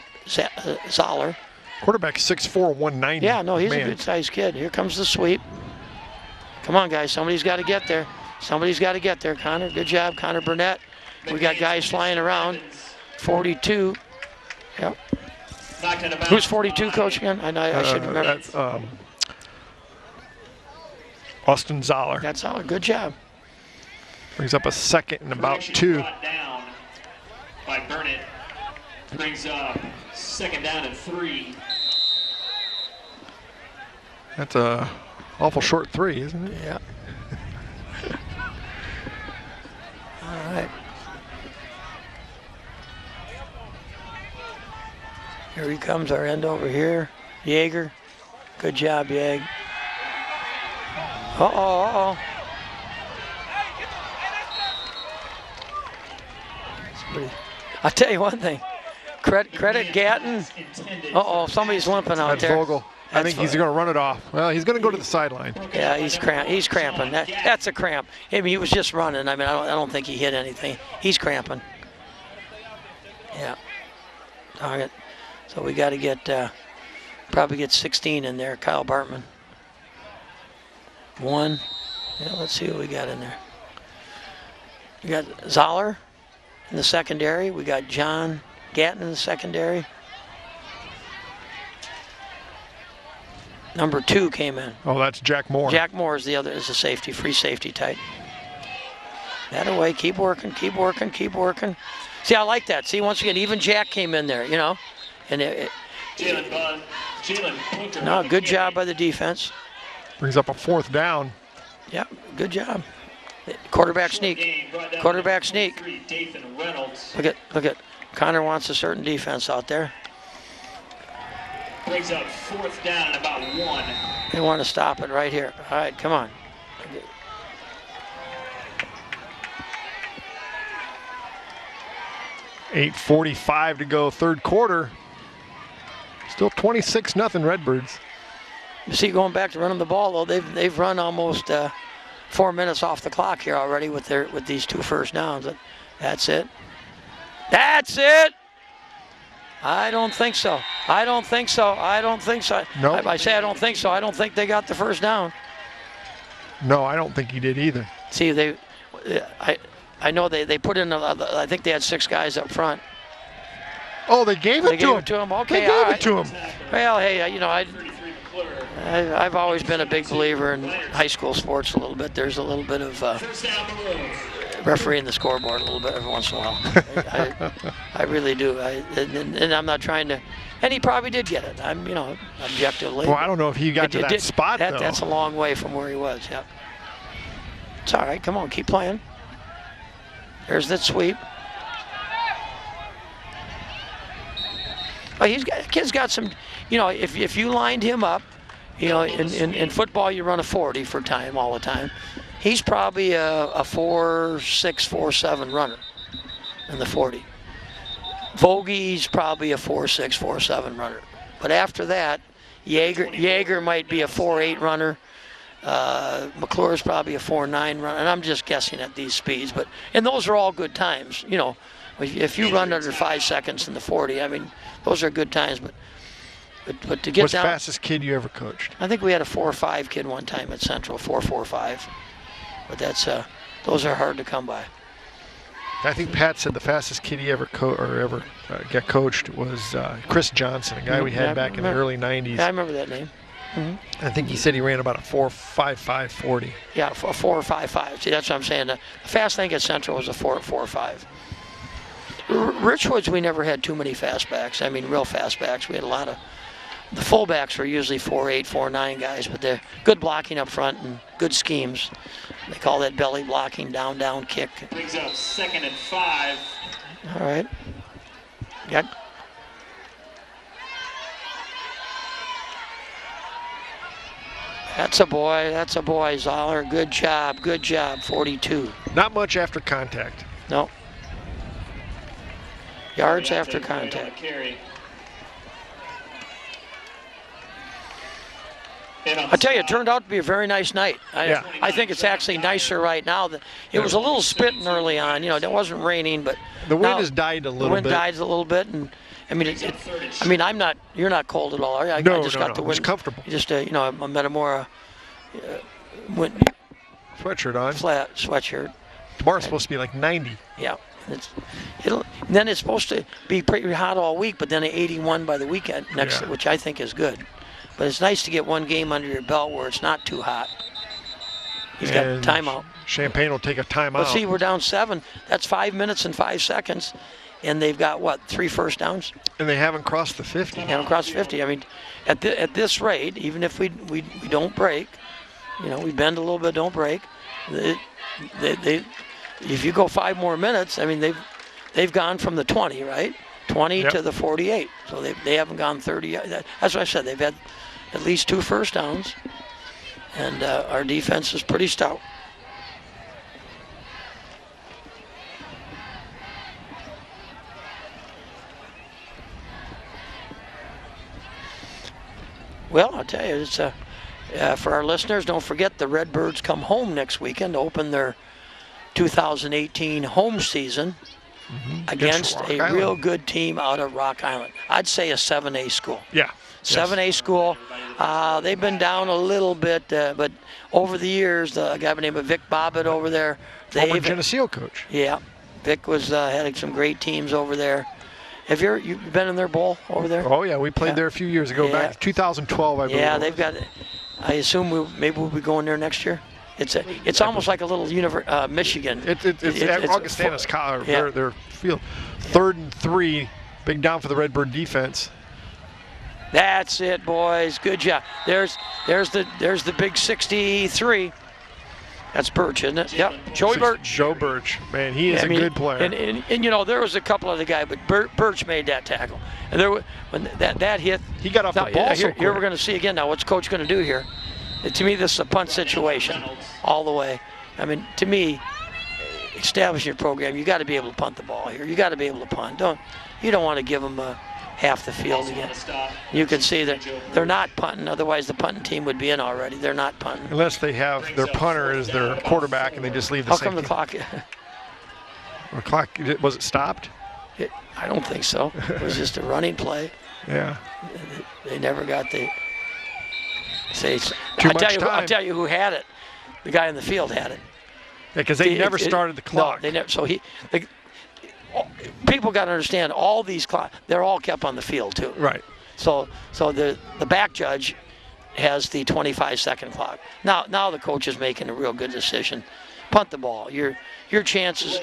Zoller. Quarterback 6'4", 190. Yeah, no, he's a good-sized kid. Here comes the sweep. Come on, guys. Somebody's got to get there. Somebody's got to get there, Connor. Good job, Connor Burnett. We got guys flying around. 42. Yep. Who's 42, Coach, again? I should remember. That's Austin Zoller. That's Zoller. Good job. Brings up a 2nd and about 2. Brought down by Burnett. Brings up 2nd down and 3. That's a awful short 3, isn't it? Yeah. All right. Here he comes, our end over here. Yeager. Good job, Yeg. Uh-oh. I'll tell you one thing. Credit Gatton. Uh-oh, somebody's limping out That's there. Vogel. I think he's going to run it off. Well, he's going to go to the sideline. Yeah, he's cramping. That's a cramp. I mean, he was just running. I mean, I don't think he hit anything. He's cramping. Yeah. Darn it. So we got to probably get 16 in there. Kyle Bartman. 1. Yeah, let's see what we got in there. We got Zoller in the secondary. We got John Gatton in the secondary. Number 2 came in. Oh, that's Jack Moore. Jack Moore is the other, is a safety, free safety type. That away, keep working. See, I like that. See, once again, even Jack came in there, And no, good job by the defense. Brings up a 4th down. Yeah, good job. Quarterback sneak. Quarterback sneak. Look at. Connor wants a certain defense out there. Brings up 4th down and about 1. They want to stop it right here. All right, come on. $8:45 to go, 3rd quarter. Still 26-0 Redbirds. You see, going back to running the ball, though, they've run almost 4 minutes off the clock here already with these 2 first downs. That's it. That's it. I don't think so. No. I say I don't think so. I don't think they got the first down. No, I don't think he did either. See, I know they put in. I think they had 6 guys up front. Oh, they gave it to him. Okay, they gave it to him. Well, hey, I've always been a big believer in high school sports a little bit. There's a little bit of refereeing the scoreboard a little bit every once in a while. I really do. And I'm not trying to. And he probably did get it. I'm, objectively. Well, I don't know if he got to that spot, though. That's a long way from where he was, yeah. It's all right. Come on, keep playing. There's that sweep. Well, kid's got some, if you lined him up, in football you run a 40 for time all the time. He's probably a 4.6, 4.7 runner in the 40. Vogel's probably a 4.6, 4.7 runner. But after that, Jaeger might be a 4.8 runner. McClure's probably a 4.9 runner. And I'm just guessing at these speeds. And those are all good times. If you run under 5 seconds in the 40, I mean, those are good times. But to get What's down. the fastest kid you ever coached? I think we had a 4.5 kid one time at Central, 4.45. But those are hard to come by. I think Pat said the fastest kid he ever got coached was Chris Johnson, a guy we had back in the early 90s. Yeah, I remember that name. Mm-hmm. I think he said he ran about a 4.55 40. Yeah, a 4.55. See, that's what I'm saying. The fast thing at Central was a 4.45. Richwoods, we never had too many fastbacks. I mean, real fastbacks. We had a lot of. The fullbacks were usually 4.8, 4.9 guys, but they're good blocking up front and good schemes. They call that belly blocking, down kick. Brings up 2nd and 5. All right. Yeah. That's a boy, Zoller. Good job, 42. Not much after contact. No. Yards after contact. I tell you, it turned out to be a very nice night. I think it's actually nicer right now. It was a little spitting early on. It wasn't raining, but the wind has died a little bit. The wind died a little bit, and I mean, you're not cold at all, are you? No, I just got the wind. It's comfortable. Just a Metamora sweatshirt on. Flat sweatshirt. Tomorrow's supposed to be like 90. Yeah. Then it's supposed to be pretty hot all week, but then 81 by the weekend which I think is good. But it's nice to get one game under your belt where it's not too hot. He's got a timeout. Champaign will take a timeout. But see, we're down 7. That's 5 minutes and 5 seconds. And they've got, 3 first downs? And they haven't crossed the 50. They haven't crossed 50. I mean, at this rate, even if we don't break, we bend a little bit, don't break. If you go 5 more minutes, I mean, they've gone from the 20, right? 20 to the 48. So they haven't gone 30. That's what I said. They've had at least 2 first downs. And our defense is pretty stout. Well, I'll tell you, it's for our listeners, don't forget the Redbirds come home next weekend to open their 2018 home season against a real good team out of Rock Island. I'd say a 7A school. Yeah. 7A school. They've been down a little bit, but over the years, a guy by the name of Vic Bobbitt over there. Former Geneseo coach. Yeah. Vic was had some great teams over there. Have you been in their bowl over there? Oh, yeah. We played there a few years ago, back in 2012, I believe. Yeah, they've got, I assume maybe we'll be going there next year. It's almost like a little Michigan. It's Augustana's their field. 3rd and 3, big down for the Redbird defense. That's it, boys. Good job. There's the big 63. That's Birch, isn't it? Yep. Joey Birch. Joe Birch. Man, he is a good player. And there was a couple other guys, but Birch made that tackle. And when that hit, he got off the ball so quick. Here we're going to see again now. What's Coach going to do here? To me, this is a punt situation all the way. I mean, to me, establishing your program, you got to be able to punt the ball here. You got to be able to punt. You don't want to give them half the field again. You can see that they're not punting. Otherwise, the punting team would be in already. They're not punting. Unless they have their punter as their quarterback and they just leave the safety. How come the clock? The clock, was it stopped? I don't think so. It was just a running play. Yeah. They never got the. I'll tell you who had it. The guy in the field had it. Yeah, because they never started the clock. No, they never. So people got to understand all these clocks. They're all kept on the field too. Right. So the back judge has the 25-second clock. Now the coach is making a real good decision. punt the ball. Your chances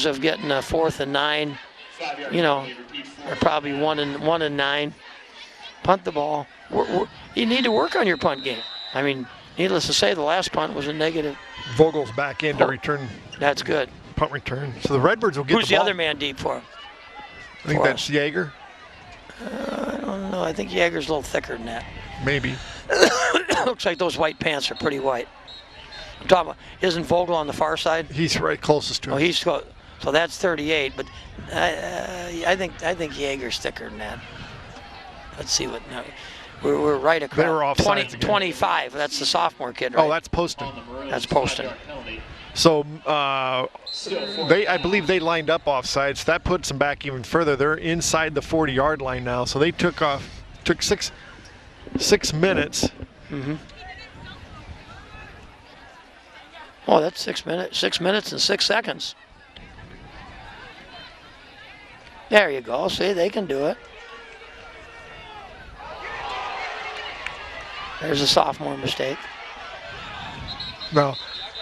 of getting a 4th and 9, are probably 1 and 9. Punt the ball. You need to work on your punt game. I mean, needless to say, the last punt was a negative. Vogel's back in to return. That's good. Punt return. So the Redbirds will get Who's the ball. Other man deep for him? I think that's Jaeger. I don't know. I think Jaeger's a little thicker than that. Maybe. Looks like those white pants are pretty white. I'm talking about, isn't Vogel on the far side? He's right closest to him. Oh, so that's 38, but I think Jaeger's thicker than that. Let's see what. No, we're right across. They were offsides 25. That's the sophomore kid, right? Oh, that's Poston. That's Poston. So I believe they lined up offsides. So that puts them back even further. They're inside the 40-yard line now. So they took 6 minutes. Mm-hmm. Oh, that's 6 minutes. 6 minutes and 6 seconds. There you go. See, they can do it. There's a sophomore mistake. No.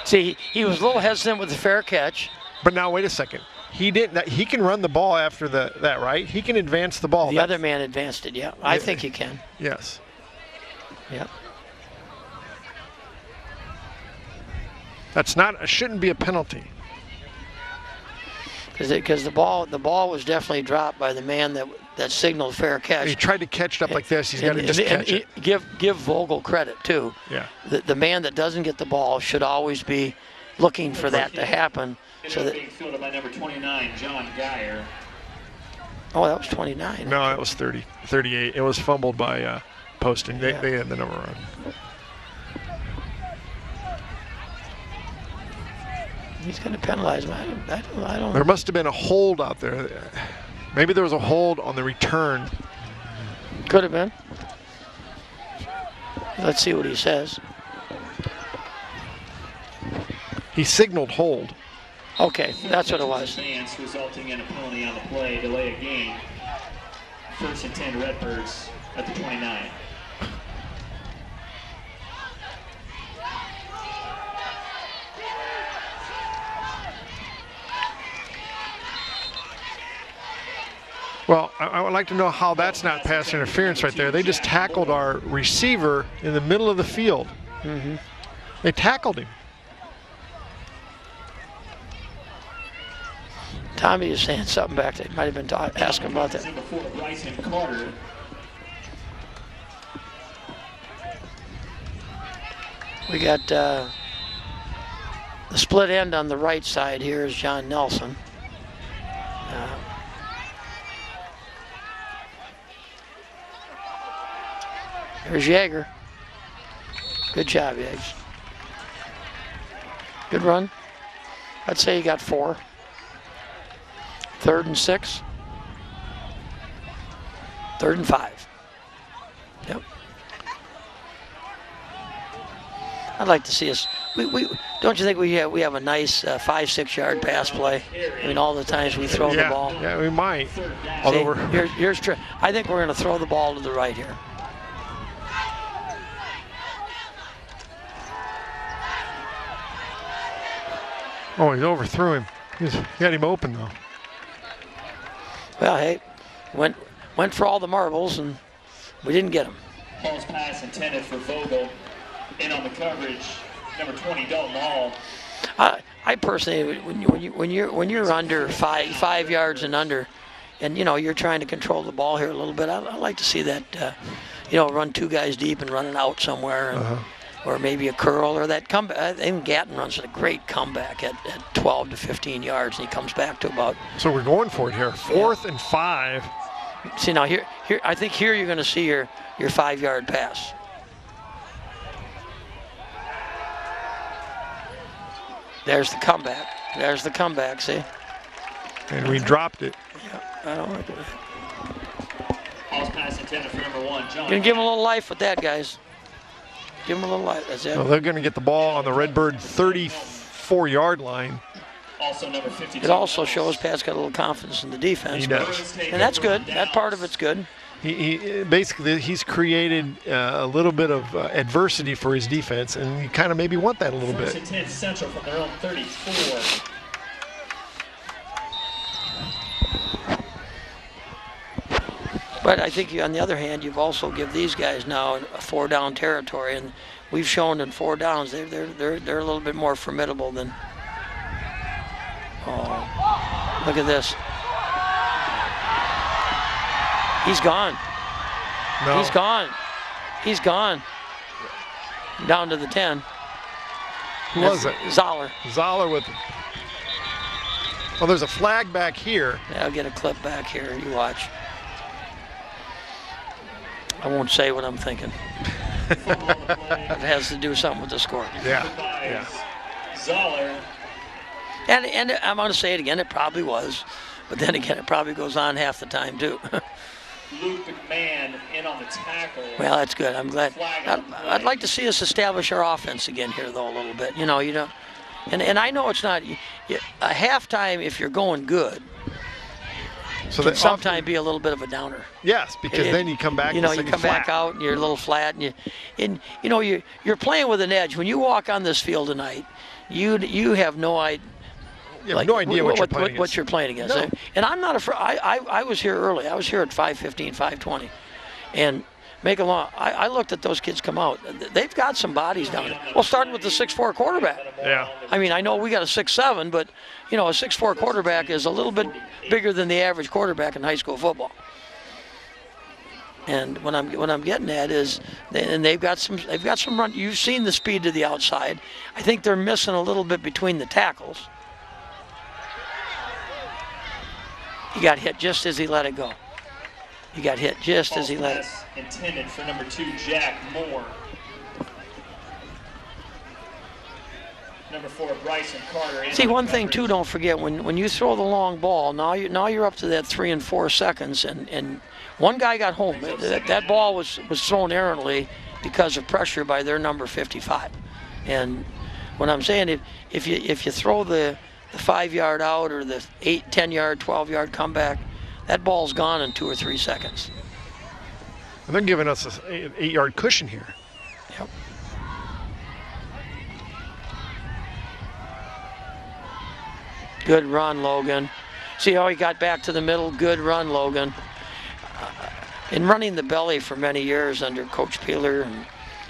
See, he was a little hesitant with the fair catch. But now, wait a second. He didn't. He can run the ball after that, right? He can advance the ball. The other man advanced it, yeah. I think he can. Yes. Yeah. That's not. Shouldn't be a penalty. Because the ball was definitely dropped by the man that signaled fair catch. He tried to catch it up like this. He's got to just catch it. Give Vogel credit too. Yeah. The man that doesn't get the ball should always be looking for that to happen. So that. Being fielded by number 29, John Geyer. Oh, that was 29. No, that was 38. It was fumbled by Poston. They had the number wrong. He's going to penalize him. I don't. There must have been a hold out there. Maybe there was a hold on the return. Could have been. Let's see what he says. He signaled hold. Okay, that's what it was. Advance, resulting in a penalty on the play, delay of game. 1st and 10 Redbirds at the 29. Well, I would like to know how that's not pass interference right there. They just tackled our receiver in the middle of the field. Mm-hmm. They tackled him. Tommy is saying something back there. Might have been asking about that. Before Bryson Carter. We got the split end on the right side here is John Nelson. Here's Jaeger. Good job, Jags. Good run. I'd say you got 4. 3rd and 6. 3rd and 5. Yep. I'd like to see us. We don't you think we have a nice 5-6 yard pass play? I mean, all the times we throw the ball. Yeah, we might. Although I think we're going to throw the ball to the right here. Oh, he overthrew him. He had him open though. Well, hey, went for all the marbles and we didn't get them. False pass intended for Vogel. In on the coverage, number 20 Dalton Hall. I personally, when you're under 5 yards and under, and you're trying to control the ball here a little bit, I like to see that, run 2 guys deep and running out somewhere. And, or maybe a curl or that comeback. I think Gatton runs a great comeback at 12 to 15 yards, and he comes back to about. So we're going for it here. 4th and 5. See now here I think here you're going to see your 5-yard pass. There's the comeback. There's the comeback. See. And we dropped it. Yeah, I don't like it. False pass intended for number 1 John. Gonna give him a little life with that, guys. Give him a little light. That's it. Well, they're going to get the ball on the Redbird 34-yard line. Also number 52. It also shows Pat's got a little confidence in the defense. He does. And that's good. That part of it's good. he basically he's created a little bit of adversity for his defense, and you kind of maybe want that a little First bit. and 10 Central from their own 34. But I think on the other hand, you've also give these guys now a 4-down territory, and we've shown in 4 downs they're a little bit more formidable than. Oh, look at this. He's gone. No. He's gone. He's gone. Down to the 10. Who was it? Zoller. Zoller with. Well, there's a flag back here. Yeah, I'll get a clip back here. You watch. I won't say what I'm thinking. It has to do something with the score. Yeah. Zoller. And I'm going to say it again, it probably was. But then again, it probably goes on half the time, too. Luke McMahon in on the tackle. Well, that's good. I'm glad. I'd like to see us establish our offense again here, though, a little bit. You know, and I know it's not a halftime if you're going good. So Can sometimes be a little bit of a downer. Yes, because then you come back. You know, you come back out and you're a little flat, and you're playing with an edge. When you walk on this field tonight, you have no idea. You have no idea what you're playing against. No. No. And I'm not afraid. I was here early. I was here at 5:15, 5:20, and I looked at those kids come out. They've got some bodies down there. Well, starting with the 6'4" quarterback. Yeah. I mean, I know we got a 6'7", but a 6'4" quarterback is a little bit bigger than the average quarterback in high school football. And what I'm getting at is, and they've got some run. You've seen the speed to the outside. I think they're missing a little bit between the tackles. He got hit just as he let it go. He got hit just as he let it. Intended for number 2, Jack Moore. Number 4, Bryson Carter. See, one thing too, don't forget when you throw the long ball. Now you're up to that 3 and 4 seconds, and one guy got home. That ball was thrown errantly because of pressure by their number 55. And what I'm saying, if you throw the 5-yard out or the 8, 10-yard, 12-yard comeback, that ball's gone in 2 or 3 seconds. And they're giving us an 8-yard cushion here. Yep. Good run, Logan. See how he got back to the middle? Good run, Logan. In running the belly for many years under Coach Peeler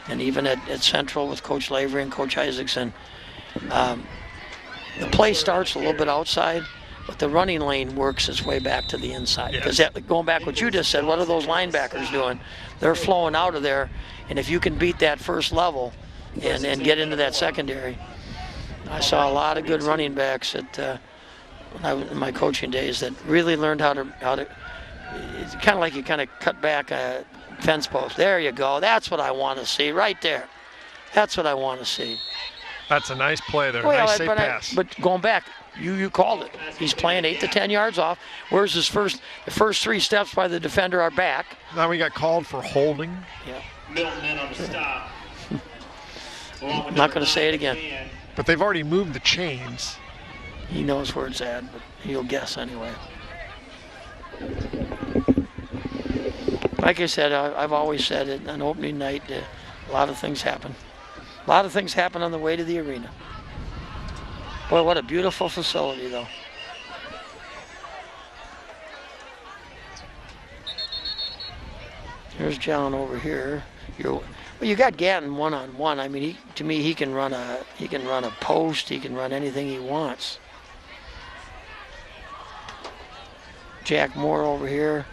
and even at Central with Coach Lavery and Coach Isaacson, the play starts a little bit outside, but the running lane works its way back to the inside. Because going back what you just said, what are those linebackers doing? They're flowing out of there, and if you can beat that first level and get into that secondary. I saw a lot of good running backs in my coaching days that really learned how to. It's kind of like you kind of cut back a fence post. There you go. That's what I want to see right there. That's what I want to see. That's a nice play there. Nice safe pass. But going back, you called it. He's playing 8 to 10 yards off. Where's the first 3 steps by the defender are back. Now we got called for holding. Yeah. Milton in on the stop. I'm not going to say it again. But they've already moved the chains. He knows where it's at, but he'll guess anyway. Like I said, I've always said it on opening night, a lot of things happen. A lot of things happen on the way to the arena. Boy, what a beautiful facility, though. Here's John over here. Well, you got Gatton one-on-one. I mean, to me, he can run a post. He can run anything he wants. Jack Moore over here.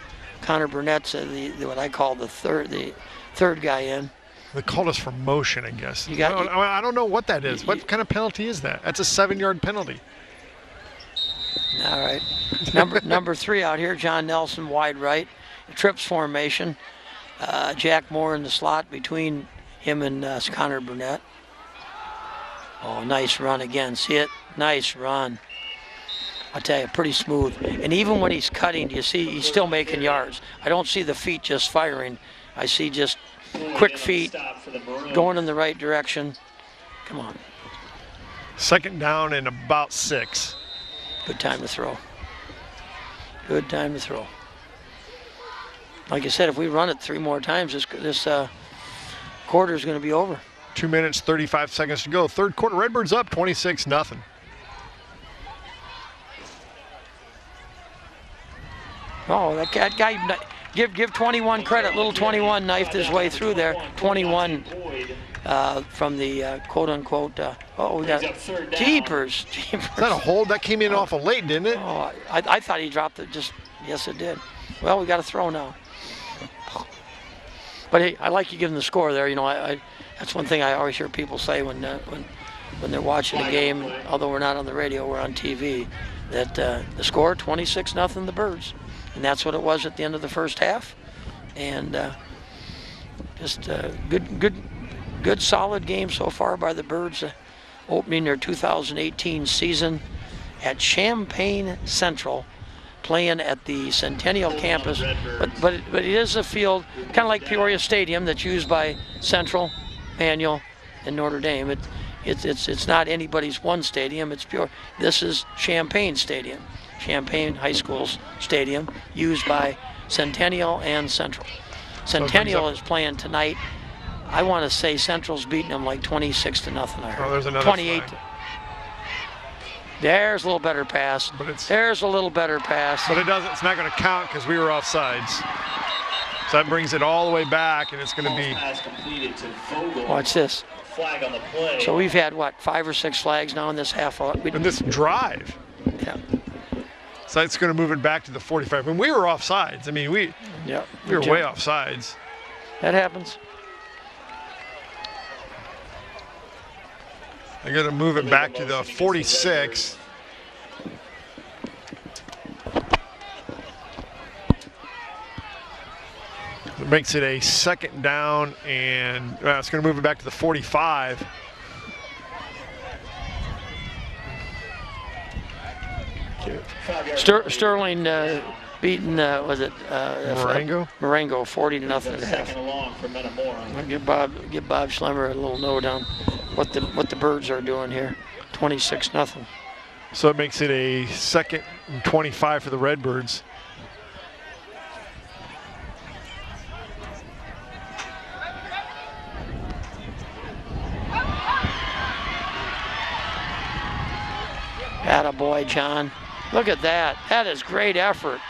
Connor Burnett's what I call the third guy in. They called us for motion, I guess. I don't know what that is. What kind of penalty is that? That's a 7-yard penalty. All right. Number 3 out here, John Nelson, wide right. Trips formation. Jack Moore in the slot between him and Connor Burnett. Oh, nice run again. See it? Nice run. I tell you, pretty smooth. And even when he's cutting, you see he's still making yards. I don't see the feet just firing. I see just quick feet going in the right direction. Come on. 2nd down and about 6. Good time to throw. Good time to throw. Like I said, if we run it 3 more times, this quarter is going to be over. 2 minutes, 35 seconds to go. Third quarter, Redbirds up 26-0. Oh, that guy, give 21 credit. Little 21 knifed his way through there. 21 from the quote-unquote, we got jeepers. Is that a hold? That came in awful late, didn't it? Oh, I thought he dropped it. Yes, it did. Well, we got a throw now. But hey, I like you giving the score there. You know, that's one thing I always hear people say when they're watching a game. Although we're not on the radio, we're on TV. That the score 26-0 the Birds, and that's what it was at the end of the first half. And just good solid game so far by the Birds, opening their 2018 season at Champaign Central, playing at the Centennial campus, but it is a field kind of like Peoria Stadium that's used by Central, Manual, and Notre Dame. It's not anybody's one stadium. It's pure. This is Champaign Stadium, Champaign High School's stadium, used by Centennial and Central. Centennial is playing tonight. I want to say Central's beating them like 26-0. Oh, there's another 28. flag. There's a little better pass. There's a little better pass. But it's not going to count because we were offsides. So that brings it all the way back, and it's going to be. Watch this. Flag on the play. So we've had, 5 or 6 flags now in this half. In this drive. Yeah. So it's going to move it back to the 45. I mean, we were offsides. I mean, we were way offsides. That happens. I got to move it back to the 46. It makes it a second down, and it's going to move it back to the 45. Sterling beating, Marengo? Marengo 40-0 at half. Give Bob Schlemmer a little note on what the Birds are doing here. 26-0. So it makes it a second and 25 for the Redbirds. Attaboy, John. Look at that. That is great effort.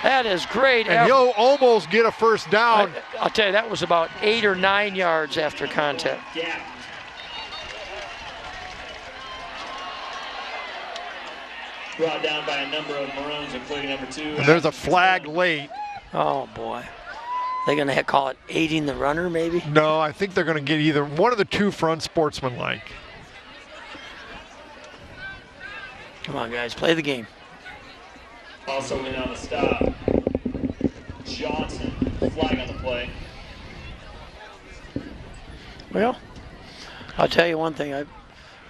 That is great effort. And he'll almost get a first down. I'll tell you, that was about 8 or 9 yards after contact. Brought down by a number of Maroons, including number 2. And there's a flag late. Oh, boy. They're going to call it aiding the runner, maybe? No, I think they're going to get either one of the 2 for unsportsmanlike. Come on, guys, play the game. Also in on the stop, Johnson, flag on the play. Well, I'll tell you one thing.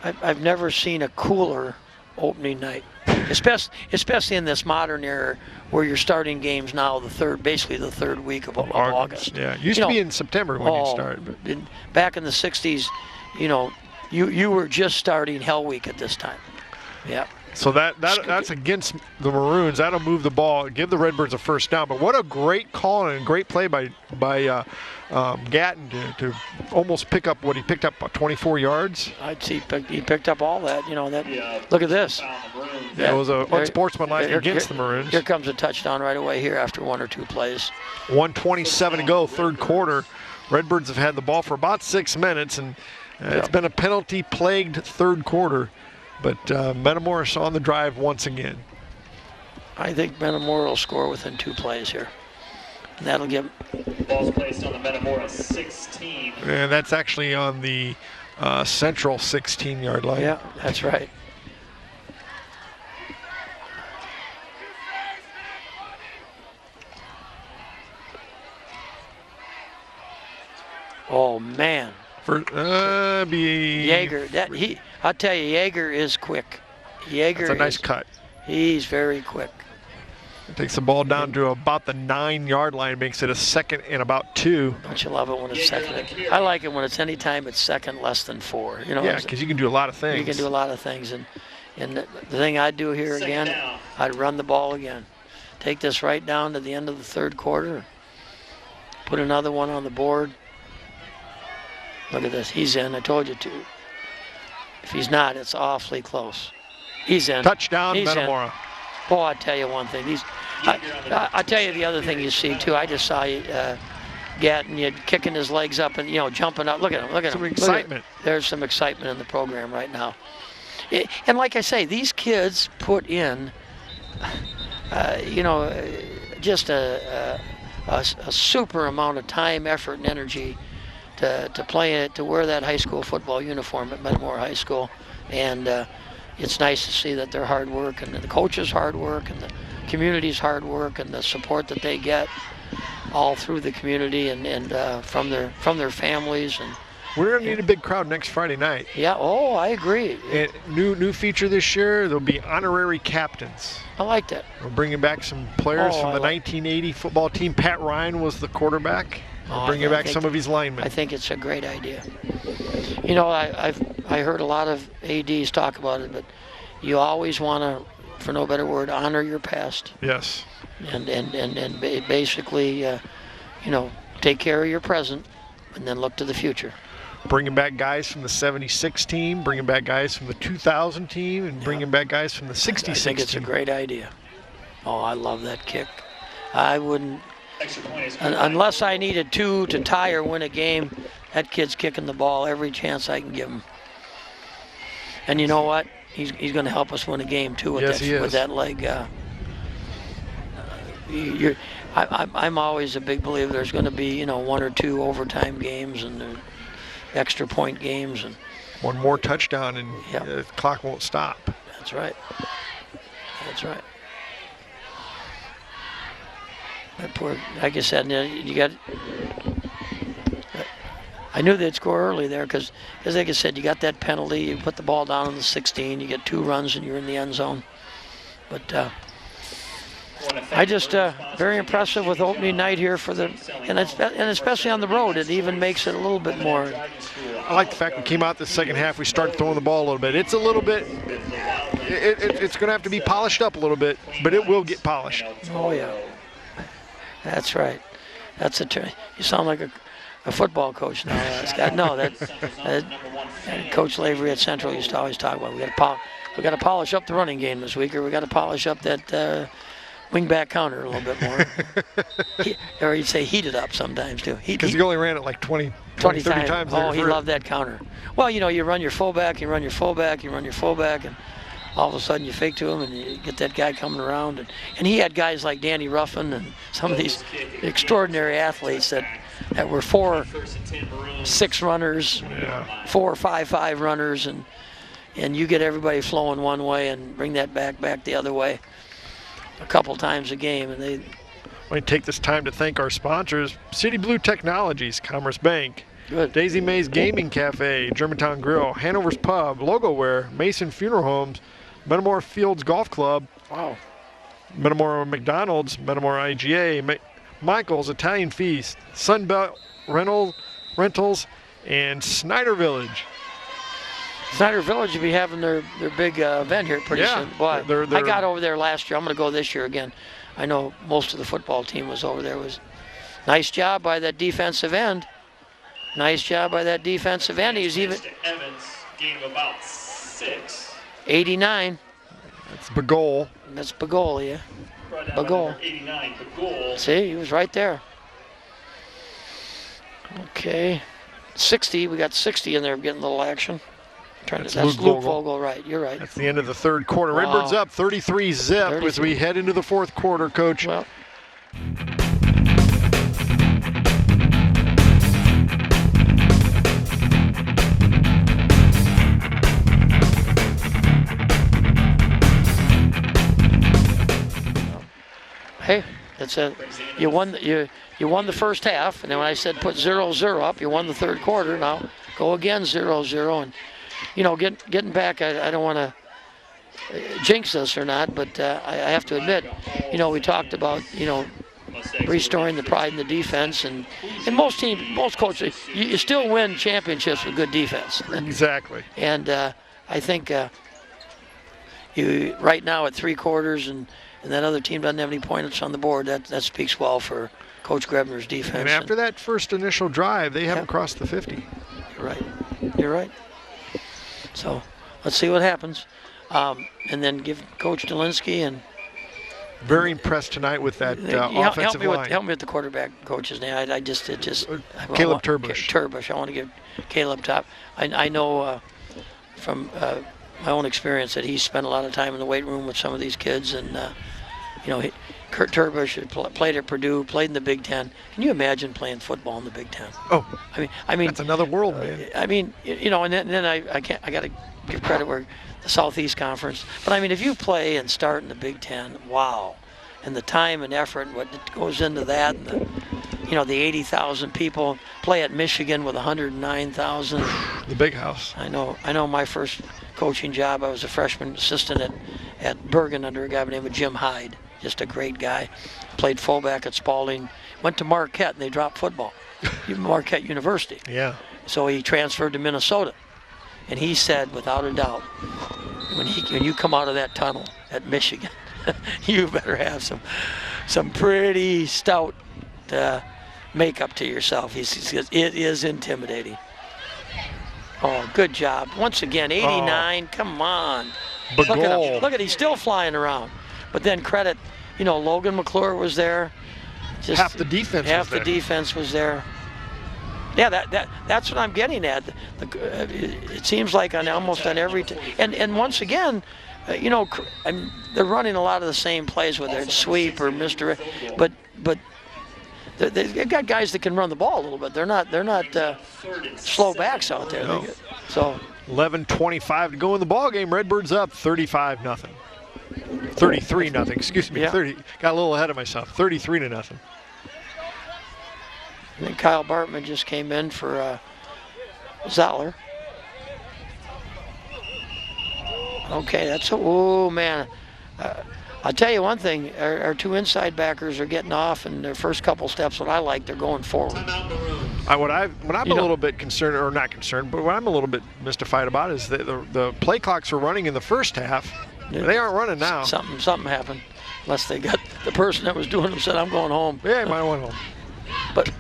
I've never seen a cooler opening night, especially in this modern era where you're starting games now basically the third week of August. Yeah, it used to be in September when you start. But back in the 60s, you were just starting Hell Week at this time. Yeah. So that's against the Maroons. That'll move the ball, give the Redbirds a first down. But what a great call and great play by Gatton to almost pick up what he picked up, about 24 yards. I'd see he picked up all that. Look at this. It was a unsportsmanlike against the Maroons. Here comes a touchdown right away here after 1 or 2 plays. 1:27 to go, third quarter. Redbirds have had the ball for about 6 minutes, and it's been a penalty-plagued third quarter. But Metamora on the drive once again. I think Metamora will score within 2 plays here. And that'll give. Ball's placed on the Metamora 16. And that's actually on the Central 16-yard line. Yeah, that's right. Oh man. For Yeager, I'll tell you, Yeager is quick. That's a nice cut. He's very quick. Takes the ball down to about the 9-yard line, makes it a second and about 2. Don't you love it when it's second? I like it when it's any time it's second less than 4. Yeah, because you can do a lot of things. You can do a lot of things, and the thing I'd do here again, I'd run the ball again. Take this right down to the end of the third quarter. put another one on the board. Look at this. He's in. I told you to. If he's not, it's awfully close. He's in. Touchdown, He's Metamora. in. Oh, I tell you one thing. I tell you the other thing you see too. I just saw Gatton kicking his legs up and jumping up. Look at him. Look at him. Some excitement. There's some excitement in the program right now. And like I say, these kids put in, just a super amount of time, effort, and energy to play it, to wear that high school football uniform at Metamora High School. And it's nice to see that their hard work and the coaches' hard work and the community's hard work and the support that they get all through the community and from their families. And we're gonna need a big crowd next Friday night. yeah, oh, I agree. And new feature this year, there'll be honorary captains. I like that. We're bringing back some players from the 1980 football team. Pat Ryan was the quarterback. We're bringing back some of his linemen. I think it's a great idea. I heard a lot of ADs talk about it, but you always want to, for no better word, honor your past. Yes. And basically, take care of your present, and then look to the future. Bringing back guys from the 76 team, bringing back guys from the 2000 team, and bringing back guys from the 66 I think it's team. a great idea. Oh, I love that kick. I wouldn't, unless I needed 2 to tie or win a game, that kid's kicking the ball every chance I can give him. And you know what? He's going to help us win a game too with, with that leg. I'm always a big believer there's going to be 1 or 2 overtime games and extra point games, and one more touchdown and the clock won't stop. That's right. That's right. That poor, like I said, you got. I knew they'd score early there because, like I said, you got that penalty. You put the ball down on the 16. You get 2 runs and you're in the end zone. But I just very impressive with opening night here for the, and especially on the road. It even makes it a little bit more. I like the fact we came out the second half. We started throwing the ball a little bit. It's a little bit. It's going to have to be polished up a little bit, but it will get polished. Oh yeah, that's right. That's a term. You sound like a football coach now, Scott. No, that Coach Lavery at Central used to always talk about. We got to polish up the running game this week, or we got to polish up that wing-back counter a little bit more. Or you'd say heat it up sometimes too. Because he only ran it like 20 30 times. Oh, he loved that counter. Well, you run your fullback, you run your fullback, and all of a sudden you fake to him and you get that guy coming around. And he had guys like Danny Ruffin and some of these extraordinary athletes that were 4-6 runners, 4-5-5 runners, and you get everybody flowing one way and bring that back the other way a couple times a game. And they. I want to take this time to thank our sponsors: City Blue Technologies, Commerce Bank, Good. Daisy Mae's Gaming Cafe, Germantown Grill, Hanover's Pub, Logoware, Mason Funeral Homes, Metamora Fields Golf Club, Wow, Metamora McDonald's, Metamora IGA, Michael's Italian Feast, Sunbelt Rentals, and Snyder Village. Snyder Village will be having their big event here pretty soon. Boy, they're I got over there last year. I'm going to go this year again. I know most of the football team was over there. It was nice job by that defensive end. Nice job by that defensive end. He was even Evans gained about 6. 89. That's Bagol. That's Bagol, yeah. Bagol. 89, Bagol. See, he was right there. Okay. 60. We got 60 in there getting a little action. That's Luke Vogel, right. You're right. That's the end of the third quarter. Wow. Redbird's up 33-zip as we head into the fourth quarter, Coach. Well, hey, that's it. You won the first half, and then when I said put 0-0 up, you won the third quarter. Now go again 0-0, and getting back. I don't want to jinx us or not, but I have to admit, we talked about restoring the pride in the defense, and most teams, most coaches, you still win championships with good defense. Exactly. And I think you right now at 3 quarters, and that other team doesn't have any points on the board. That speaks well for Coach Grebner's defense. And after that first initial drive, they haven't crossed the 50. You're right. You're right. So let's see what happens. And then give Coach Delinsky and Very impressed tonight with that offensive line. Help me with the quarterback coach's name. Caleb Turbush. Turbush. I want to give Caleb top. I know from my own experience that he spent a lot of time in the weight room with some of these kids, and Kurt Turbush had played at Purdue, played in the Big Ten. Can you imagine playing football in the Big Ten? Oh, I mean, that's another world, man. I mean, and then I got to give credit where the Southeast Conference. But I mean, if you play and start in the Big Ten, wow, and the time and effort, what goes into that, and the 80,000 people, play at Michigan with 109,000. The big house. I know. My first coaching job, I was a freshman assistant at Bergen under a guy by the name of Jim Hyde. Just a great guy. Played fullback at Spalding. Went to Marquette and they dropped football. Marquette University. Yeah. So he transferred to Minnesota. And he said, without a doubt, when you come out of that tunnel at Michigan, you better have some pretty stout makeup to yourself. He says it is intimidating. Oh, good job. Once again, 89. Come on. Look at him. Look at he's still flying around. But then credit, Logan McClure was there. Just half the defense was there. Yeah, that's what I'm getting at. It seems like almost on every and once again, they're running a lot of the same plays, whether it's sweep or misdirect, but they've got guys that can run the ball a little bit. They're not slow backs out there. No. So 11:25 to go in the ball game. Redbirds up 35-0. 33-0. Excuse me. Yeah. 30. Got a little ahead of myself. 33-0. And then Kyle Bartman just came in for Zoller. Okay, oh man. I'll tell you one thing, our two inside backers are getting off, and their first couple steps, what I like, they're going forward. What I'm a little bit concerned, or not concerned, but what I'm a little bit mystified about is that the play clocks were running in the first half. Yeah. They aren't running now. Something happened, unless they got the person that was doing them said, I'm going home. Yeah, I might have went home. But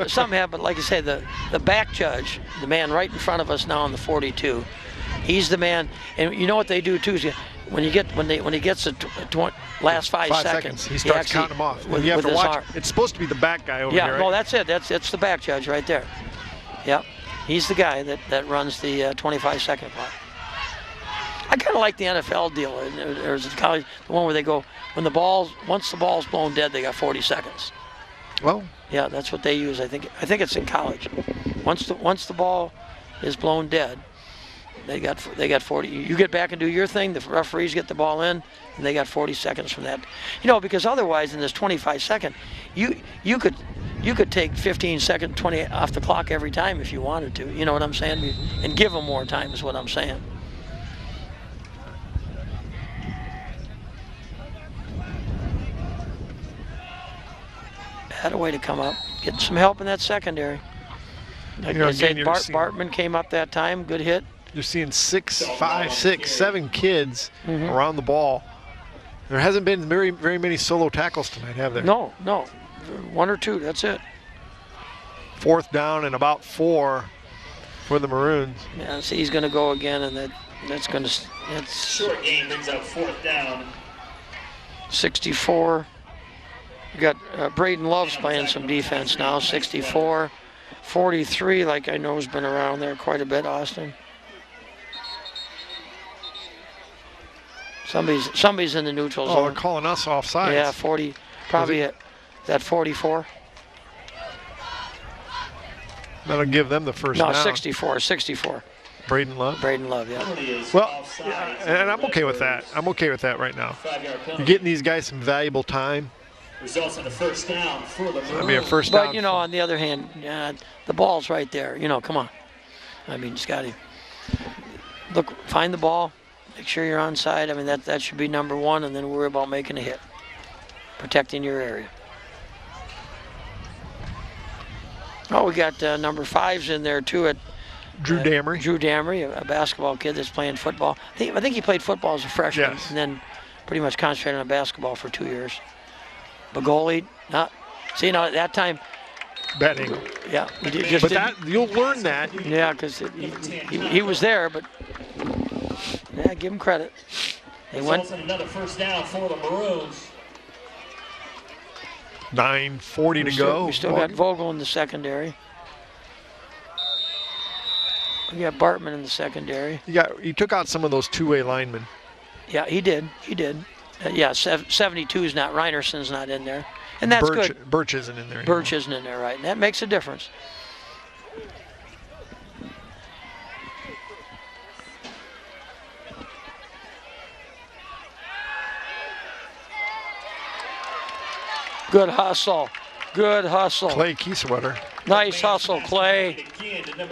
something happened. Like I say, the back judge, the man right in front of us now on the 42, he's the man. And you know what they do too is when he gets the last 5 seconds, he starts counting them off. With, you have with to watch. arm. It's supposed to be the back guy over here. here. Yeah, no, that's it. That's the back judge right there. Yep, he's the guy that runs the 25-second clock. I kind of like the NFL deal. There's college, the one where they go once the ball's blown dead, they got 40 seconds. Well, yeah, that's what they use. I think it's in college. Once the ball is blown dead, they got 40. You get back and do your thing. The referees get the ball in, and they got 40 seconds from that. Because otherwise in this 25-second, you could take 15 seconds, 20 off the clock every time if you wanted to. You know what I'm saying? And give them more time is what I'm saying. Had a way to come up, getting some help in that secondary. Like I said, Bartman came up that time, good hit. You're seeing 6, 5, 6, 7 kids around the ball. There hasn't been very, very many solo tackles tonight, have there? No, 1 or 2, that's it. 4th down and about 4 for the Maroons. Yeah, see, he's going to go again, and that's going to. Short game brings up 4th down. 64. You got Braden Love's playing some defense now, 64. 43, like I know, has been around there quite a bit, Austin. Somebody's in the neutral zone. Oh, they're calling us offsides. Yeah, 40, probably at that 44. That'll give them the first down. No, 64. Braden Love, yeah. Well, and I'm okay with that. I'm okay with that right now. You're getting these guys some valuable time. Results in a first down for the Maroons. That'd be a first down. But, on the other hand, the ball's right there. Come on. I mean, Scotty, look, find the ball, make sure you're onside. I mean, that should be number 1, and then worry about making a hit, protecting your area. Oh, we got number 5s in there, too, at Drew Damery. Drew Damery, a basketball kid that's playing football. I think he played football as a freshman, yes. and then pretty much concentrated on basketball for 2 years. Bagoli, See, now at that time, Betting. yeah, he just But didn't. that you'll learn that. Yeah, because he was there, but yeah, give him credit. They went. Results in another first down for the Maroons. 9:40 to go. We still got Vogel in the secondary. We got Bartman in the secondary. He took out some of those two-way linemen. Yeah, he did. He did. Yeah, 72 is not. Reinerson's not in there, and that's good. Birch isn't in there. Birch isn't in there, right? And that makes a difference. Good hustle. Good hustle. Clay Keysweater. Nice hustle, Clay.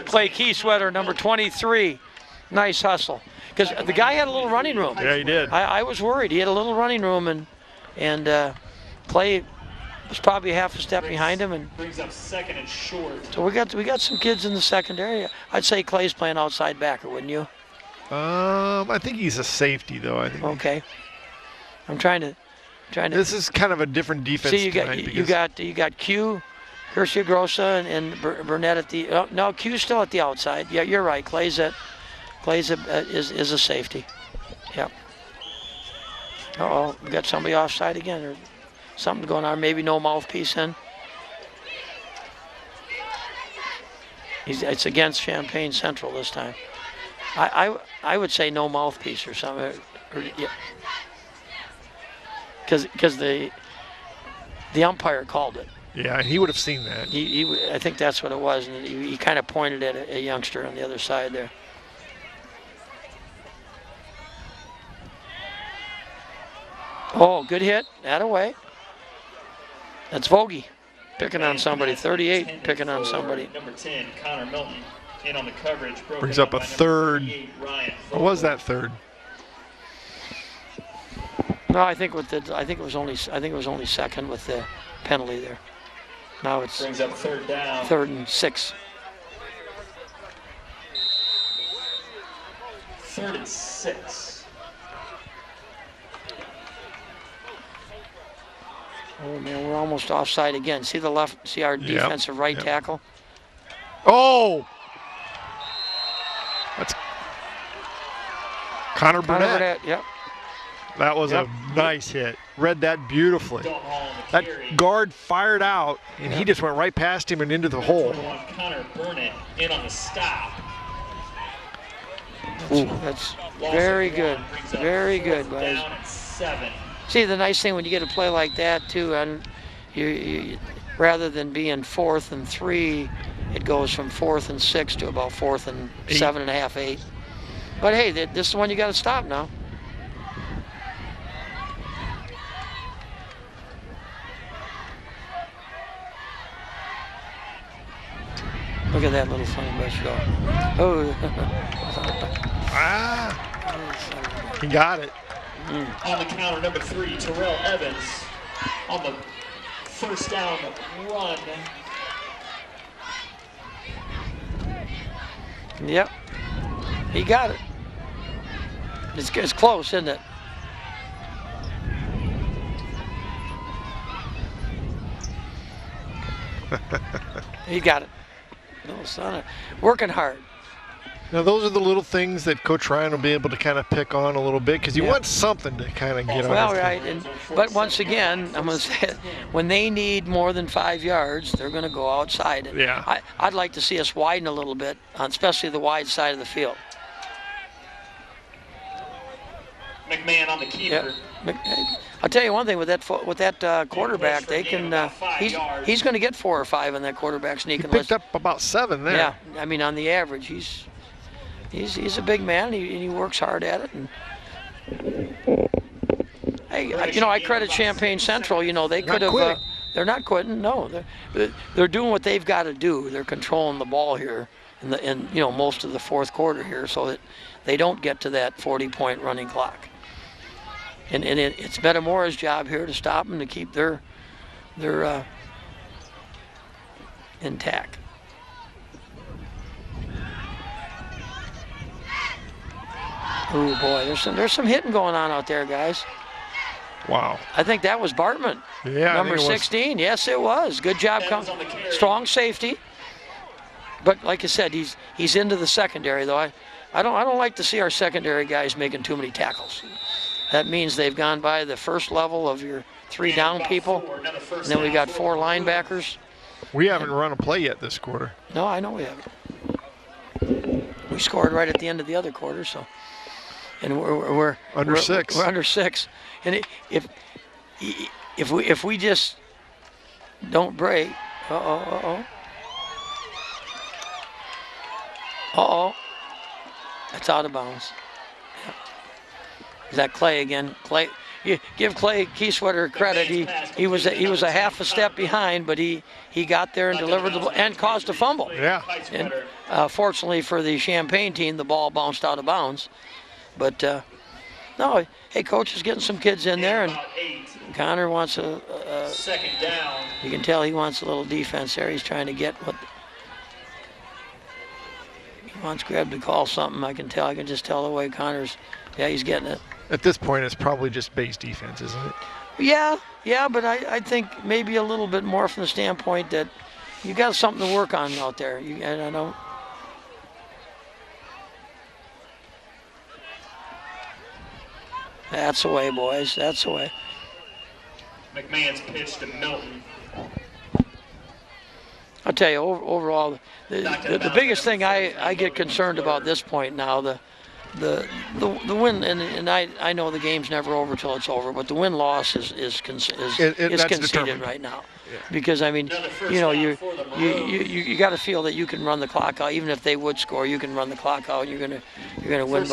Clay Keysweater, number 23. Nice hustle. Because the guy had a little running room. Yeah, he did. I was worried. He had a little running room, and Clay was probably half a step behind him. And brings up 2nd and short. so we got some kids in the secondary. I'd say Clay's playing outside backer, wouldn't you? I think he's a safety though. I think. Okay. I'm trying to. This is kind of a different defense. See, you got Q, Garcia Grossa, and Burnett at the. Oh, no, Q's still at the outside. Yeah, you're right. Clay's is a safety. Yep. Uh-oh, we got somebody offside again, or something going on. Maybe no mouthpiece in. It's against Champaign Central this time. I would say no mouthpiece or something. Yeah. Because the umpire called it. Yeah, he would have seen that. I think that's what it was, and he kind of pointed at a youngster on the other side there. Oh, good hit. That away. That's Vogie picking on somebody. 38 picking on somebody. Number 10, Connor Milton, in on the coverage. Brings up a third. What was that third? No, I think it was only second with the penalty there. Now it's brings up 3rd down. 3rd and 6. 3rd and 6. Oh man, we're almost offside again. See the left? See our defensive right tackle? Oh, that's Connor Burnett. Yep. That was a nice hit. Read that beautifully. That guard fired out, and he just went right past him and into the hole. Connor Burnett in on the stop. That's very good. Very good, guys. Down at 7. See, the nice thing when you get a play like that, too, and you rather than being 4th and 3, it goes from 4th and 6 to about 4th and 7.5, 8. But hey, this is the one you got to stop now. Look at that little funny bush go. Oh. He got it. On the counter, number 3, Terrell Evans, on the first down run. Yep, he got it. It's close, isn't it? He got it. No, son, working hard. Now, those are the little things that Coach Ryan will be able to kind of pick on a little bit because you want something to kind of get on. Well, right, but once again, I'm going to say it, when they need more than 5 yards, they're going to go outside. And I'd like to see us widen a little bit, especially the wide side of the field. McMahon on the keeper. I'll tell you one thing with that quarterback, they can. He's going to get 4 or 5 on that quarterback sneak. He picked up about 7 there. Yeah, I mean on the average, he's a big man. He works hard at it. And hey, I credit Champaign Central. They could have. They're not quitting. No, they're doing what they've got to do. They're controlling the ball here, in most of the 4th quarter here, so that they don't get to that 40-point running clock. And it's Metamora's job here to stop them, to keep their intact. Oh boy, there's some hitting going on out there, guys. Wow. I think that was Bartman. Yeah, Number 16. Yes, it was. Good job. Strong safety. But like I said, he's into the secondary though. I don't like to see our secondary guys making too many tackles. That means they've gone by the first level of your 3 down people. And then we got 4 linebackers. We haven't run a play yet this quarter. No, I know we haven't. We scored right at the end of the other quarter, so. And we're under 6. We're under 6. And if we just don't break, that's out of bounds. Yeah. Is that Clay again? Clay, you give Clay Keysweater credit. He was a half a step behind, but he got there and delivered and caused a fumble. Yeah. And fortunately for the Champaign team, the ball bounced out of bounds. But no, hey, coach is getting some kids in there, and Connor wants a second down. You can tell he wants a little defense there. He's trying to get what he wants. Greb to call something. I can tell. I can just tell the way Connor's. Yeah, he's getting it. At this point, it's probably just base defense, isn't it? Yeah, but I think maybe a little bit more from the standpoint that you got something to work on out there. I don't. That's the way, boys. That's the way. McMahon's pitch to Milton. I'll tell you, overall, the biggest thing I get concerned about this point now, the win, and I know the game's never over till it's over, but the win-loss is conceded right now. Yeah. Because I mean, you got to feel that you can run the clock out. Even if they would score, you can run the clock out. You're gonna win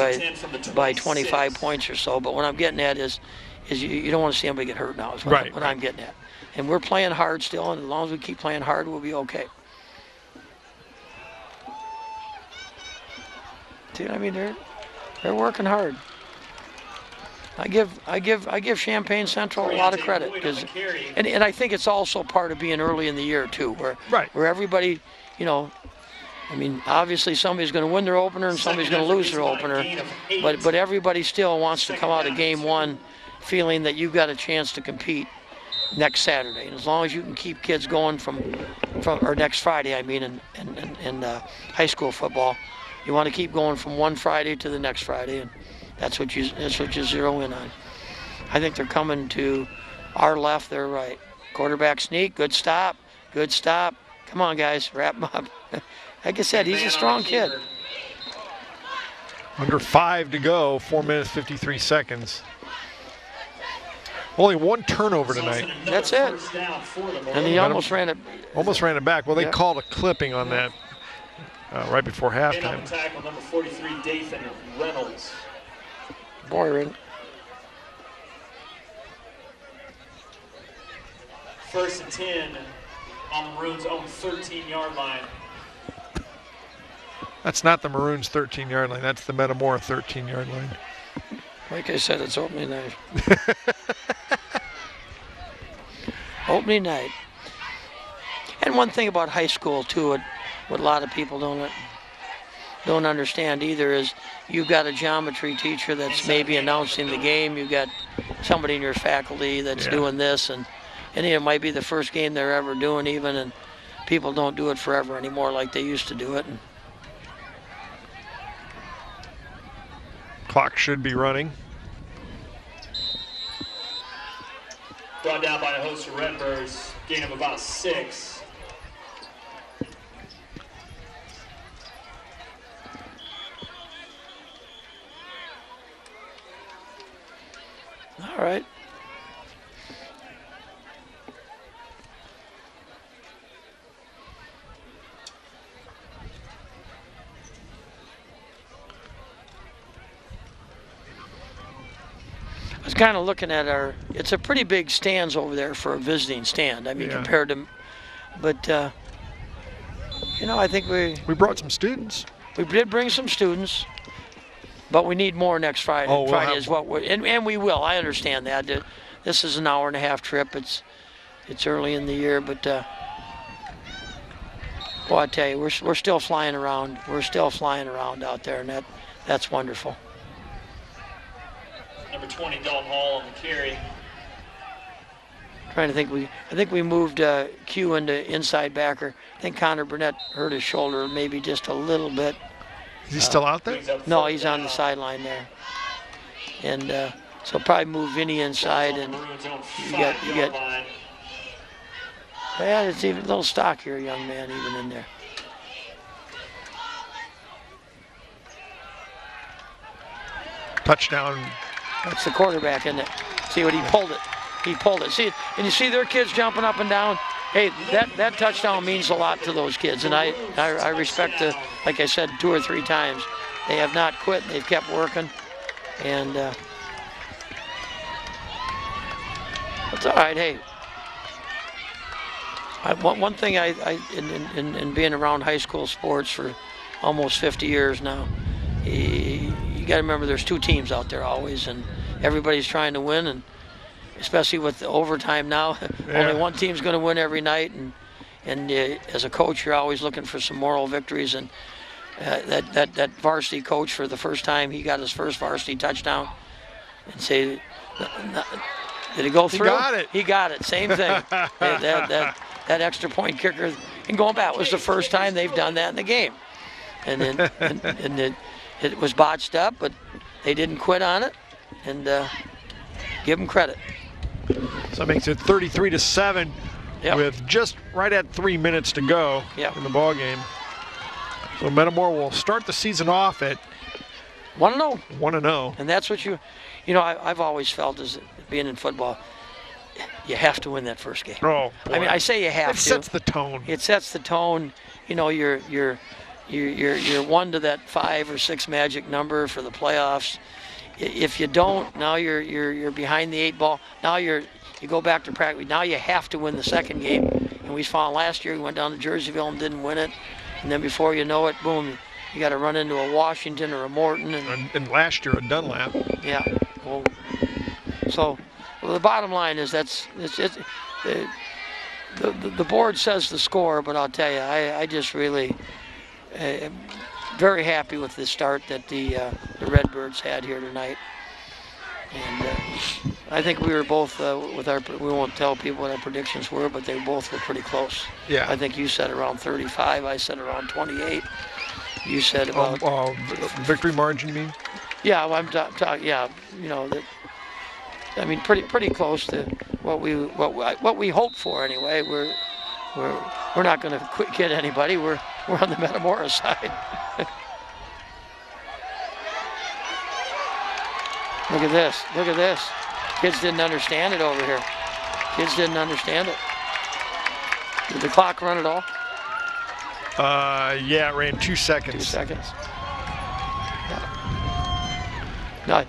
by 25 points or so. But what I'm getting at is you don't want to see anybody get hurt now. Is what I'm getting at. And we're playing hard still, and as long as we keep playing hard, we'll be okay. Dude, I mean they're working hard. I give Champaign Central a lot of credit because, and I think it's also part of being early in the year too, where everybody, I mean, obviously somebody's going to win their opener and somebody's going to lose their opener, but everybody still wants to come out of game one feeling that you've got a chance to compete next Saturday. And as long as you can keep kids going from or next Friday, I mean, in high school football, you want to keep going from one Friday to the next Friday, and that's what you zero in on. I think they're coming to our left, their right. Quarterback sneak, good stop. Come on, guys, wrap him up. Like I said, he's a strong kid. Under 5 to go, 4 minutes, 53 seconds. Only 1 turnover tonight. That's it. And he almost ran it. Almost ran it back. Well, they called a clipping on that right before halftime. Tackle number 43, Dathan Reynolds. Boyron. First and 10 on the Maroons' own 13-yard line. That's not the Maroons' 13-yard line. That's the Metamora 13-yard line. Like I said, it's opening night. Opening night. And one thing about high school, too, what a lot of people don't understand either is you've got a geometry teacher that's maybe announcing the game. You've got somebody in your faculty that's doing this, and it might be the first game they're ever doing even, and people don't do it forever anymore like they used to do it. And clock should be running. Brought down by a host of Redbirds, gain of about 6. All right. I was kind of looking at it's a pretty big stands over there for a visiting stand. I mean, compared to, but, I think we brought some students. We did bring some students. But we need more next Friday. Friday is what we're, and we will. I understand that. This is an hour and a half trip. It's early in the year, but I tell you, we're still flying around. We're still flying around out there, and that's wonderful. Number 20, Dalton Hall on the carry. Trying to think, I think we moved Q into inside backer. I think Connor Burnett hurt his shoulder maybe just a little bit. Is he still out there? No, he's on the sideline there. And so probably move Vinny inside, and you get. Yeah, it's even a little stockier young man even in there. Touchdown. That's the quarterback, isn't it? See what he pulled it. He pulled it. See, and you see their kids jumping up and down. Hey, that touchdown means a lot to those kids, and I respect the, like I said 2 or 3 times, they have not quit. They've kept working, and it's all right. Hey, one thing in being around high school sports for almost 50 years now, you got to remember there's 2 teams out there always, and everybody's trying to win, and especially with the overtime now, only one team's going to win every night, and as a coach, you're always looking for some moral victories, and that varsity coach, for the first time, he got his first varsity touchdown, and say, did it go through? He got it. He got it. Same thing. that extra point kicker, and going back, was the first time they've done that in the game, and then it was botched up, but they didn't quit on it, and give them credit. So that makes it 33-7 with just right at 3 minutes to go in the ball game. So Metamora will start the season off at 1-0. 1-0. And that's what I've always felt, as being in football, you have to win that first game. Oh, boy. I mean, I say you have to. It sets the tone. It sets the tone. You're 1 to that 5 or 6 magic number for the playoffs. If you don't, now you're behind the 8 ball. Now you go back to practice. Now you have to win the second game. And we found last year, we went down to Jerseyville and didn't win it. And then before you know it, boom, you got to run into a Washington or a Morton. And last year, a Dunlap. Yeah. Well, so the bottom line is the board says the score, but I'll tell you, I just really am very happy with the start that the Redbirds had here tonight. And I think we were both we won't tell people what our predictions were, but they both were pretty close. Yeah. I think you said around 35. I said around 28. You said about victory margin, you mean? Yeah, I'm talking. Yeah, I mean, pretty close to what we hope for anyway. We're not going to kid anybody. We're on the Metamora side. Look at this. Look at this. Kids didn't understand it over here. Kids didn't understand it. Did the clock run at all? Yeah, it ran 2 seconds. 2 seconds. No,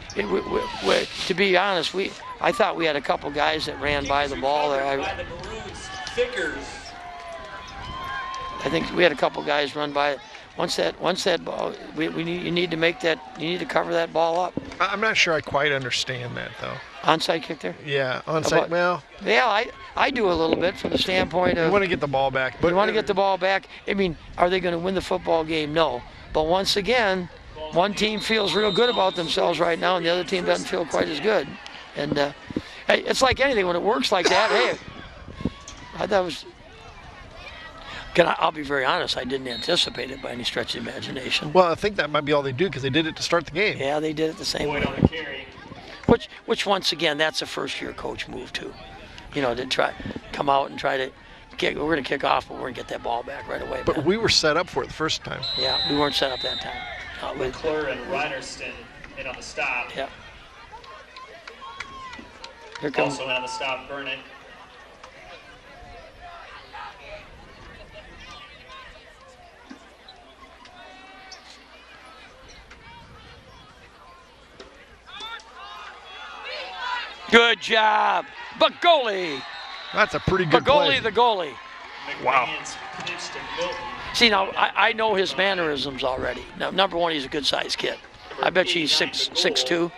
to be honest, I thought we had a couple guys that ran by the ball there. I think we had a couple guys run by it. Once that ball, you need to make that. You need to cover that ball up. I'm not sure I quite understand that though. Onside kick there? Yeah, onside. Well, yeah, I do a little bit from the standpoint of. You want to get the ball back, but you want to get the ball back. I mean, are they going to win the football game? No. But once again, one team feels real good about themselves right now, and the other team doesn't feel quite as good. And hey, it's like anything when it works like that. Hey, I thought it was. I'll be very honest, I didn't anticipate it by any stretch of the imagination. Well, I think that might be all they do because they did it to start the game. Yeah, they did it the same way. On the carry. Which once again, that's a first-year coach move too. To try come out and try to kick. We're going to kick off, but we're going to get that ball back right away. But we were set up for it the first time. Yeah, we weren't set up that time. McClure and Reinerston in on the stop. Yeah. Here comes. Also in on the stop, Vernon. Good job, Bagoli. That's a pretty good play. Bagoli, the goalie. Wow. See, now I know his mannerisms already. Now, number one, he's a good-sized kid. I bet you he's 6'2".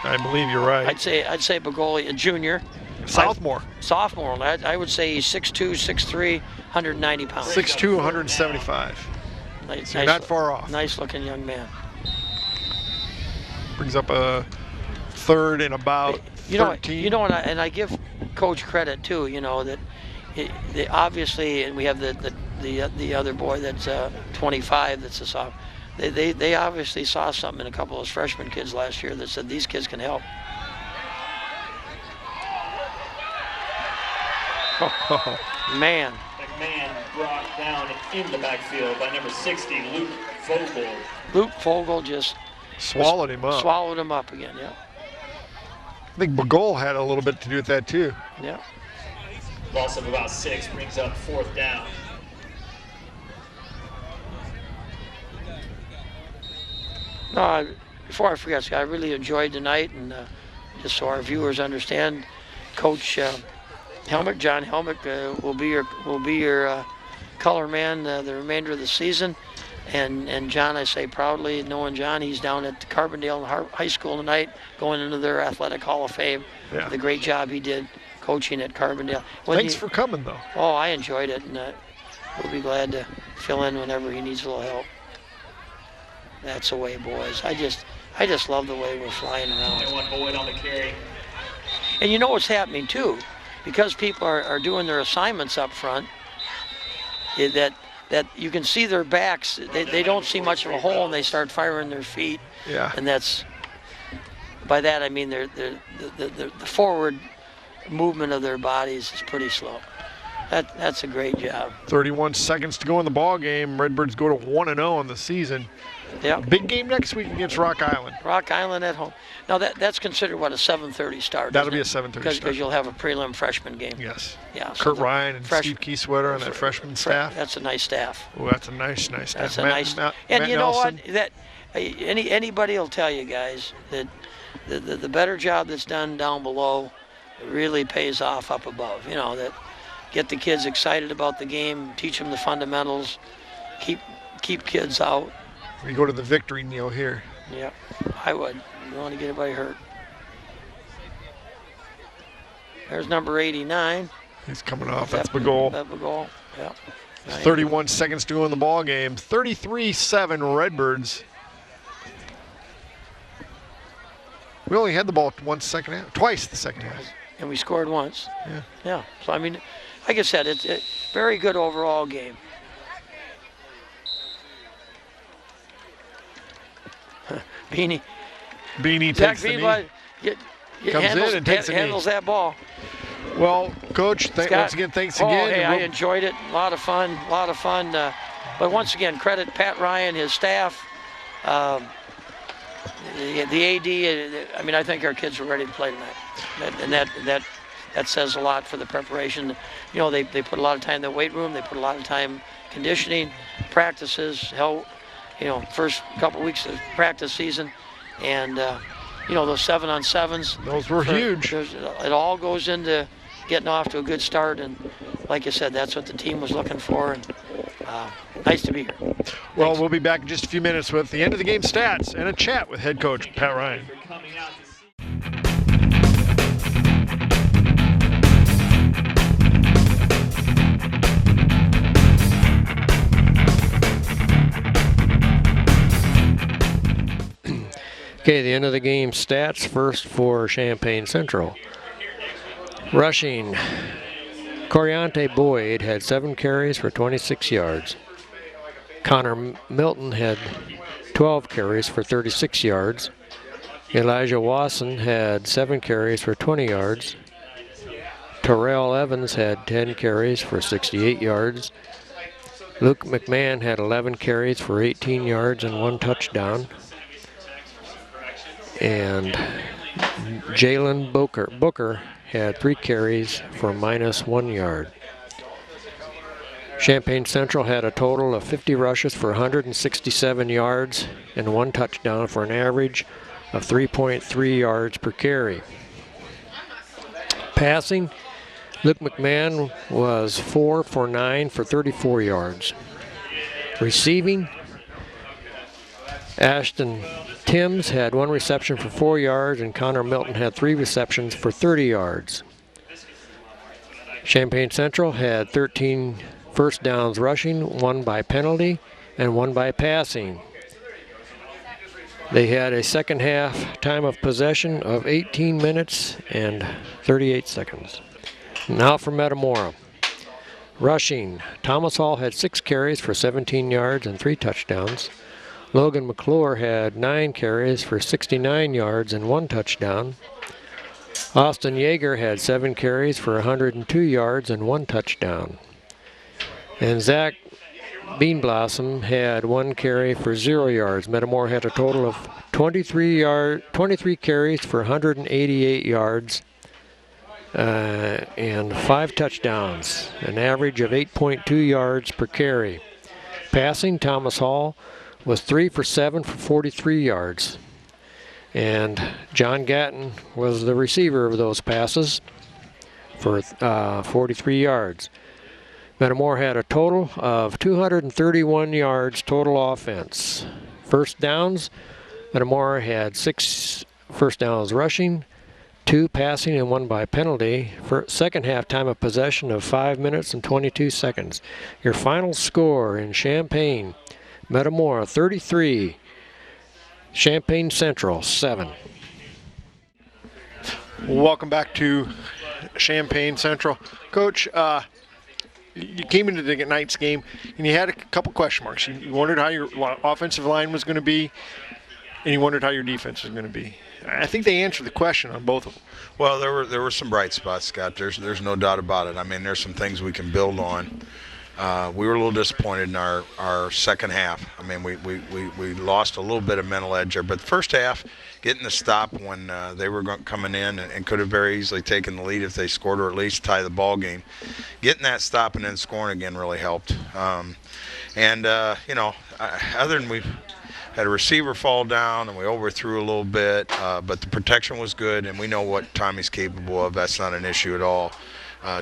I believe you're right. I'd say Bagoli, a junior. Sophomore. Sophomore. I would say he's 6'2", 6'3", 190 pounds. 6'2", 175. Nice, so not far off. Nice-looking young man. Brings up a third and about 13. And I give Coach credit too. That they obviously, and we have the other boy that's 25 that's a sophomore. They obviously saw something in a couple of those freshman kids last year that said these kids can help. Man. McMahon brought down in the backfield by number 60, Luke Vogel. Luke Vogel just swallowed him up. Swallowed him up again, yeah. I think Bagol had a little bit to do with that too. Yeah. Loss of about 6 brings up 4th down. No, before I forget, Scott, I really enjoyed tonight, and just so our viewers understand, Coach John Helmick will be your color man the remainder of the season, and John, I say proudly, knowing John, he's down at Carbondale High School tonight, going into their Athletic Hall of Fame. Yeah. The great job he did coaching at Carbondale. Thanks for coming, though. Oh, I enjoyed it, and we'll be glad to fill in whenever he needs a little help. That's the way, boys. I just love the way we're flying around. And one Boyd on the carry. And you know what's happening too, because people are doing their assignments up front. That you can see their backs. They don't see much of a hole, and they start firing their feet. Yeah. And by that I mean the forward movement of their bodies is pretty slow. That's a great job. 31 seconds to go in the ball game. Redbirds go to 1-0 on the season. Yeah. Big game next week against Rock Island. Rock Island at home. Now that's considered what, a 7:30 start. That'll be a 7:30 start. Because you'll have a prelim freshman game. Yes. Yeah. Kurt Ryan and Steve Keysweater on that freshman staff. That's a nice staff. Oh, that's a nice staff. That's a nice. And you know what? That anybody will tell you guys that the better job that's done down below really pays off up above. That get the kids excited about the game, teach them the fundamentals, keep kids out. We go to the victory kneel here. Yeah, I would. You don't want to get anybody hurt. There's number 89. He's coming off. That's Bagol. That's Bagol. Yeah. 31 seconds to go in the ball game. 33-7 Redbirds. We only had the ball twice the second half. And we scored once. Yeah. Yeah. So I mean, like I said, it's a very good overall game. Beanie takes the knee. Comes in and takes the knee. Handles that ball. Well, Coach, once again, thanks again. Hey, I enjoyed it. A lot of fun. But once again, credit Pat Ryan, his staff, the AD. I mean, I think our kids were ready to play tonight, and that says a lot for the preparation. They put a lot of time in the weight room. They put a lot of time conditioning, practices, first couple weeks of practice season, and those 7-on-7s. Those were huge. It all goes into getting off to a good start, and like I said, that's what the team was looking for. And nice to be here. Well, Thanks. We'll be back in just a few minutes with the end of the game stats and a chat with head coach Pat Ryan. Okay, the end of the game stats first for Champaign Central. Rushing, Coriante Boyd had 7 carries for 26 yards. Connor Milton had 12 carries for 36 yards. Elijah Wasson had 7 carries for 20 yards. Terrell Evans had 10 carries for 68 yards. Luke McMahon had 11 carries for 18 yards and 1 touchdown. And Jalen Booker had 3 carries for -1 yard. Champaign Central had a total of 50 rushes for 167 yards and 1 touchdown for an average of 3.3 yards per carry. Passing, Luke McMahon was 4 for 9 for 34 yards. Receiving, Ashton Timms had 1 reception for 4 yards, and Connor Milton had 3 receptions for 30 yards. Champaign Central had 13 first downs rushing, 1 by penalty and 1 by passing. They had a second half time of possession of 18 minutes and 38 seconds. Now for Metamora. Rushing, Thomas Hall had 6 carries for 17 yards and 3 touchdowns. Logan McClure had 9 carries for 69 yards and 1 touchdown. Austin Yeager had 7 carries for 102 yards and 1 touchdown. And Zach Beanblossom had 1 carry for 0 yards. Metamora had a total of 23 carries for 188 yards and 5 touchdowns, an average of 8.2 yards per carry. Passing, Thomas Hall was 3 for 7 for 43 yards. And John Gatton was the receiver of those passes for 43 yards. Metamora had a total of 231 yards total offense. First downs, Metamora had 6 first downs rushing, 2 passing and 1 by penalty. For second half time of possession of 5 minutes and 22 seconds. Your final score in Champaign, Metamora 33, Champaign Central 7. Welcome back to Champaign Central. Coach, you came into the night's game and you had a couple question marks. You wondered how your offensive line was going to be, and you wondered how your defense was going to be. I think they answered the question on both of them. Well, there were some bright spots, Scott. There's no doubt about it. I mean, there's some things we can build on. We were a little disappointed in our second half. I mean, we lost a little bit of mental edge there. But the first half, getting the stop when they were coming in and could have very easily taken the lead if they scored or at least tie the ball game. Getting that stop and then scoring again really helped. Other than we had a receiver fall down and we overthrew a little bit, but the protection was good, and we know what Tommy's capable of. That's not an issue at all.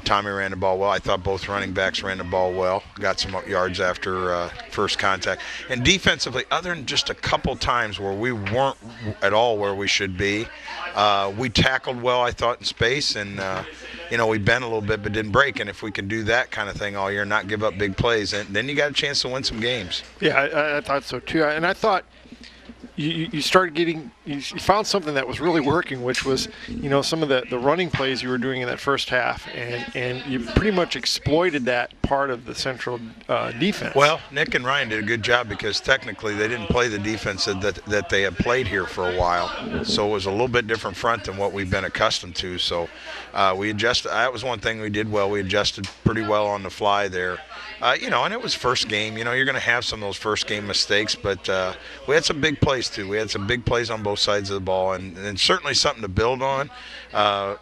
Tommy ran the ball well. I thought both running backs ran the ball well. Got some yards after first contact. And defensively, other than just a couple times where we weren't at all where we should be, we tackled well, I thought, in space. And, we bent a little bit but didn't break. And if we can do that kind of thing all year and not give up big plays, then you got a chance to win some games. Yeah, I thought so too. And I thought you started getting, you found something that was really working, which was, some of the running plays you were doing in that first half, and you pretty much exploited that part of the Central defense. Well, Nick and Ryan did a good job because technically they didn't play the defense that they had played here for a while, so it was a little bit different front than what we've been accustomed to. So we adjusted. That was one thing we did well. We adjusted pretty well on the fly there. And it was first game. You're going to have some of those first game mistakes, but we had some big plays too. We had some big plays on both sides of the ball, and certainly something to build on.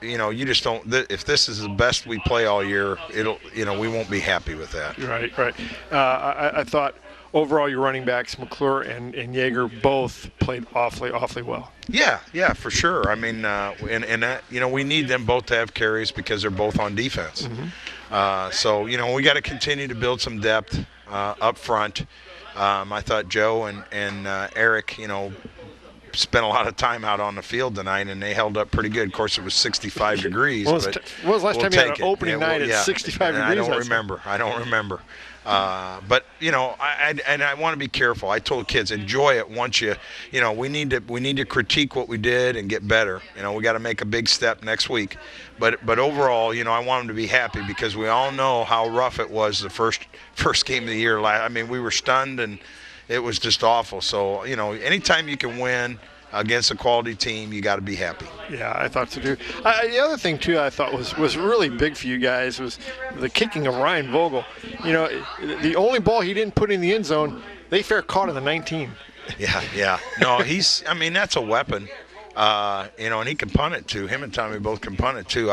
You just don't. If this is the best we play all year, we won't be happy with that. Right. I thought overall your running backs, McClure and Yeager, both played awfully well. Yeah, for sure. I mean, we need them both to have carries because they're both on defense. Mm-hmm. So we got to continue to build some depth up front. I thought Joe and Eric, spent a lot of time out on the field tonight, and they held up pretty good. Of course, it was 65 degrees. When was the last time you had an opening night at 65 degrees? I don't remember. But I want to be careful. I told kids, enjoy it once we need to critique what we did and get better. We got to make a big step next week. But overall, I want them to be happy because we all know how rough it was the first game of the year. I mean, we were stunned and it was just awful. So anytime you can win against a quality team, you got to be happy. Yeah, I thought so too. The other thing too I thought was really big for you guys was the kicking of Ryan Vogel. The only ball he didn't put in the end zone, they fair caught in the 19. Yeah. No, that's a weapon. And he can punt it too. Him and Tommy both can punt it too.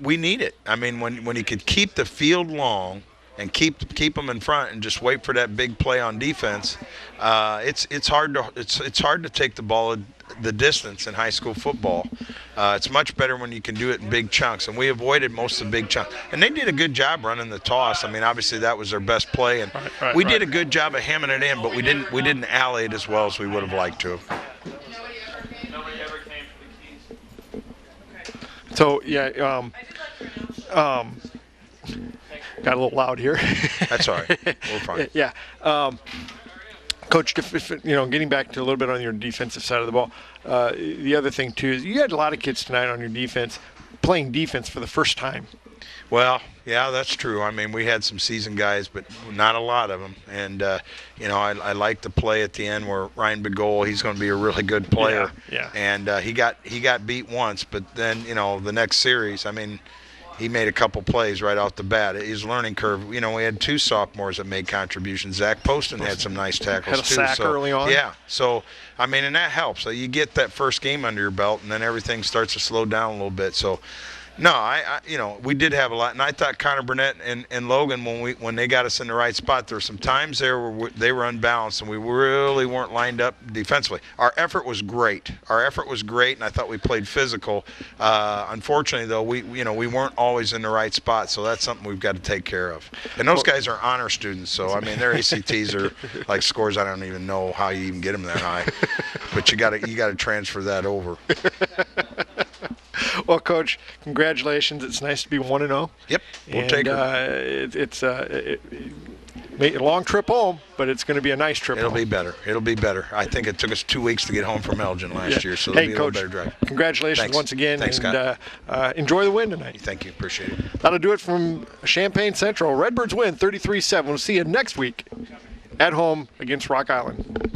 We need it. I mean, when he could keep the field long and keep them in front and just wait for that big play on defense, it's hard to take the ball the distance in high school football. It's much better when you can do it in big chunks, and we avoided most of the big chunks. And they did a good job running the toss. I mean, obviously that was their best play, and we did a good job of hamming it in, but we didn't alley it as well as we would have liked to. So got a little loud here. That's all right. We're fine. Yeah. Coach, getting back to a little bit on your defensive side of the ball, the other thing too is you had a lot of kids tonight on your defense playing defense for the first time. Well, yeah, that's true. I mean, we had some seasoned guys, but not a lot of them. And I like the play at the end where Ryan Begole, he's going to be a really good player. Yeah. And he got beat once, but then the next series, I mean, he made a couple plays right off the bat. His learning curve, we had 2 sophomores that made contributions. Zach Poston had some nice tackles, had a sack early on. Yeah. So, I mean, and that helps. So you get that first game under your belt, and then everything starts to slow down a little bit. So, no, we did have a lot. And I thought Connor Burnett and Logan, when they got us in the right spot, there were some times there where they were unbalanced, and we really weren't lined up defensively. Our effort was great. And I thought we played physical. Unfortunately, though, we weren't always in the right spot, so that's something we've got to take care of. And those guys are honor students, so, I mean, their ACTs are like scores I don't even know how you even get them that high. But you got to transfer that over. Well, Coach, congratulations. It's nice to be 1-0. Yep, we'll take it. It's a long trip home, but it's going to be a nice trip home. It'll be better. I think it took us 2 weeks to get home from Elgin last year, so it'll be a Coach, little better drive. Congratulations Thanks. once again. Thanks, Scott. And enjoy the win tonight. Thank you. Appreciate it. That'll do it from Champaign Central. Redbirds win 33-7. We'll see you next week at home against Rock Island.